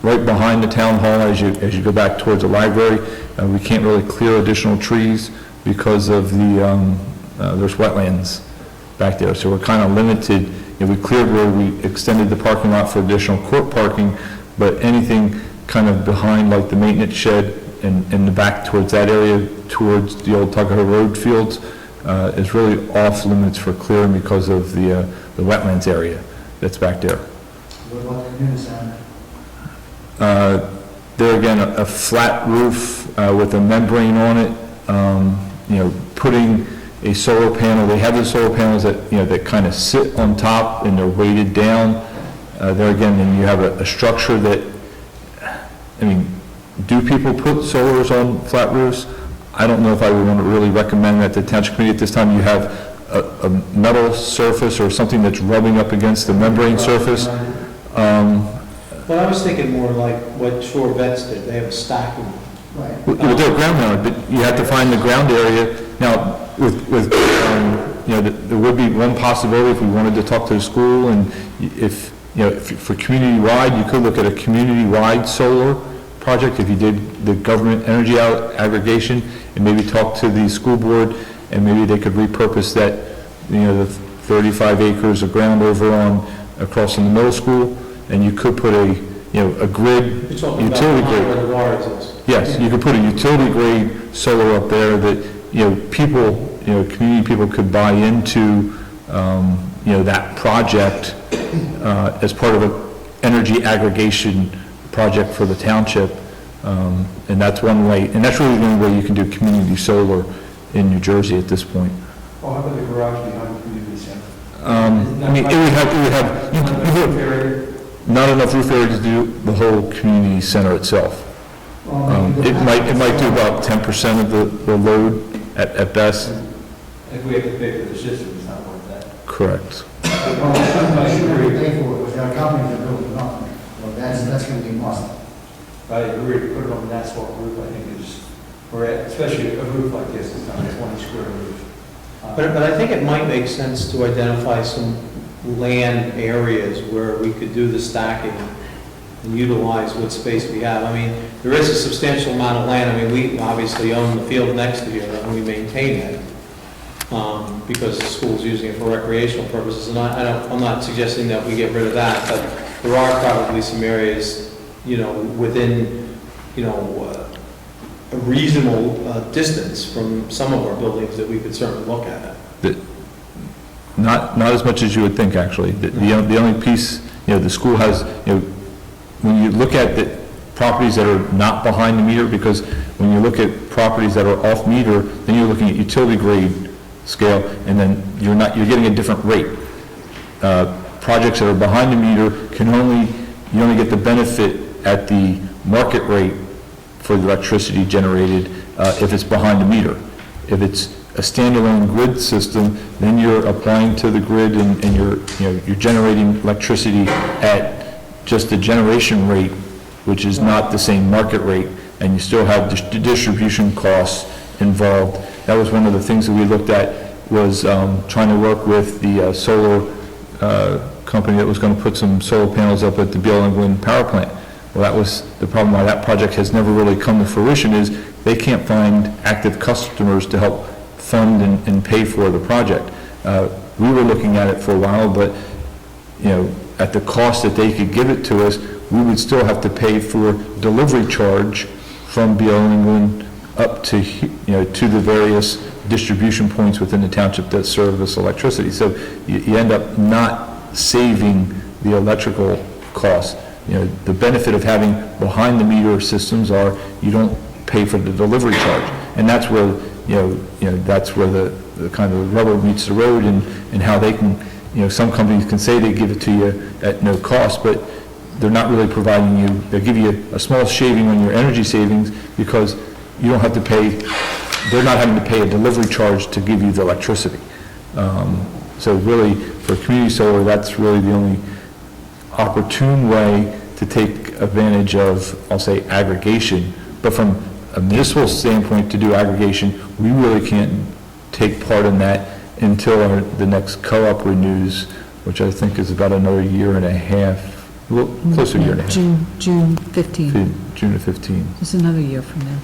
B: right behind the town hall as you go back towards the library. We can't really clear additional trees because of there's wetlands back there, so we're kind of limited. We cleared where we extended the parking lot for additional court parking, but anything kind of behind, like the maintenance shed and in the back towards that area, towards the old Tuckahoe Road fields, is really off limits for clearing because of the wetlands area that's back there.
K: What about the community center?
B: There again, a flat roof with a membrane on it, putting a solar panel, they have the solar panels that, that kind of sit on top and they're weighted down. There again, then you have a structure that, do people put solars on flat roofs? I don't know if I would want to really recommend that to the township committee at this time. You have a metal surface or something that's rubbing up against the membrane surface.
A: Well, I was thinking more like what Shore Vets did, they have a stacking.
K: Right.
B: They're ground mounted, but you have to find the ground area. Now, there would be one possibility if we wanted to talk to the school, and if for community-wide, you could look at a community-wide solar project if you did the government energy aggregation, and maybe talk to the school board, and maybe they could repurpose that, the 35 acres of ground over across in the middle school, and you could put a grid, utility grade.
A: Where the wires is.
B: Yes, you could put a utility grade solar up there that, people, community people could buy into, that project as part of an energy aggregation project for the township. And that's one way, and that's really the only way you can do community solar in New Jersey at this point.
F: Well, how about the garage behind the community center?
B: It would have not enough roof area to do the whole community center itself. It might do about 10% of the load at best.
F: If we have to pay for the system, it's not worth that.
B: Correct.
K: Well, I should really pay for it, because there are companies that build it up. Well, that's going to be a must.
F: I agree, put it on an asphalt roof, I think is, or especially a roof like this, it's not a 20 square roof.
A: But I think it might make sense to identify some land areas where we could do the stacking and utilize what space we have. There is a substantial amount of land. We obviously own the field next to here and we maintain it because the school's using it for recreational purposes. And I'm not suggesting that we get rid of that, but there are probably some areas, within, a reasonable distance from some of our buildings that we could certainly look at.
B: Not as much as you would think, actually. The only piece, the school has, when you look at the properties that are not behind the meter, because when you look at properties that are off meter, then you're looking at utility grade scale, and then you're getting a different rate. Projects that are behind the meter you only get the benefit at the market rate for the electricity generated if it's behind the meter. If it's a standalone grid system, then you're applying to the grid and you're generating electricity at just the generation rate, which is not the same market rate, and you still have the distribution costs involved. That was one of the things that we looked at, was trying to work with the solar company that was going to put some solar panels up at the Beal England power plant. Well, that was the problem why that project has never really come to fruition, is they can't find active customers to help fund and pay for the project. We were looking at it for a while, but at the cost that they could give it to us, we would still have to pay for delivery charge from Beal England up to to the various distribution points within the township that service electricity. So you end up not saving the electrical costs. the benefit of having behind-the-meter systems are you don't pay for the delivery charge. And that's where, that's where the kind of rubber meets the road and how they can, some companies can say they give it to you at no cost, but they're not really providing you, they'll give you a small shaving on your energy savings because you don't have to pay, they're not having to pay a delivery charge to give you the electricity. So really, for community solar, that's really the only opportune way to take advantage of, I'll say, aggregation. But from a municipal standpoint to do aggregation, we really can't take part in that until the next co-op renews, which I think is about another year and a half, a little close to a year and a half.
L: June 15.
B: June of 15.
L: It's another year from now.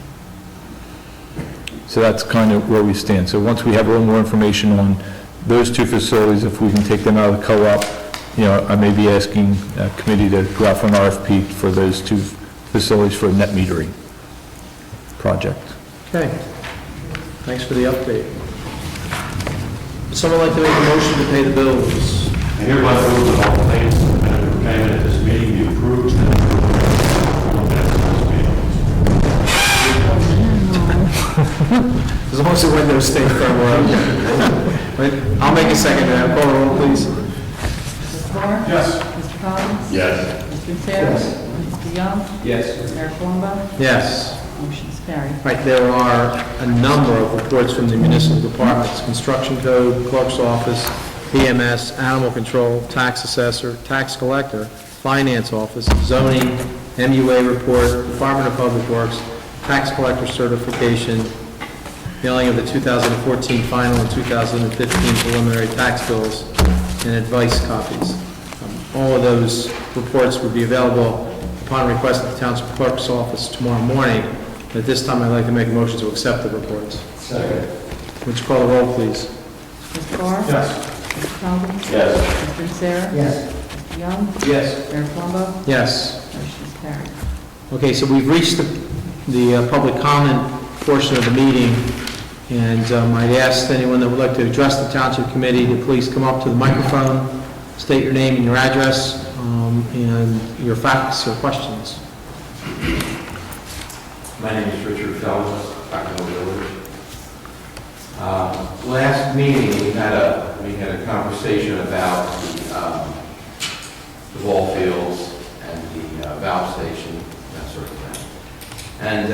B: So that's kind of where we stand. So once we have a little more information on those two facilities, if we can take them out of the co-op, I may be asking a committee to go out for an RFP for those two facilities for a net metering project.
A: Okay. Thanks for the update. Would someone like to make a motion to pay the bills?
J: I hereby move that all claims submitted for payment at this meeting be approved and
A: As long as the windows stay firm, I'll make a second to that. Call the roll, please.
N: Mr. Moore?
M: Yes.
N: Mr. Collins?
J: Yes.
N: Mr. Sarah? Mr. Young?
F: Yes.
N: Mayor Palumbo?
A: Yes.
N: Motion's carried.
A: Right, there are a number of reports from the municipal departments: construction code, clerk's office, EMS, animal control, tax assessor, tax collector, finance office, zoning, MUA report, Department of Public Works, tax collector certification, mailing of the 2014 final and 2015 preliminary tax bills, and advice copies. All of those reports would be available upon request of the Township Clerk's office tomorrow morning. At this time, I'd like to make a motion to accept the reports.
J: Second.
A: Would you call the roll, please?
N: Mr. Moore?
M: Yes.
N: Mr. Collins?
J: Yes.
N: Mr. Sarah?
K: Yes.
N: Mr. Young?
F: Yes.
N: Mayor Palumbo?
A: Yes.
N: Motion's carried.
A: Okay, so we've reached the public comment portion of the meeting, and I'd ask anyone that would like to address the Township Committee to please come up to the microphone, state your name and your address, and your facts or questions.
O: My name is Richard Phelps, Buckingham Village. Last meeting, we had a conversation about the ball fields and the valve station, that sort of thing. And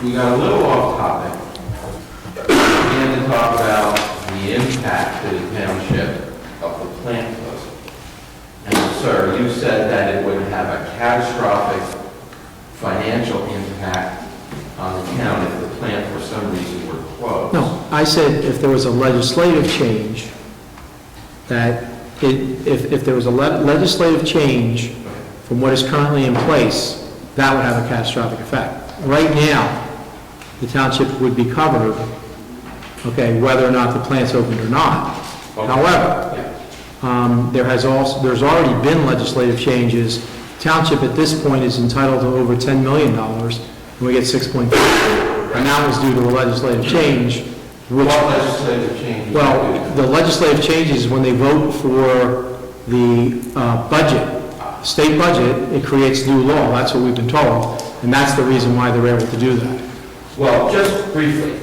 O: we got a little off topic. We began to talk about the impact to the township of the plant closing. And sir, you said that it would have a catastrophic financial impact on the town if the plant for some reason were closed.
A: No, I said if there was a legislative change, that if there was a legislative change from what is currently in place, that would have a catastrophic effect. Right now, the township would be covered, okay, whether or not the plant's opened or not.
O: Okay.
A: However, there's already been legislative changes. Township at this point is entitled to over $10 million, and we get 6.5. And that was due to a legislative change.
O: What legislative change?
A: Well, the legislative changes, when they vote for the budget, state budget, it creates new law. That's what we've been told, and that's the reason why they're able to do that.
O: Well, just briefly,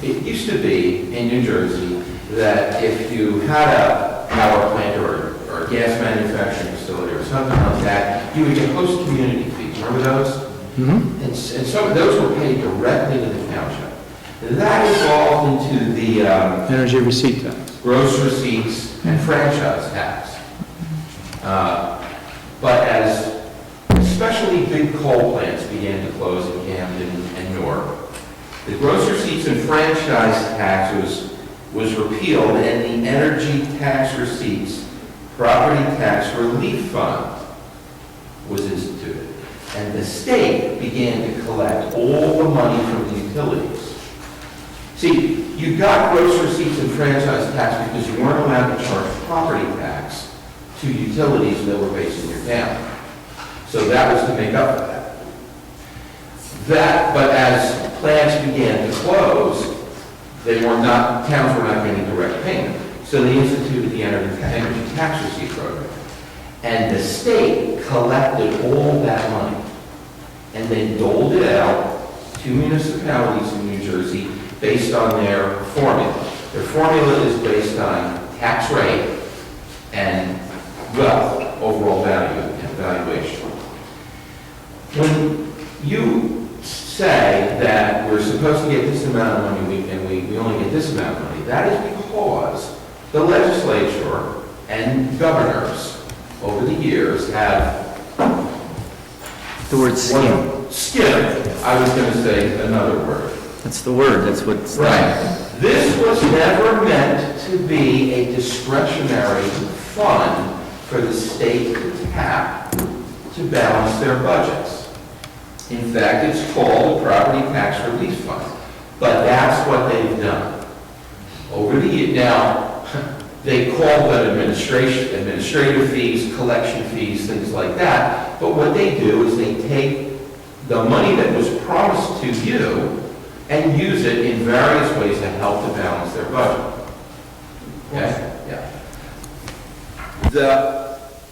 O: it used to be in New Jersey that if you had a power plant or a gas manufacturing facility or something like that, you would get host community fees. Remember those?
A: Mm-hmm.
O: And some of those were paid directly to the township. That evolved into the
A: Energy receipt tax.
O: gross receipts and franchise tax. But as especially big coal plants began to close in Camden and Newark, the gross receipts and franchise tax was repealed, and the energy tax receipts property tax relief fund was instituted. And the state began to collect all the money from the utilities. See, you got gross receipts and franchise tax because you weren't allowed to charge property tax to utilities that were based in your town. So that was to make up for that. But as plants began to close, towns were not getting direct payment. So they instituted the energy tax receipt program. And the state collected all that money, and then doled it out to municipalities in New Jersey based on their formula. Their formula is based on tax rate and wealth, overall value and valuation. When you say that we're supposed to get this amount of money and we only get this amount of money, that is because the legislature and governors over the years have...
I: The word skim.
O: Skim. I was going to say another word.
I: That's the word, that's what's...
O: Right. This was never meant to be a discretionary fund for the state to tap to balance their budgets. In fact, it's called a property tax relief fund, but that's what they've done. Over the years, now, they call them administrative fees, collection fees, things like that, but what they do is they take the money that was promised to you and use it in various ways to help to balance their budget. Okay? Yeah.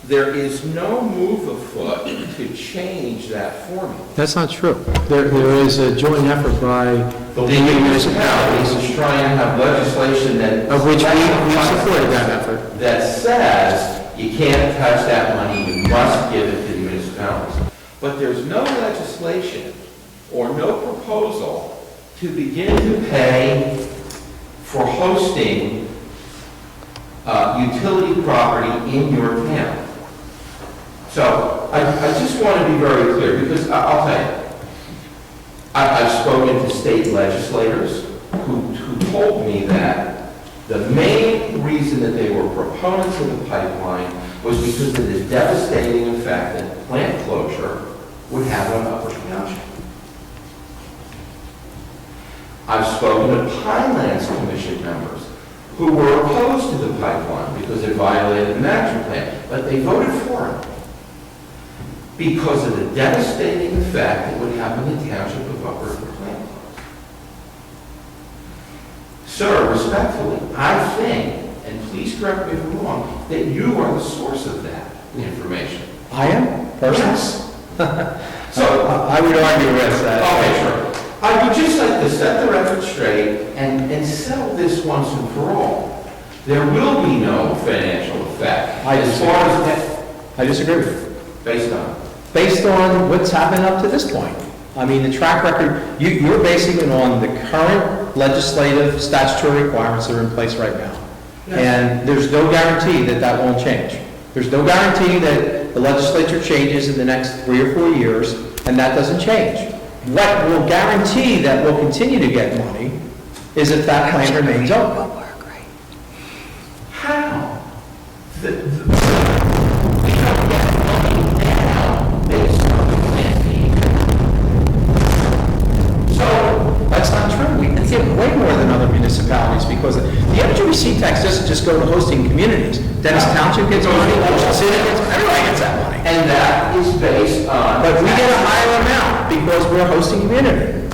O: There is no move afoot to change that formula.
A: That's not true. There is a joint effort by
O: The municipalities is trying to have legislation that...
A: Of which we supported that effort.
O: That says you can't touch that money, you must give it to the municipalities. But there's no legislation or no proposal to begin to pay for hosting utility property in your town. So I just want to be very clear, because I'll tell you, I've spoken to state legislators who told me that the main reason that they were proponents of the pipeline was because of the devastating effect that plant closure would have on Upper Township. I've spoken to Pinelands Commission members who were opposed to the pipeline because it violated the master plan, but they voted for it because of the devastating effect it would have on the township of Upper Plant. Sir, respectfully, I think, and please correct me if I'm wrong, that you are the source of that information.
A: I am, personally?
O: Yes. So,
A: I would argue with that.
O: okay, sure. I would just like to set the record straight and settle this once and for all. There will be no financial effect
A: I disagree with you.
O: based on.
A: Based on what's happened up to this point. I mean, the track record, you're basing it on the current legislative statutory requirements that are in place right now.
O: Yes.
A: And there's no guarantee that that won't change. There's no guarantee that the legislature changes in the next 3 or 4 years, and that doesn't change. What will guarantee that we'll continue to get money is if that plant remains open.
O: How? We don't get money now based on the plant fee. So,
A: That's not true. We get way more than other municipalities because the energy receipt tax doesn't just go to hosting communities. Dennis Township gets money, Ocean City gets, everybody gets that money.
O: and that is based on...
A: But we get a higher amount because we're a hosting community.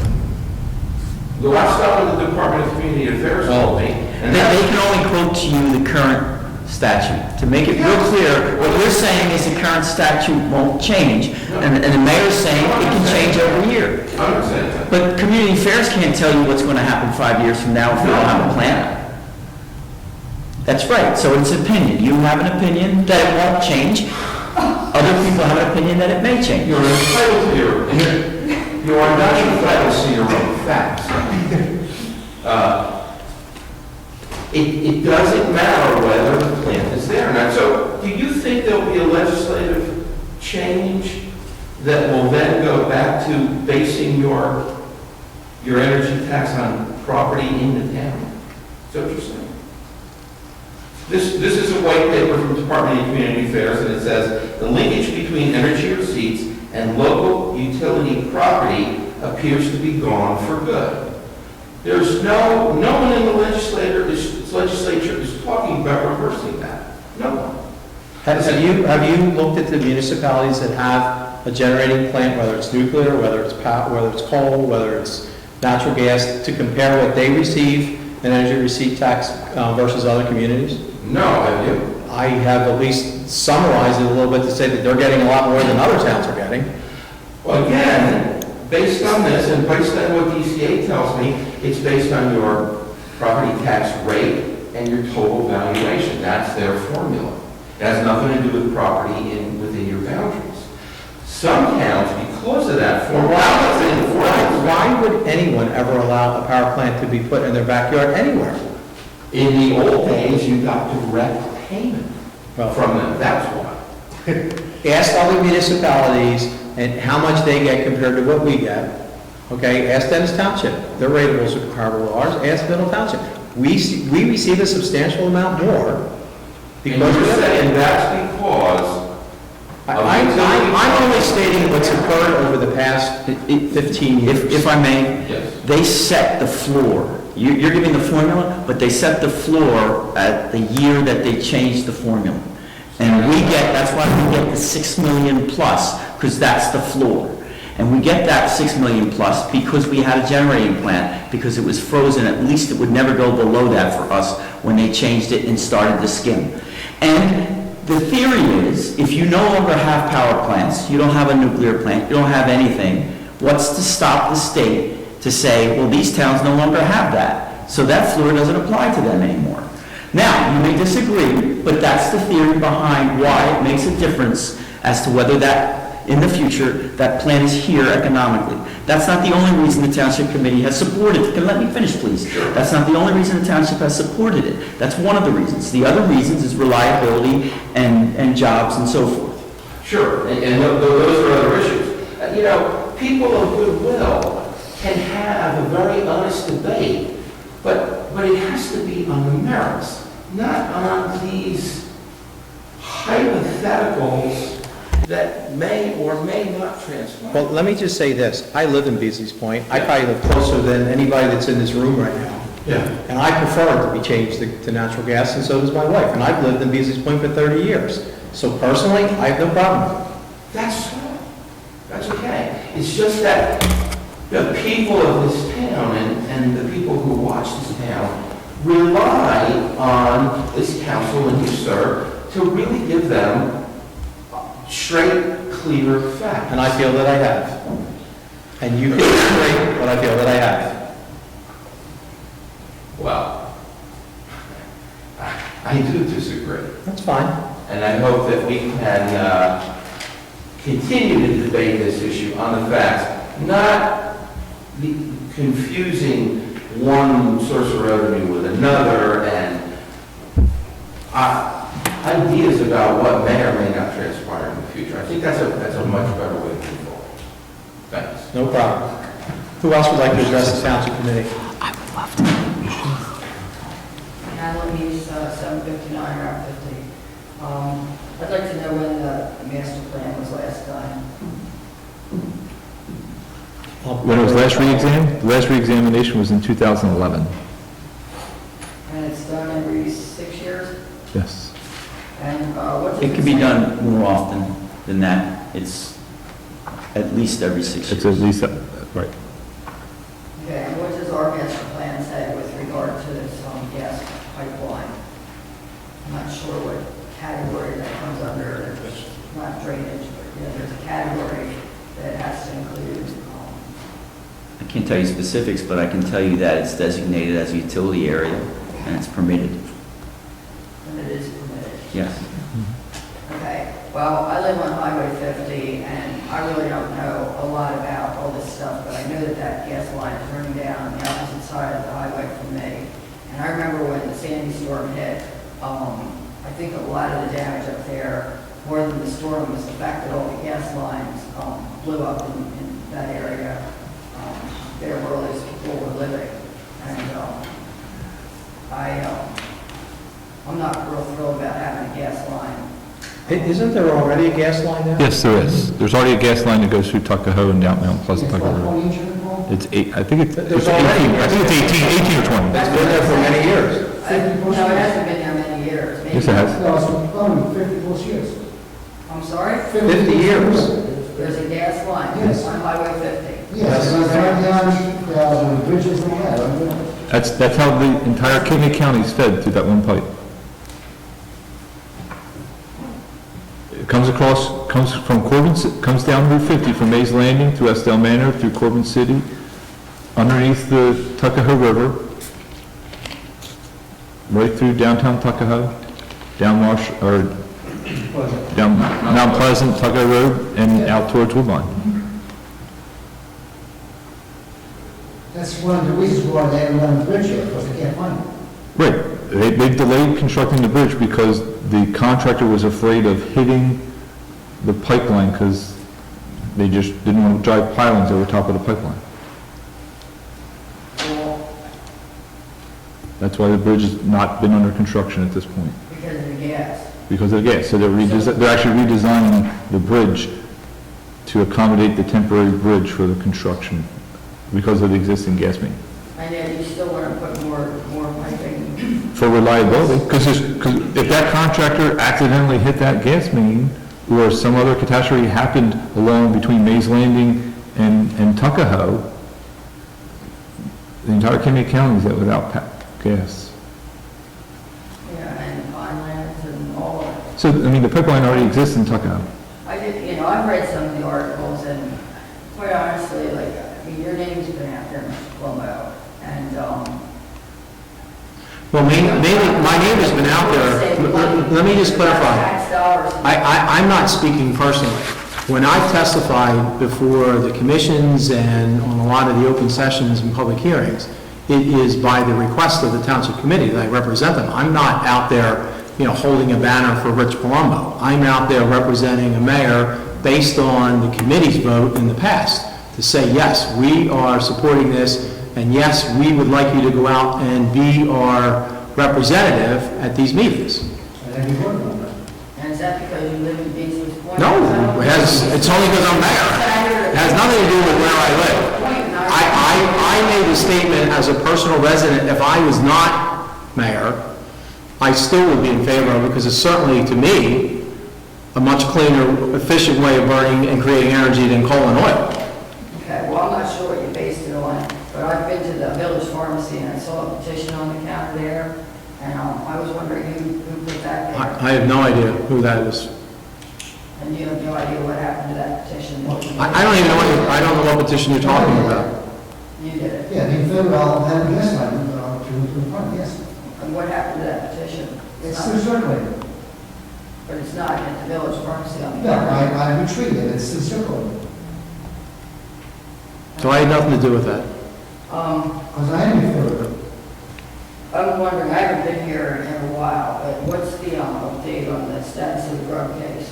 O: Let's start with the Department of Community Affairs told me. And
I: They can only quote to you the current statute. To make it real clear, what you're saying is the current statute won't change, and the mayor's saying it can change every year.
O: I understand that.
I: But community affairs can't tell you what's going to happen 5 years from now if we don't have a plan. That's right, so it's opinion. You have an opinion that it won't change. Other people have an opinion that it may change.
O: You're entitled to you are not entitled to your own facts. It doesn't matter whether the plant is there or not. So do you think there'll be a legislative change that will then go back to basing your energy tax on property in the town? Is that what you're saying? This is a white paper from the Department of Community Affairs, and it says, the linkage between energy receipts and local utility property appears to be gone for good. There's no one in the legislature is talking about reversing that. No one.
A: Have you looked at the municipalities that have a generating plant, whether it's nuclear, whether it's coal, whether it's natural gas, to compare what they receive in energy receipt tax versus other communities?
O: No, have you?
A: I have at least summarized it a little bit to say that they're getting a lot more than other towns are getting.
O: Well, again, based on this and based on what DCA tells me, it's based on your property tax rate and your total valuation. That's their formula. It has nothing to do with property within your boundaries. Some towns, because of that formula,
A: Why would anyone ever allow a power plant to be put in their backyard anywhere?
O: in the old days, you got direct payment from them. That's why.
A: Ask other municipalities and how much they get compared to what we get. Okay, ask Dennis Township. Their ratables are comparable to ours. Ask Middle Township. We receive a substantial amount more because
O: And you're saying that's because
A: I'm only stating what's occurred over the past 15 years.
I: If I may,
O: Yes.
I: they set the floor. You're giving the formula, but they set the floor at the year that they changed the formula. And that's why we get the 6 million plus, because that's the floor. And we get that 6 million plus because we had a generating plant, because it was frozen. At least it would never go below that for us when they changed it and started the skim. And the theory is, if you no longer have power plants, you don't have a nuclear plant, you don't have anything, what's to stop the state to say, well, these towns no longer have that, so that floor doesn't apply to them anymore? Now, you may disagree, but that's the theory behind why it makes a difference as to whether that, in the future, that plan is here economically. That's not the only reason the Township Committee has supported it. Can let me finish, please? That's not the only reason the Township has supported it. That's one of the reasons. The other reasons is reliability and jobs and so forth.
O: Sure, and those are other issues. You know, people of goodwill can have a very honest debate, but it has to be on the merits, not on these hypotheticals that may or may not transpire.
A: Well, let me just say this. I live in Beasley's Point. I probably live closer than anybody that's in this room right now.
O: Yeah.
A: And I prefer it to be changed to natural gas, and so does my wife. And I've lived in Beasley's Point for 30 years. So personally, I have no problem with it.
O: That's okay. It's just that the people of this town and the people who watch this town rely on this council and you, sir, to really give them straight, clear facts.
A: And I feel that I have. And you can disagree, but I feel that I have.
O: Well, I do disagree.
A: That's fine.
O: And I hope that we can continue to debate this issue on the facts, not confusing one source of revenue with another, and ideas about what may or may not transpire in the future. I think that's a much better way to move forward. Thanks.
A: No problem. Who else would like to address the Township Committee?
C: Natalie Meese, 759 Route 50. I'd like to know when the master plan was last done.
B: When it was last re-examined? The last re-examination was in 2011.
C: And it's done every 6 years?
B: Yes.
C: And what does
I: It can be done more often than that. It's at least every 6 years.
B: It's at least, right.
C: Okay, and what does our master plan say with regard to this gas pipeline? I'm not sure what category that comes under. It's not drainage, but there's a category that has to include.
I: I can't tell you specifics, but I can tell you that it's designated as a utility area and it's permitted.
C: And it is permitted.
I: Yes.
C: Okay, well, I live on Highway 50, and I really don't know a lot about all this stuff, but I know that that gas line is running down on the opposite side of the highway from me. And I remember when the Sandy storm hit, I think a lot of the damage up there, more than the storm, was the fact that all the gas lines blew up in that area. There where all these people were living. And I'm not real thrilled about having a gas line.
A: Isn't there already a gas line there?
B: Yes, there is. There's already a gas line that goes through Tuckahoe and down Mount Pleasant
K: It's
B: Tuckahoe
K: what,
B: Road.
K: 20 inch involved?
B: It's 8, I think it's 18,
A: There's already a
B: I think it's 18 or 20.
A: It's been there for many years.
C: No, it hasn't been there many years. Maybe-
B: Yes, it has.
K: No, it's probably 50 plus years.
C: I'm sorry?
A: 50 years.
C: There's a gas line
K: Yes.
C: on Highway 50.
K: Yes, it's right down, the bridges and all that.
B: That's how the entire Kidney County is fed through that one pipe. comes down Route 50 from Mays Landing through Estelle Manor, through Corbin City, underneath the Tuckahoe River, right through downtown Tuckahoe, down Mount Pleasant, Tuckahoe Road, and out towards Woodbine.
K: That's one of the reasons why they haven't done the bridge yet, because they can't find it.
B: Right. They delayed constructing the bridge because the contractor was afraid of hitting the pipeline because they just didn't want to drive pilings over top of the pipeline. That's why the bridge has not been under construction at this point.
C: Because of the gas.
B: Because of the gas. So they're actually redesigning the bridge to accommodate the temporary bridge for the construction because of the existing gas main.
C: And yet you still want to put more piping.
B: For reliability, because if that contractor accidentally hit that gas main, or some other catastrophe happened along between Mays Landing and Tuckahoe, the entire Kennewick County is without gas.
C: Yeah, and Pinelands and all of it.
B: So, I mean, the pipeline already exists in Tuckahoe.
C: I did, I've read some of the articles and quite honestly, your name's been out there, Mr. Cuomo, and,
A: Well, mainly, my name has been out there. Let me just clarify.
C: tax dollars.
A: I'm not speaking personally. When I testified before the commissions and on a lot of the open sessions and public hearings, it is by the request of the Township Committee that I represent them. I'm not out there, holding a banner for Rich Palumbo. I'm out there representing a mayor based on the committee's vote in the past to say, yes, we are supporting this, and yes, we would like you to go out and be our representative at these meetings.
K: And then you vote on that.
C: And is that because you live in Beasley's Point?
A: No, it's only because I'm mayor. It has nothing to do with where I live. I made a statement as a personal resident, if I was not mayor, I still would be in favor of it, because it's certainly, to me, a much cleaner, efficient way of burning and creating energy than coal and oil.
C: Okay, well, I'm not sure what you based it on, but I've been to the village pharmacy and I saw a petition on the counter there, and I was wondering who put that there.
A: I have no idea who that is.
C: And you have no idea what happened to that petition?
A: I don't even know I don't know what petition you're talking about.
C: You did it.
K: Yeah, they filled all that gas line, to the front, yes.
C: And what happened to that petition?
K: It's still circulating.
C: But it's not at the village pharmacy on the
K: No,
C: counter.
K: I retreated, it's still circulating.
A: So I had nothing to do with that.
K: Because I am for it.
C: I'm wondering, I haven't been here in a while, but what's the update on the status of the drug case?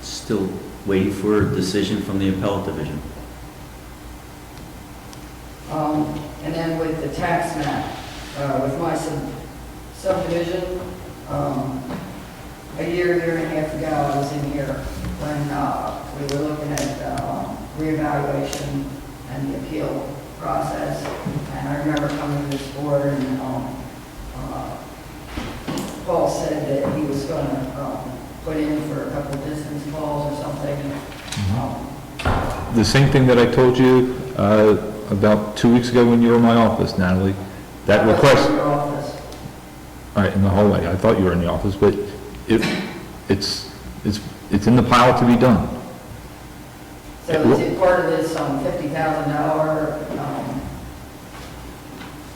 I: Still waiting for a decision from the appellate division.
C: And then with the tax map, with my subdivision, a year and a half ago, I was in here when we were looking at reevaluation and the appeal process. And I remember coming to this board and Paul said that he was going to put in for a couple of distance calls or something.
B: The same thing that I told you about 2 weeks ago when you were in my office, Natalie. That request.
C: In your office.
B: All right, in the hallway. I thought you were in the office, but it's in the pile to be done.
C: So is it part of this $50,000?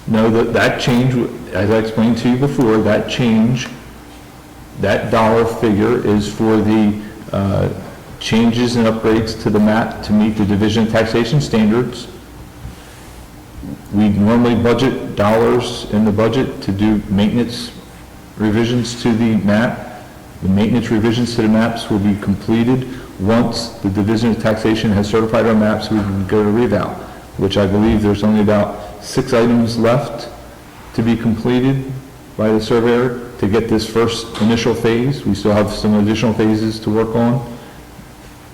B: No, that change, as I explained to you before, that change, that dollar figure is for the changes and upgrades to the map to meet the Division of Taxation standards. We normally budget dollars in the budget to do maintenance revisions to the map. The maintenance revisions to the maps will be completed once the Division of Taxation has certified our maps. We can go to revow, which I believe there's only about 6 items left to be completed by the surveyor to get this first initial phase. We still have some additional phases to work on.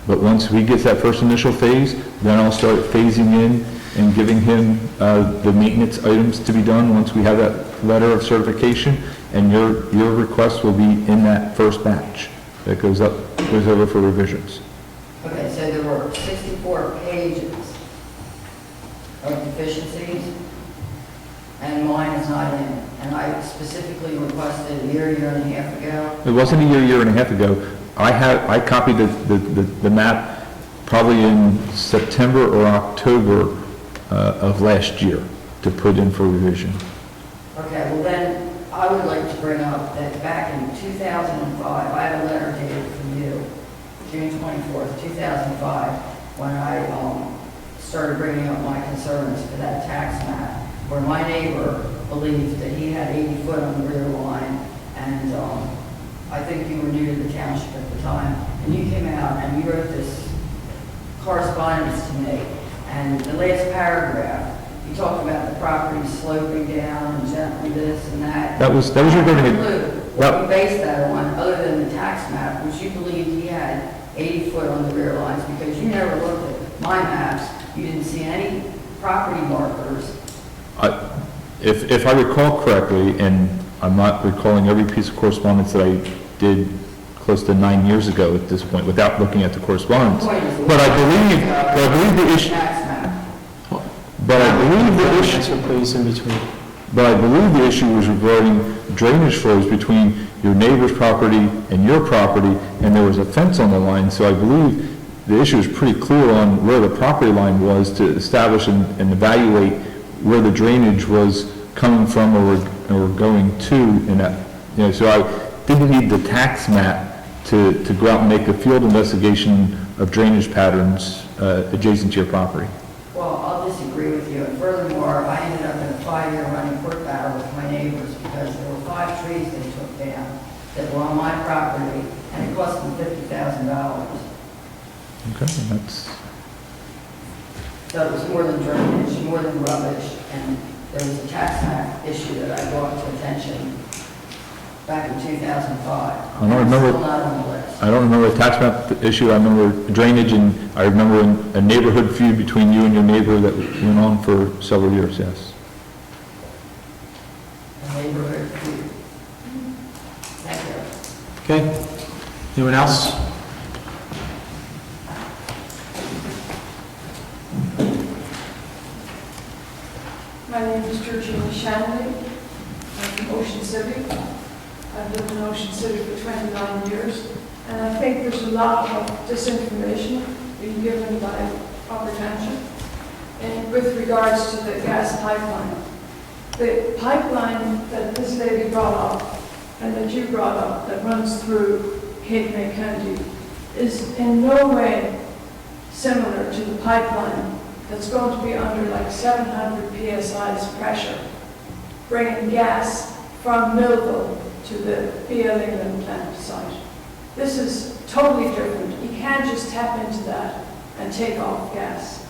B: But once we get that first initial phase, then I'll start phasing in and giving him the maintenance items to be done once we have that letter of certification, and your request will be in that first batch that goes over for revisions.
C: Okay, so there were 64 pages of deficiencies. and mine is not in. And I specifically requested a year and a half ago.
B: It wasn't a year and a half ago. I copied the map probably in September or October of last year to put in for revision.
C: Okay, well then, I would like to bring up that back in 2005, I have a letter dated from you, June 24th, 2005, when I started bringing up my concerns for that tax map, where my neighbor believed that he had 80 foot on the rear line, and I think you were new to the township at the time, and you came out and you wrote this correspondence to me, and the last paragraph, you talked about the property sloping down and gently this and that.
B: That was regarding
C: I
B: it.
C: don't know what you based that on, other than the tax map, which you believed he had 80 foot on the rear lines, because you never looked at my maps, you didn't see any property markers.
B: If I recall correctly, and I'm not recalling every piece of correspondence that I did close to 9 years ago at this point, without looking at the correspondence, but I believe the issue, but I believe the issue, but I believe the issue was regarding drainage flows between your neighbor's property and your property, and there was a fence on the line, so I believe the issue is pretty clear on where the property line was to establish and evaluate where the drainage was coming from or going to in that, so I didn't need the tax map to go out and make a field investigation of drainage patterns adjacent to your property.
C: Well, I'll disagree with you, and furthermore, I ended up in a 5-year running court battle with my neighbors, because there were 5 trees they took down that were on my property, and it cost them $50,000.
B: Okay, that's...
C: So it was more than drainage, more than rubbish, and there was a tax map issue that I brought to attention back in 2005.
B: I don't remember.
C: Still not on the list.
B: I don't remember a tax map issue, I remember drainage, and I remember a neighborhood feud between you and your neighbor that went on for several years, yes.
C: A neighborhood feud. Thank you.
A: Okay. Anyone else?
P: My name is Georgina Shanley. I'm from Ocean City. I've lived in Ocean City for 29 years, and I think there's a lot of disinformation being given by Upper Township with regards to the gas pipeline. The pipeline that this lady brought up and that you brought up that runs through Cape May County is in no way similar to the pipeline that's going to be under like 700 psi's pressure, bringing gas from Millville to the B.L. England plant site. This is totally different. You can't just tap into that and take off gas.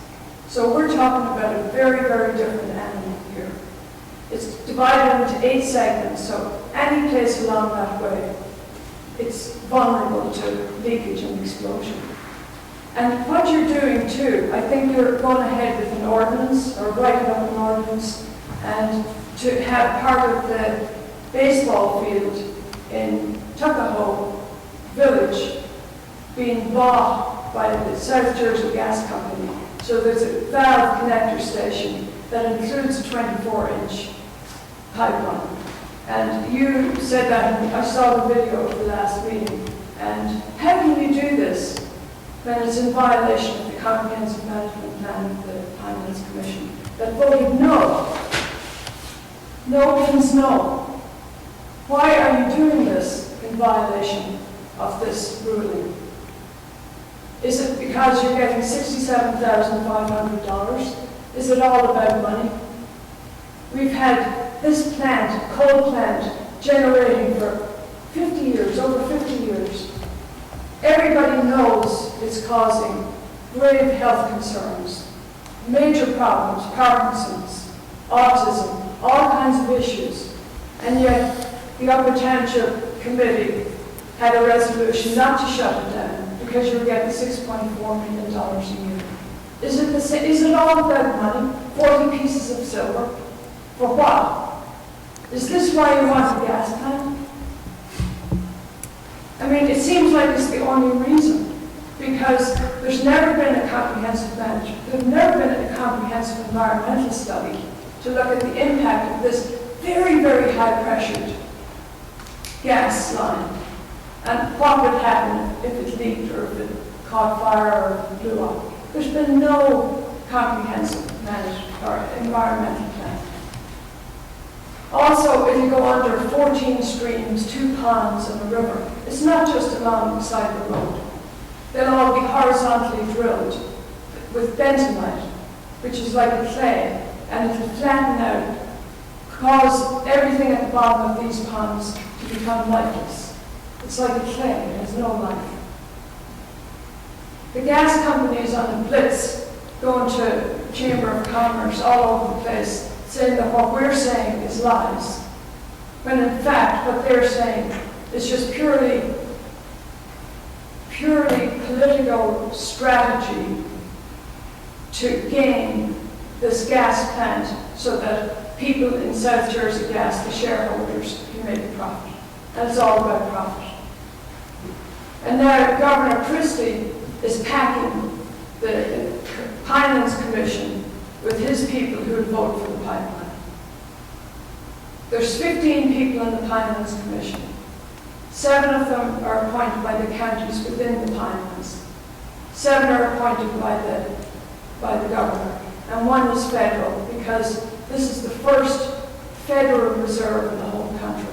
P: So we're talking about a very, very different animal here. It's divided into 8 segments, so any place along that way, it's vulnerable to leakage and explosion. And what you're doing too, I think you're going ahead with an ordinance, or writing up an ordinance, and to have part of the baseball field in Tuckahoe Village being bought by the South Jersey Gas Company. So there's a valve connector station that includes a 24-inch pipeline. And you said that, I saw the video of the last meeting, and how can you do this when it's in violation of the Comprehensive Management Plan of the Finance Commission that voted no? No means no. Why are you doing this in violation of this ruling? Is it because you're getting $67,500? Is it all about money? We've had this plant, coal plant, generating for 50 years, over 50 years. Everybody knows it's causing grave health concerns, major problems, Parkinson's, autism, all kinds of issues. And yet, the Upper Township Committee had a resolution not to shut it down because you're getting $6.4 million a year. Is it all about money? 40 pieces of silver? For what? Is this why you want a gas plant? I mean, it seems like it's the only reason, because there's never been a comprehensive management, there's never been a comprehensive environmental study to look at the impact of this very, very high-pressured gas line and what would happen if it leaked or if it caught fire or blew up. There's been no comprehensive environmental plan. Also, if you go under 14 streams, 2 ponds, and a river, it's not just along the side of the road. They'll all be horizontally drilled with bentonite, which is like a clay, and it'll flatten out, cause everything at the bottom of these ponds to become lifeless. It's like a clay, it has no life. The gas companies on the blitz going to Chamber of Commerce all over the place saying that what we're saying is lies, when in fact what they're saying is just purely political strategy to gain this gas plant so that people in South Jersey Gas, the shareholders, can make a profit. And it's all about profit. And now Governor Christie is packing the Pinelands Commission with his people who would vote for the pipeline. There's 15 people in the Pinelands Commission. 7 of them are appointed by the counties within the Pinelands. 7 are appointed by the governor, and 1 is federal, because this is the first federal reserve in the whole country.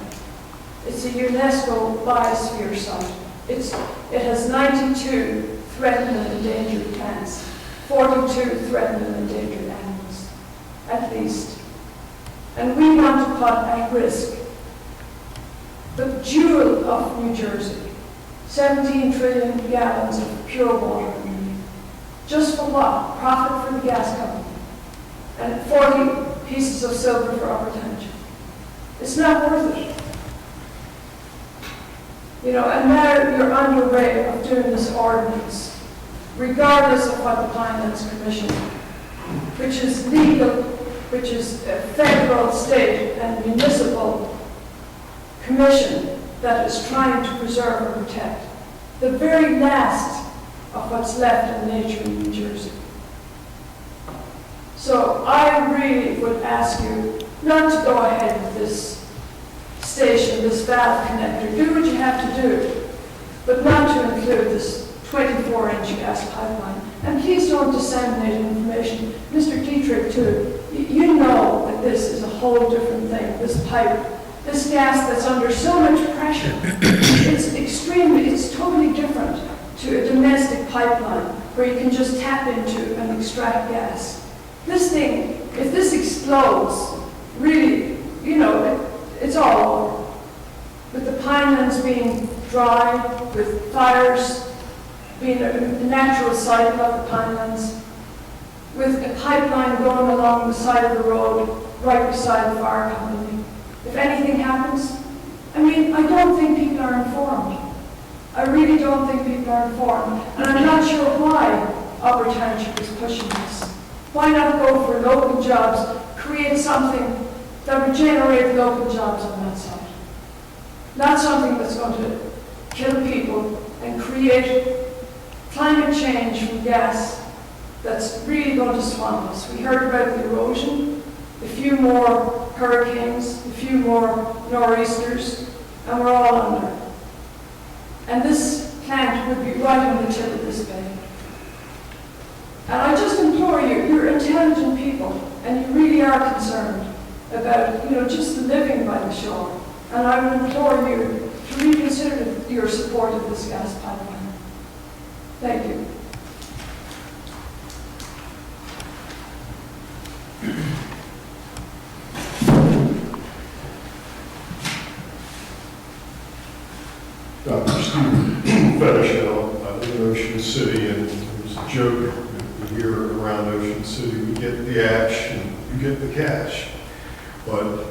P: It's a UNESCO biosphere site. It has 92 threatened and endangered plants, 42 threatened and endangered animals, at least. And we want to put at risk the jewel of New Jersey, 17 trillion gallons of pure water. Just for what? Profit for the gas company. And 40 pieces of silver for Upper Township. It's not worth it. You know, and now you're underway of doing this ordinance, regardless of what the Pinelands Commission, which is legal, which is a federal, state, and municipal commission that is trying to preserve and protect the very last of what's left of nature in New Jersey. So I really would ask you not to go ahead with this station, this valve connector. Do what you have to do, but not to include this 24-inch gas pipeline. And please don't disseminate information. Mr. Dietrich, too, you know that this is a whole different thing, this pipe, this gas that's under so much pressure. It's totally different to a domestic pipeline where you can just tap into and extract gas. This thing, if this explodes, really, you know, it's all over. With the pinelands being dry, with fires being a natural cycle of the pinelands, with a pipeline going along the side of the road, right beside the fire company. If anything happens, I mean, I don't think people are informed. I really don't think people are informed. And I'm not sure why Upper Township is pushing this. Why not go for local jobs, create something that would generate local jobs on that side? Not something that's going to kill people and create climate change from gas that's really going to swamp us. We heard about the erosion, a few more hurricanes, a few more nor'easters, and we're all under. And this plant would be right on the tip of this bay. And I just implore you, you're intelligent people, and you really are concerned about, you know, just living by the shore. And I would implore you to reconsider your support of this gas pipeline. Thank you.
Q: Dr. Steve Fetishel, I live in Ocean City, and there's a joke that we hear around Ocean City: we get the ash and you get the cash. But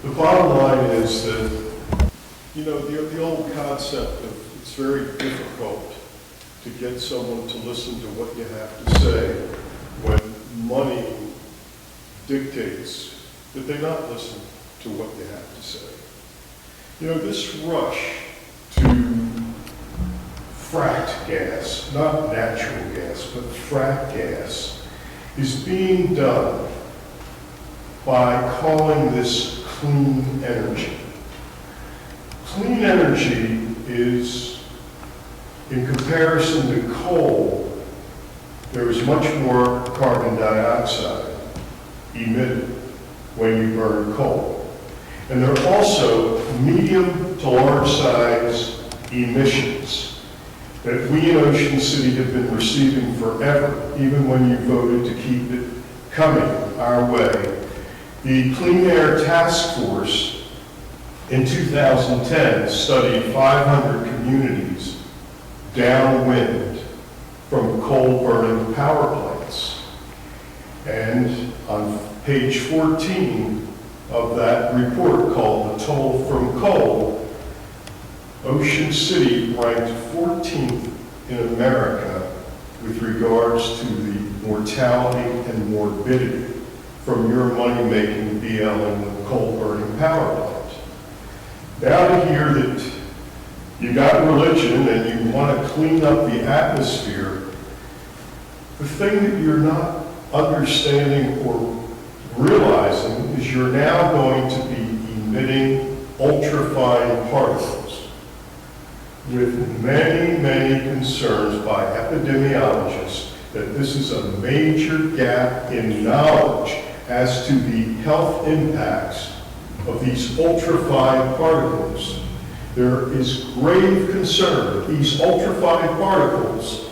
Q: the bottom line is that, you know, the old concept of it's very difficult to get someone to listen to what you have to say when money dictates that they not listen to what you have to say. You know, this rush to fracked gas, not natural gas, but fracked gas, is being done by calling this clean energy. Clean energy is, in comparison to coal, there is much more carbon dioxide emitted when you burn coal. And there are also medium to large size emissions that we in Ocean City have been receiving forever, even when you voted to keep it coming our way. The Clean Air Task Force in 2010 studied 500 communities downwind from coal-burning power plants. And on page 14 of that report called The Toll from Coal, Ocean City ranked 14th in America with regards to the mortality and morbidity from your money-making BLM coal-burning power plant. Now to hear that you got religion and you want to clean up the atmosphere, the thing that you're not understanding or realizing is you're now going to be emitting ultrafine particles with many, many concerns by epidemiologists that this is a major gap in knowledge as to the health impacts of these ultrafine particles. There is grave concern that these ultrafine particles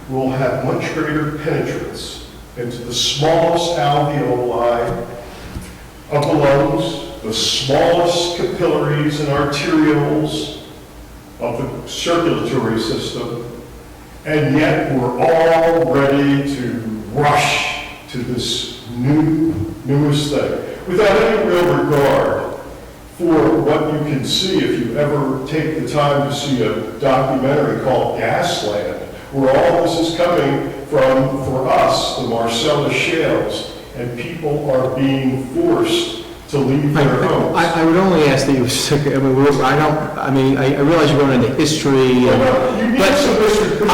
Q: will have much greater penetrance into the smallest alveoli of the lungs, the smallest capillaries and arterioles of the circulatory system, and yet we're all ready to rush to this newest thing without any real regard for what you can see if you ever take the time to see a documentary called Gasland, where all this is coming from, for us, the Marcellus shales, and people are being forced to leave their homes.
A: I would only ask that you, I realize you're going into history,
Q: You need some history.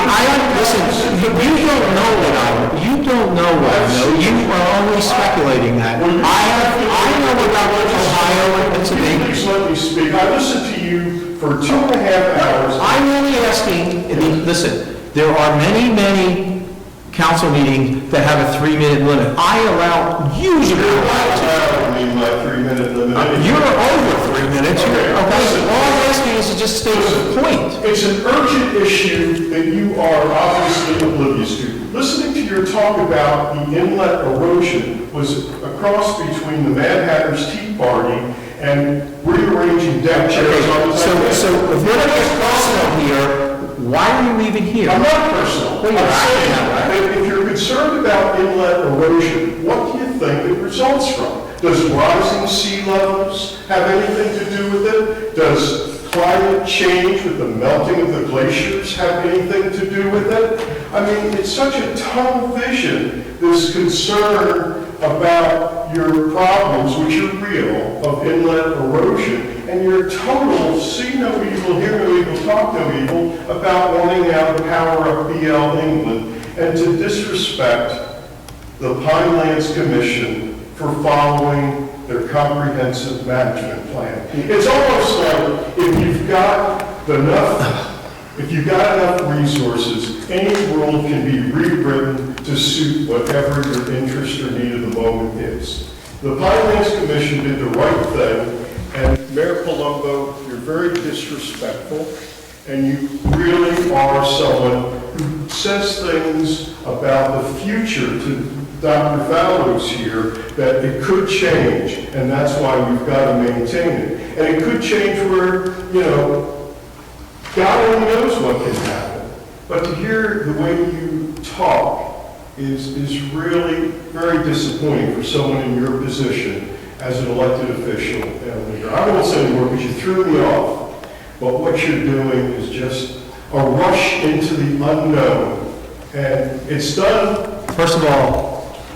A: you don't know what I know, you are only speculating that. I know about Ohio and Pennsylvania.
Q: Please let me speak. I listened to you for 2.5 hours.
A: I'm only asking, listen, there are many, many council meetings that have a 3-minute limit. I allow usually.
Q: I mean, my 3-minute limit.
A: You're over 3 minutes. Okay. All I'm asking is to just state the point.
Q: It's an urgent issue that you are obviously oblivious to. Listening to your talk about the inlet erosion was a cross between the Mad Hatter's Tea Party and rearranging deck chairs on the table.
A: So if you're going to get personal here, why are you leaving here?
Q: I'm not personal.
A: Well,
Q: I'm saying that if you're concerned about inlet erosion, what do you think it results from? Does rising sea levels have anything to do with it? Does climate change with the melting of the glaciers have anything to do with it? I mean, it's such a tunnel vision, this concern about your problems, which are real, of inlet erosion, and your total see no evil, hear no evil, talk no evil about wanting out the power of BL England and to disrespect the Pinelands Commission for following their comprehensive management plan. It's almost like if you've got enough resources, any rule can be rewritten to suit whatever your interest or need of the moment is. The Pinelands Commission did the right thing, and Mayor Palumbo, you're very disrespectful, and you really are someone who says things about the future to Dr. Fowler's here, that it could change, and that's why we've got to maintain it. And it could change where, God only knows what can happen. But to hear the way you talk is really very disappointing for someone in your position as an elected official and leader. I won't say anymore because you threw me off, but what you're doing is just a rush into the unknown. And it's done.
A: First of all,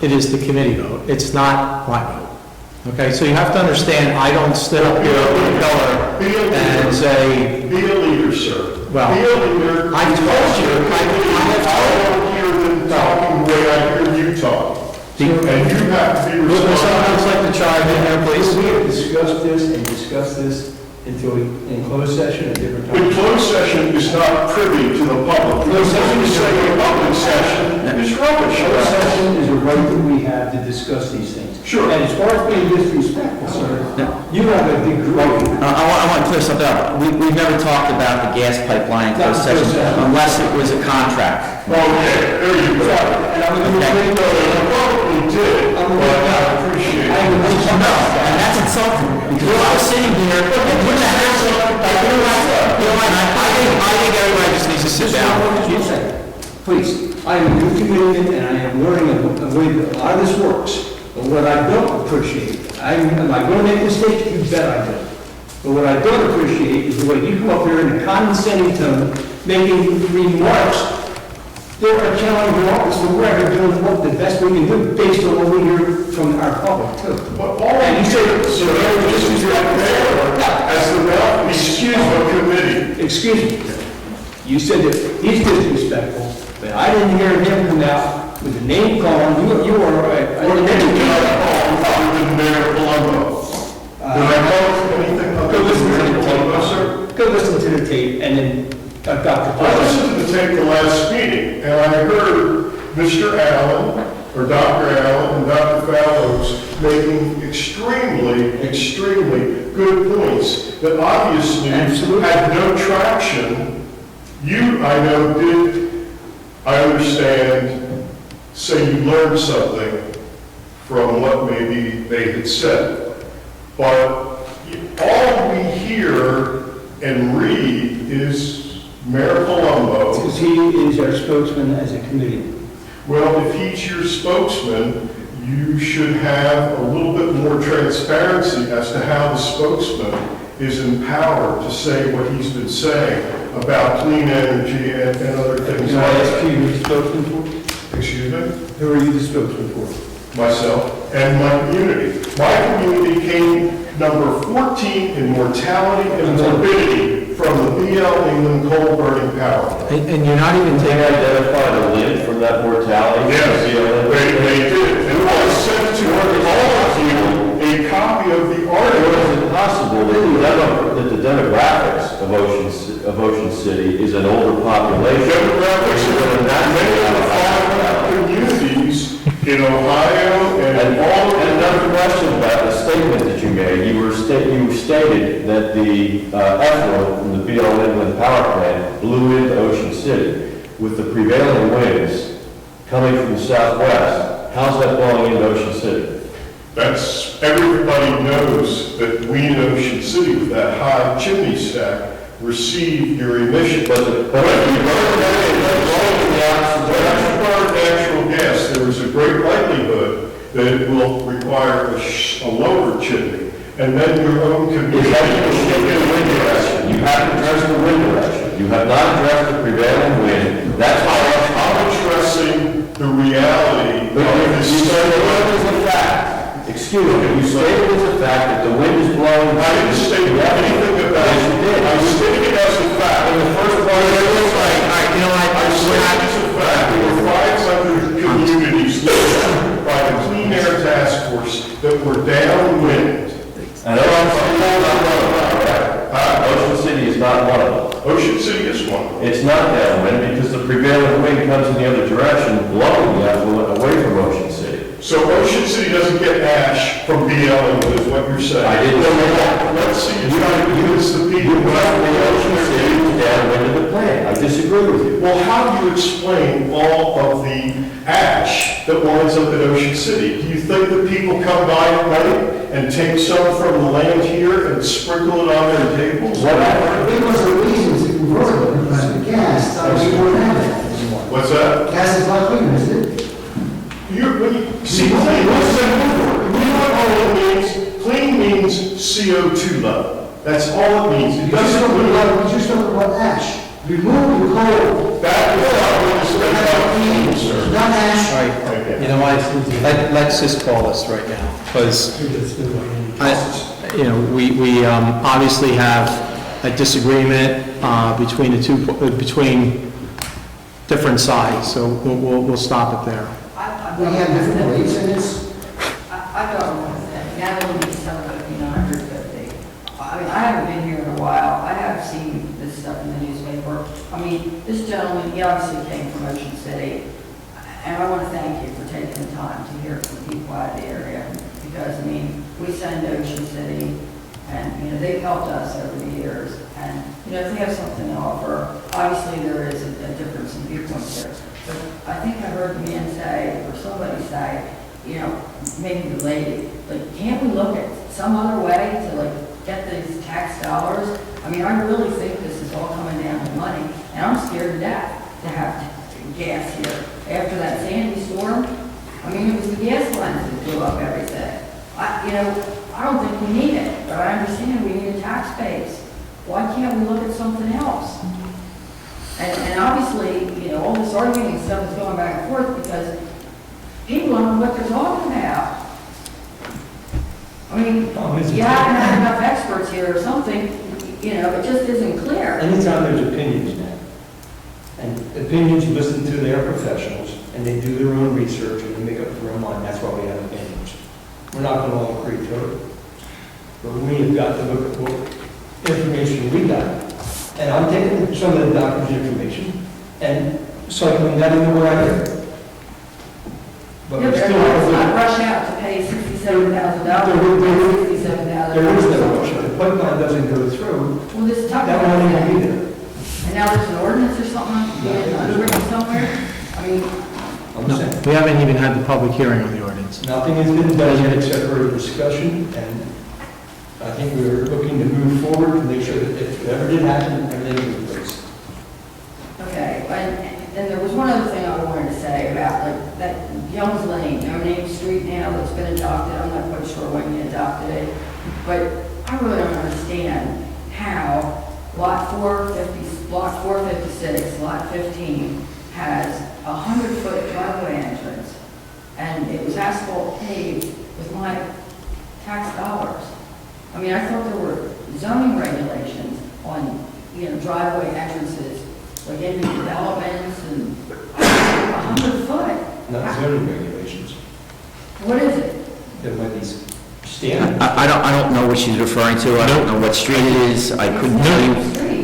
A: it is the committee vote. It's not my vote. Okay, so you have to understand, I don't stand up here with a color and say...
Q: Be a leader, sir.
A: Well,
Q: be a leader.
A: I told you, I have told you.
Q: Talking the way I hear you talk. So And you have to be
A: Would someone else
Q: responsible.
A: like to chime in here, please?
F: We have discussed this until in closed session at different
Q: The
F: times.
Q: closed session is not privy to the public. Closed session is saying a public session is rubbish.
F: Closed session is a right that we have to discuss these things.
Q: Sure.
F: And as far as being disrespectful, sir, you have a degree.
I: I want to clear something up. We've never talked about the gas pipeline in closed
F: Not in closed
I: session
F: session.
I: unless it was a contract.
Q: Well, yeah, there you go.
F: And I'm going to
Q: You probably did, but I appreciate it.
I: No, and that's insulting, because I was sitting here, and what the hell, I think everybody just needs to sit down.
F: Please, I am a new commitment and I am learning the way that a lot of this works. But what I don't appreciate, am I going to make mistakes? You bet I do. But what I don't appreciate is the way you come up here in a condescending tone, making remarks that are challenging our office, but we're actually doing what the best we can do based on what we hear from our public too.
Q: But all
F: And you say,
Q: so this is your mayor as the mouthpiece of a committee.
F: excuse me, you said that he's disrespectful, but I didn't hear him come out with a name calling. You are a...
Q: What did you call the Mayor Palumbo? Did I call anything other than Mayor Palumbo, sir?
F: Go listen to the tape and then Dr.
Q: I listened to the tape the last meeting, and I heard Mr. Allen, or Dr. Allen, and Dr. Fallows making extremely good points that obviously had no traction. You, I know, did, I understand, say you learned something from what maybe they had said. But all we hear and read is Mayor Palumbo.
F: Because he is our spokesman as a committee.
Q: Well, if he's your spokesman, you should have a little bit more transparency as to how the spokesman is empowered to say what he's been saying about clean energy and other things
F: Can I
Q: like
F: ask
Q: that.
F: you who the spokesman for?
Q: Excuse me?
F: Who are you the spokesman for?
Q: Myself and my community. My community came number 14 in mortality and morbidity from the BL England coal burning power.
A: And you're not even
J: Can
A: taking...
J: they identify the lid from that mortality?
Q: Yes, they did. And I sent to all of you a copy of the
J: Or
Q: article.
J: is it possible that the demographics of Ocean City is an older population?
Q: Demographics of many of the 500 communities in Ohio and all of
J: And another question about the statement that you made. You stated that the effluent from the BL Inland Power Plant blew into Ocean City. With the prevailing winds coming from the southwest, how's that blowing into Ocean City?
Q: That's, everybody knows that we in Ocean City with that high chimney stack receive your emissions.
J: But
Q: When you burn natural gas, there is a great likelihood that it will require a lower chimney. And then your own community.
J: Is that the wind direction? You haven't addressed the wind direction. You have not addressed the prevailing wind. That's why
Q: I'm addressing the reality of this.
J: you said the wind is a fact. Excuse me, you stated as a fact that the wind is blowing.
Q: I didn't state anything about it.
J: Yes, you did.
Q: I stated it as a fact. In the first part of it,
A: You know what?
Q: I stated as a fact, there were 500 communities listed by the Clean Air Task Force that were downwind.
J: And Ocean City is not one of them.
Q: Ocean City is one.
J: It's not downwind because the prevailing wind comes in the other direction, blowing the effluent away from Ocean City.
Q: So Ocean City doesn't get ash from BL, is what you're saying.
J: I didn't say that.
Q: Let's see, you're trying to convince the people.
J: The Ocean City is downwind of the plant. I disagree with you.
Q: Well, how do you explain all of the ash that winds up at Ocean City? Do you think that people come by at night and take some from the land here and sprinkle it on their tables?
K: There was a reason to convert it, because the gas, we don't have it anymore.
Q: What's that?
K: Gas is not clean, is it?
Q: See, clean, what's that? You know what all it means? Clean means CO2 level. That's all it means. It doesn't mean.
K: We just talked about ash. Remove the coal.
Q: That is not what it says, sir.
K: Not ash.
A: Right, you know what, let's just call this right now, because, we obviously have a disagreement between different sides, so we'll stop it there.
C: I'm
K: We have different rates in this.
C: I don't want to say, now it'll be $7,950. I mean, I haven't been here in a while, I have seen this stuff in the newspaper. I mean, this gentleman, he obviously came from Ocean City, and I want to thank you for taking the time to hear from people out of the area, because, I mean, we send to Ocean City, and, they've helped us over the years, and, if they have something to offer, obviously there is a difference in viewpoints there. But I think I heard the man say, or somebody say, maybe the lady, like, can't we look at some other way to, like, get these tax dollars? I mean, I really think this is all coming down to money, and I'm scared to death to have gas here. After that Sandy storm, I mean, it was the gas lines that blew up everything. I don't think we need it, but I understand we need a tax base. Why can't we look at something else? And obviously, all this arguing and stuff is going back and forth because people don't know what they're talking about. I mean, you haven't had enough experts here or something, it just isn't clear.
F: Anytime there's opinions now, and opinions listen to their professionals, and they do their own research, and they make up their own mind, that's why we have opinions. We're not going to all agree totally. But we have got to look at what information we got. And I'm taking some of the doctor's information and cycling that into what I hear. But
C: Yeah,
F: we still
C: let's
F: have
C: not rush out to pay $67,000, $67,000.
F: there is no rush. If the pipeline doesn't go through,
C: Well, this tuck
F: that won't even be there.
C: and now there's an ordinance or something, being underwritten somewhere. I mean,
F: I'm saying,
A: We haven't even had the public hearing on the ordinance.
F: nothing has been done yet except for a discussion, and I think we're looking to move forward to make sure that if it ever did happen, everything was in place.
C: okay, and there was one other thing I wanted to say about, like, that Young's Lane, no-name street now that's been adopted, I'm not quite sure when you adopted it, but I really don't understand how block 456, lot 15, has a 100-foot driveway entrance, and it was asphalt paved with my tax dollars. I mean, I thought there were zoning regulations on, driveway entrances, like in developments and 100 foot.
F: Not zoning regulations.
C: What is it?
F: There might be standards.
I: I don't know what she's referring to, I don't know what street it is, I couldn't tell you.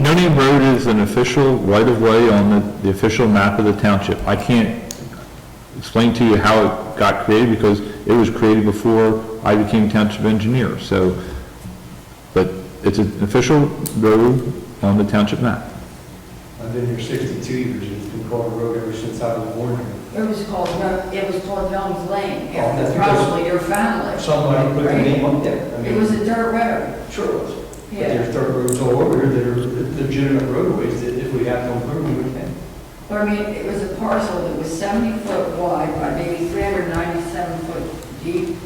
B: No Name Road is an official right-of-way on the official map of the township. I can't explain to you how it got created because it was created before I became township engineer, so, but it's an official road on the township map.
F: I've been here 62 years, and it's been called a road ever since I was born here.
C: It was called Young's Lane,
F: Oh, that's
C: after
F: because
C: probably your family.
F: Somebody put the
C: right?
F: name up there. I
C: It
F: mean,
C: was a dirt road.
F: Sure it was. But
C: Yeah.
F: there's dirt roads all over here that are legitimate roadways that if we have to improve, we can.
C: But I mean, it was a parcel that was 70 foot wide by maybe 397 foot deep,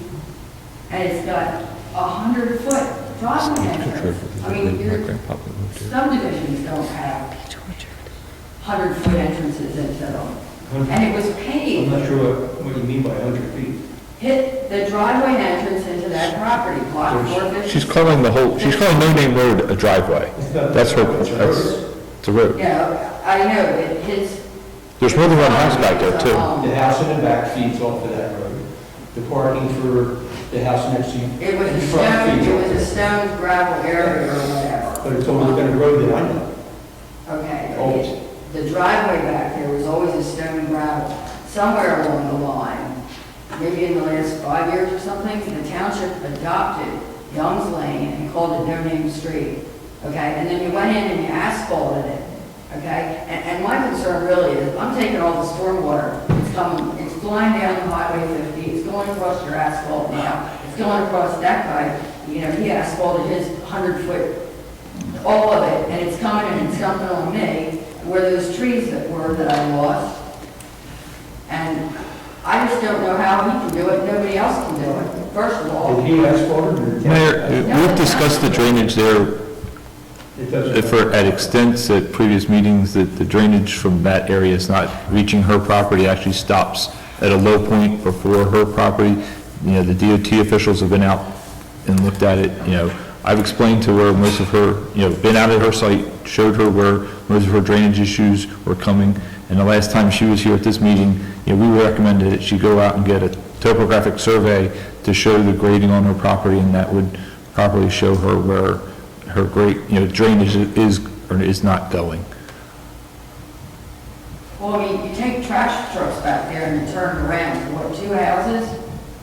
C: and it's got 100 foot driveway entrance. I mean, your subdivisions don't have 100 foot entrances into them. And it was
F: I'm
C: paved.
F: not sure what you mean by 100 feet.
C: Hit the driveway entrance into that property, block 450.
B: She's calling No Name Road a driveway. That's it's a road.
C: Yeah, I know, it hits.
B: There's more than one house back there, too.
F: The house in the back feeds off of that road. The parking for the house next to you.
C: It was
F: in
C: a
F: front
C: stone,
F: feeds
C: it
F: off
C: was a stone gravel area or whatever.
F: But it's always been a road that I know.
C: Okay,
F: Always.
C: the driveway back there was always a stone and gravel. Somewhere along the line, maybe in the last 5 years or something, the township adopted Young's Lane and called it No Name Street. Okay, and then you went in and you asphalted it. Okay, and my concern really is, I'm taking all the stormwater, it's flying down the Highway 50, it's going across your asphalt now, it's going across that guy, he asphalted his 100-foot, all of it, and it's coming and it's dumping on me, where those trees that I lost. And I just don't know how he can do it, nobody else can do it, first of all.
F: Did he asphalt it?
B: Mayor, we've discussed the drainage there
F: It doesn't.
B: at extents at previous meetings, that the drainage from that area is not reaching her property, actually stops at a low point before her property. The DOT officials have been out and looked at it. I've explained to her been out at her site, showed her where most of her drainage issues were coming, And the last time she was here at this meeting, we recommended that she go out and get a topographic survey to show the grading on her property, and that would properly show her where her drainage is or is not going.
C: Well, I mean, you take trash trucks back there and you turn it around, what, 2 houses?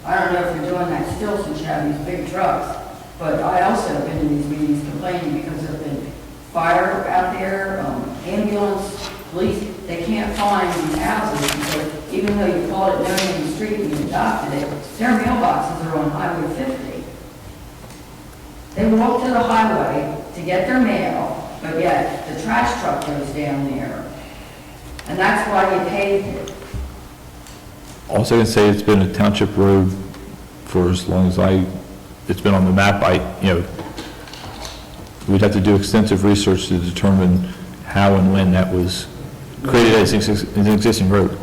C: I don't know if you're doing that still since you have these big trucks, but I also have been in these meetings complaining because there've been fire out there, ambulance, police, they can't find these houses because even though you called it no name street and you adopted it, their mailboxes are on Highway 50. They walk to the highway to get their mail, but yet the trash truck goes down there. And that's why you paved it.
B: Also, I can say it's been a township road for as long as it's been on the map. We'd have to do extensive research to determine how and when that was created as an existing road.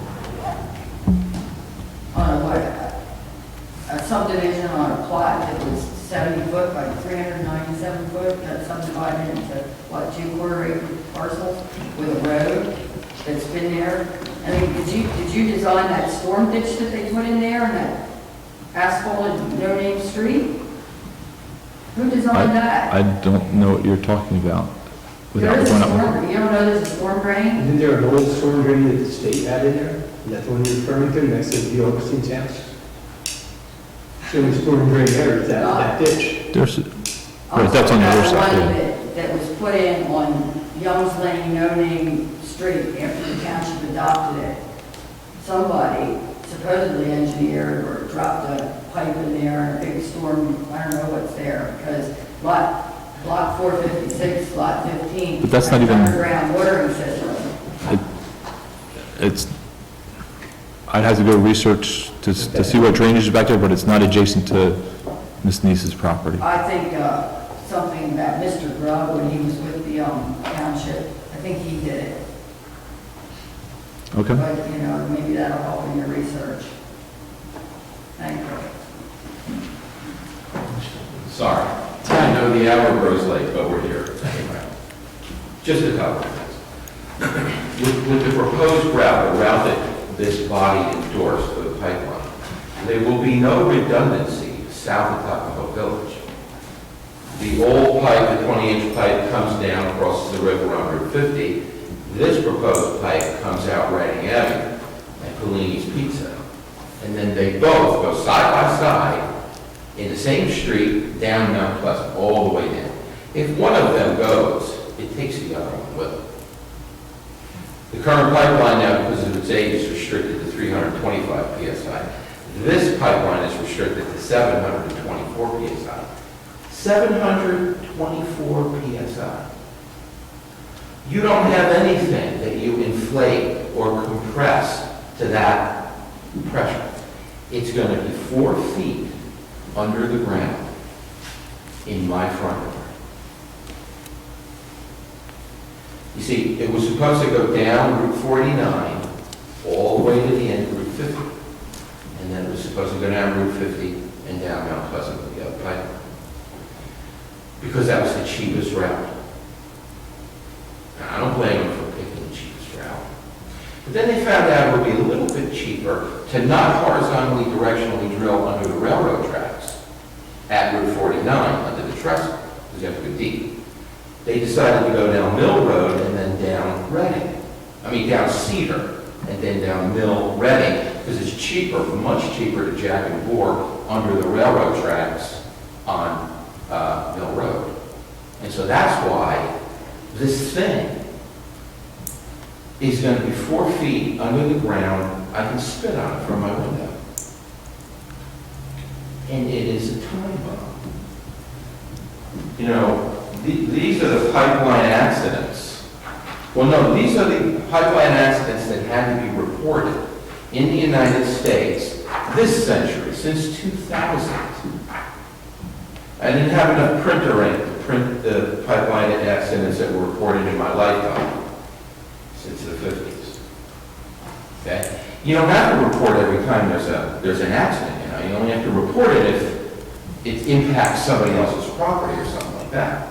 C: On a subdivision on a plot that was 70 foot by 397 foot, that's subdivided into, what, 2 quarter-acre parcels with a road that's been there. I mean, did you design that storm ditch that they put in there and that asphalted no-name street? Who designed that?
B: I don't know what you're talking about.
C: There is a storm, you don't know there's a storm drain?
F: Isn't there an old storm drain that the state had in there? Is that the one you're referring to, next to the Augustine's house? The only storm drain there is that ditch.
B: Right, that's on the other side.
C: The one that was put in on Young's Lane, no-name street after the township adopted it. Somebody supposedly engineered or dropped a pipe in there and a big storm, I don't know what's there, because block 456, lot 15.
B: But that's not even-
C: Underground watering system.
B: I'd have to go research to see what drainage is back there, but it's not adjacent to Ms. Neese's property.
C: I think something that Mr. Grubb, when he was with the township, I think he did it.
B: Okay.
C: But, maybe that'll help in your research. Thank you.
O: Sorry, I know the hour grows late, but we're here anyway. Just a couple of things. With the proposed route, the route that this body endorsed for the pipeline, there will be no redundancy south of Tuckahoe Village. The old pipe, the 20-inch pipe, comes down, crosses the river on Route 50. This proposed pipe comes out Reading Avenue at Polini's Pizza. And then they both go side by side in the same street down Mount Pleasant, all the way down. If one of them goes, it takes the other one with it. The current pipeline now, because of its age, is restricted to 325 PSI. This pipeline is restricted to 724 PSI. 724 PSI. You don't have anything that you inflate or compress to that pressure. It's going to be 4 feet under the ground in my front yard. You see, it was supposed to go down Route 49 all the way to the end of Route 50. And then it was supposed to go down Route 50 and down Mount Pleasant with the other pipeline. Because that was the cheapest route. Now, I don't blame them for picking the cheapest route. But then they found out it would be a little bit cheaper to not horizontally, directionally drill under the railroad tracks at Route 49 under the trestle, because you have to go deep. They decided to go down Mill Road and then down down Cedar, and then down Mill Reading, because it's cheaper, much cheaper to jack and bore under the railroad tracks on Mill Road. And so that's why this thing is going to be 4 feet under the ground. I can spit on it from my window. And it is a time bomb. These are the pipeline accidents. Well, no, these are the pipeline accidents that had to be reported in the United States this century, since 2000. I didn't have enough printer ink to print the pipeline accidents that were reported in my lifetime since the 50s. Okay? You don't have to report every time there's an accident. You only have to report it if it impacts somebody else's property or something like that.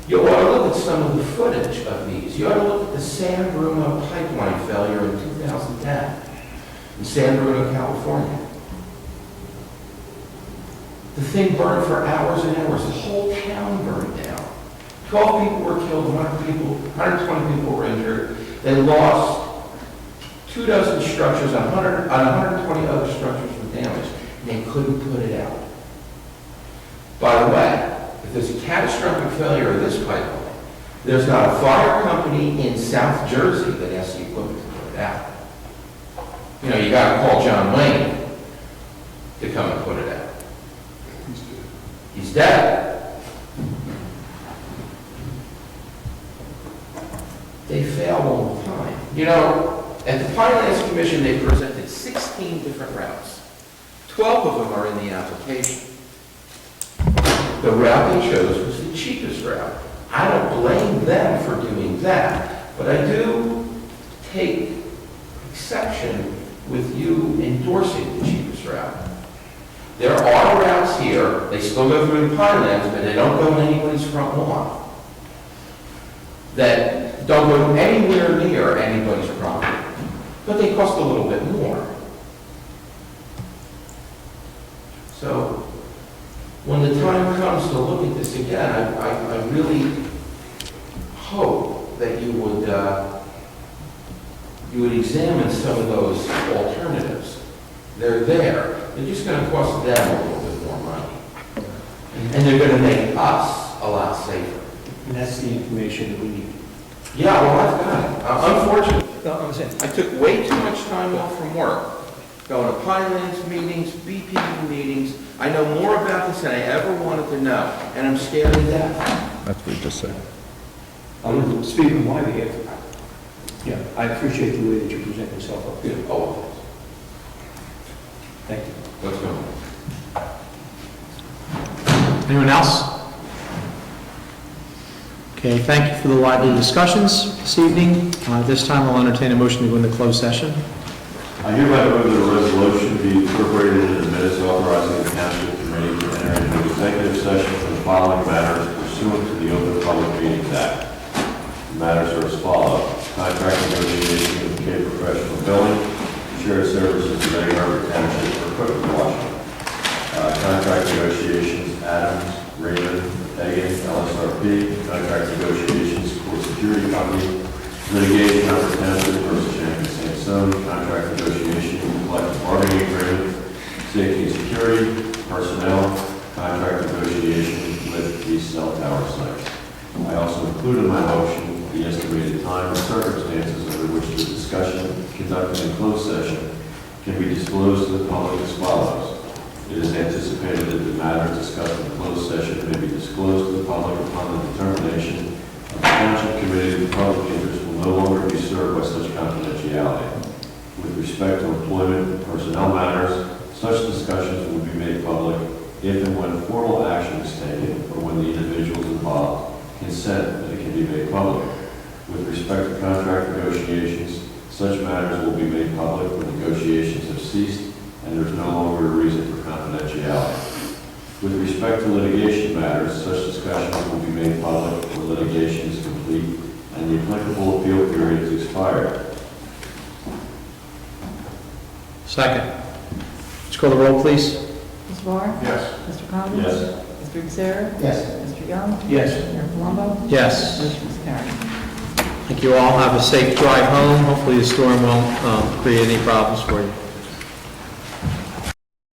O: You ought to look at some of the footage of these. You ought to look at the San Bruno pipeline failure in 2010 in San Bruno, California. The thing burned for hours and hours. The whole town burned down. 12 people were killed, 120 people were injured. They lost 24 structures, 120 other structures were damaged, and they couldn't put it out. By the way, if there's a catastrophic failure of this pipeline, there's not a fire company in South Jersey that has the equipment to put it out. You know, you got to call John Wayne to come and put it out. He's dead. They fail all the time. You know, at the Pinelands Commission, they presented 16 different routes. 12 of them are in the application. The route they chose was the cheapest route. I don't blame them for doing that, but I do take exception with you endorsing the cheapest route. There are routes here, they still go through the Pinelands, but they don't go in anybody's front lawn. That don't go anywhere near anybody's property, but they cost a little bit more. So, when the time comes to look at this again, I really hope that you would examine some of those alternatives. They're there. They're just going to cost them a little bit more money. And they're going to make us a lot safer.
F: And that's the information that we need.
O: Yeah, well, I've got it. Unfortunately,
F: No, I'm saying,
O: I took way too much time off from work, going to Pinelands meetings, BPU meetings. I know more about this than I ever wanted to know, and I'm scared to death.
B: That's what he just said.
F: I'm speaking on my behalf. Yeah, I appreciate the way that you present yourself up here.
O: Oh,
F: Thank you.
O: let's go.
A: Anyone else? Okay, thank you for the lively discussions this evening. This time I'll entertain a motion to go into closed session.
J: I hereby move that a resolution be incorporated into the minutes authorizing the Township Committee to enter into executive session for the following matters pursuant to the Open Public Meetings Act. The matters are as follows: contract negotiation with K Professional Billing, shared services to Ray Harbor Township for equipment washing. Contract negotiations, Adams, Raymond, Hagan, LSRP, contract negotiations for security company, litigation over Township versus Shannon Sansone, contract negotiation, collective bargaining agreement, safety and security, personnel, contract negotiation with the cell tower sites. I also include in my motion the estimated time and circumstances under which the discussion conducted in closed session can be disclosed to the public as follows. It is anticipated that the matters discussed in closed session may be disclosed to the public upon the determination of the Township Committee. The public interest will no longer be served by such confidentiality. With respect to employment and personnel matters, such discussions will be made public if and when formal action is taken or when the individuals involved consent that it can be made public. With respect to contract negotiations, such matters will be made public when negotiations have ceased and there is no longer a reason for confidentiality. With respect to litigation matters, such discussions will be made public when litigation is complete and the applicable appeal period is expired.
A: Second. Let's call the roll, please.
N: Ms. Barr?
Q: Yes.
N: Mr. Collins?
J: Yes.
N: Mr. Xera?
K: Yes.
N: Mr. Young?
F: Yes.
N: Mayor Palumbo?
A: Yes.
N: Motion is carried.
A: Thank you all. Have a safe drive home. Hopefully the storm won't create any problems for you.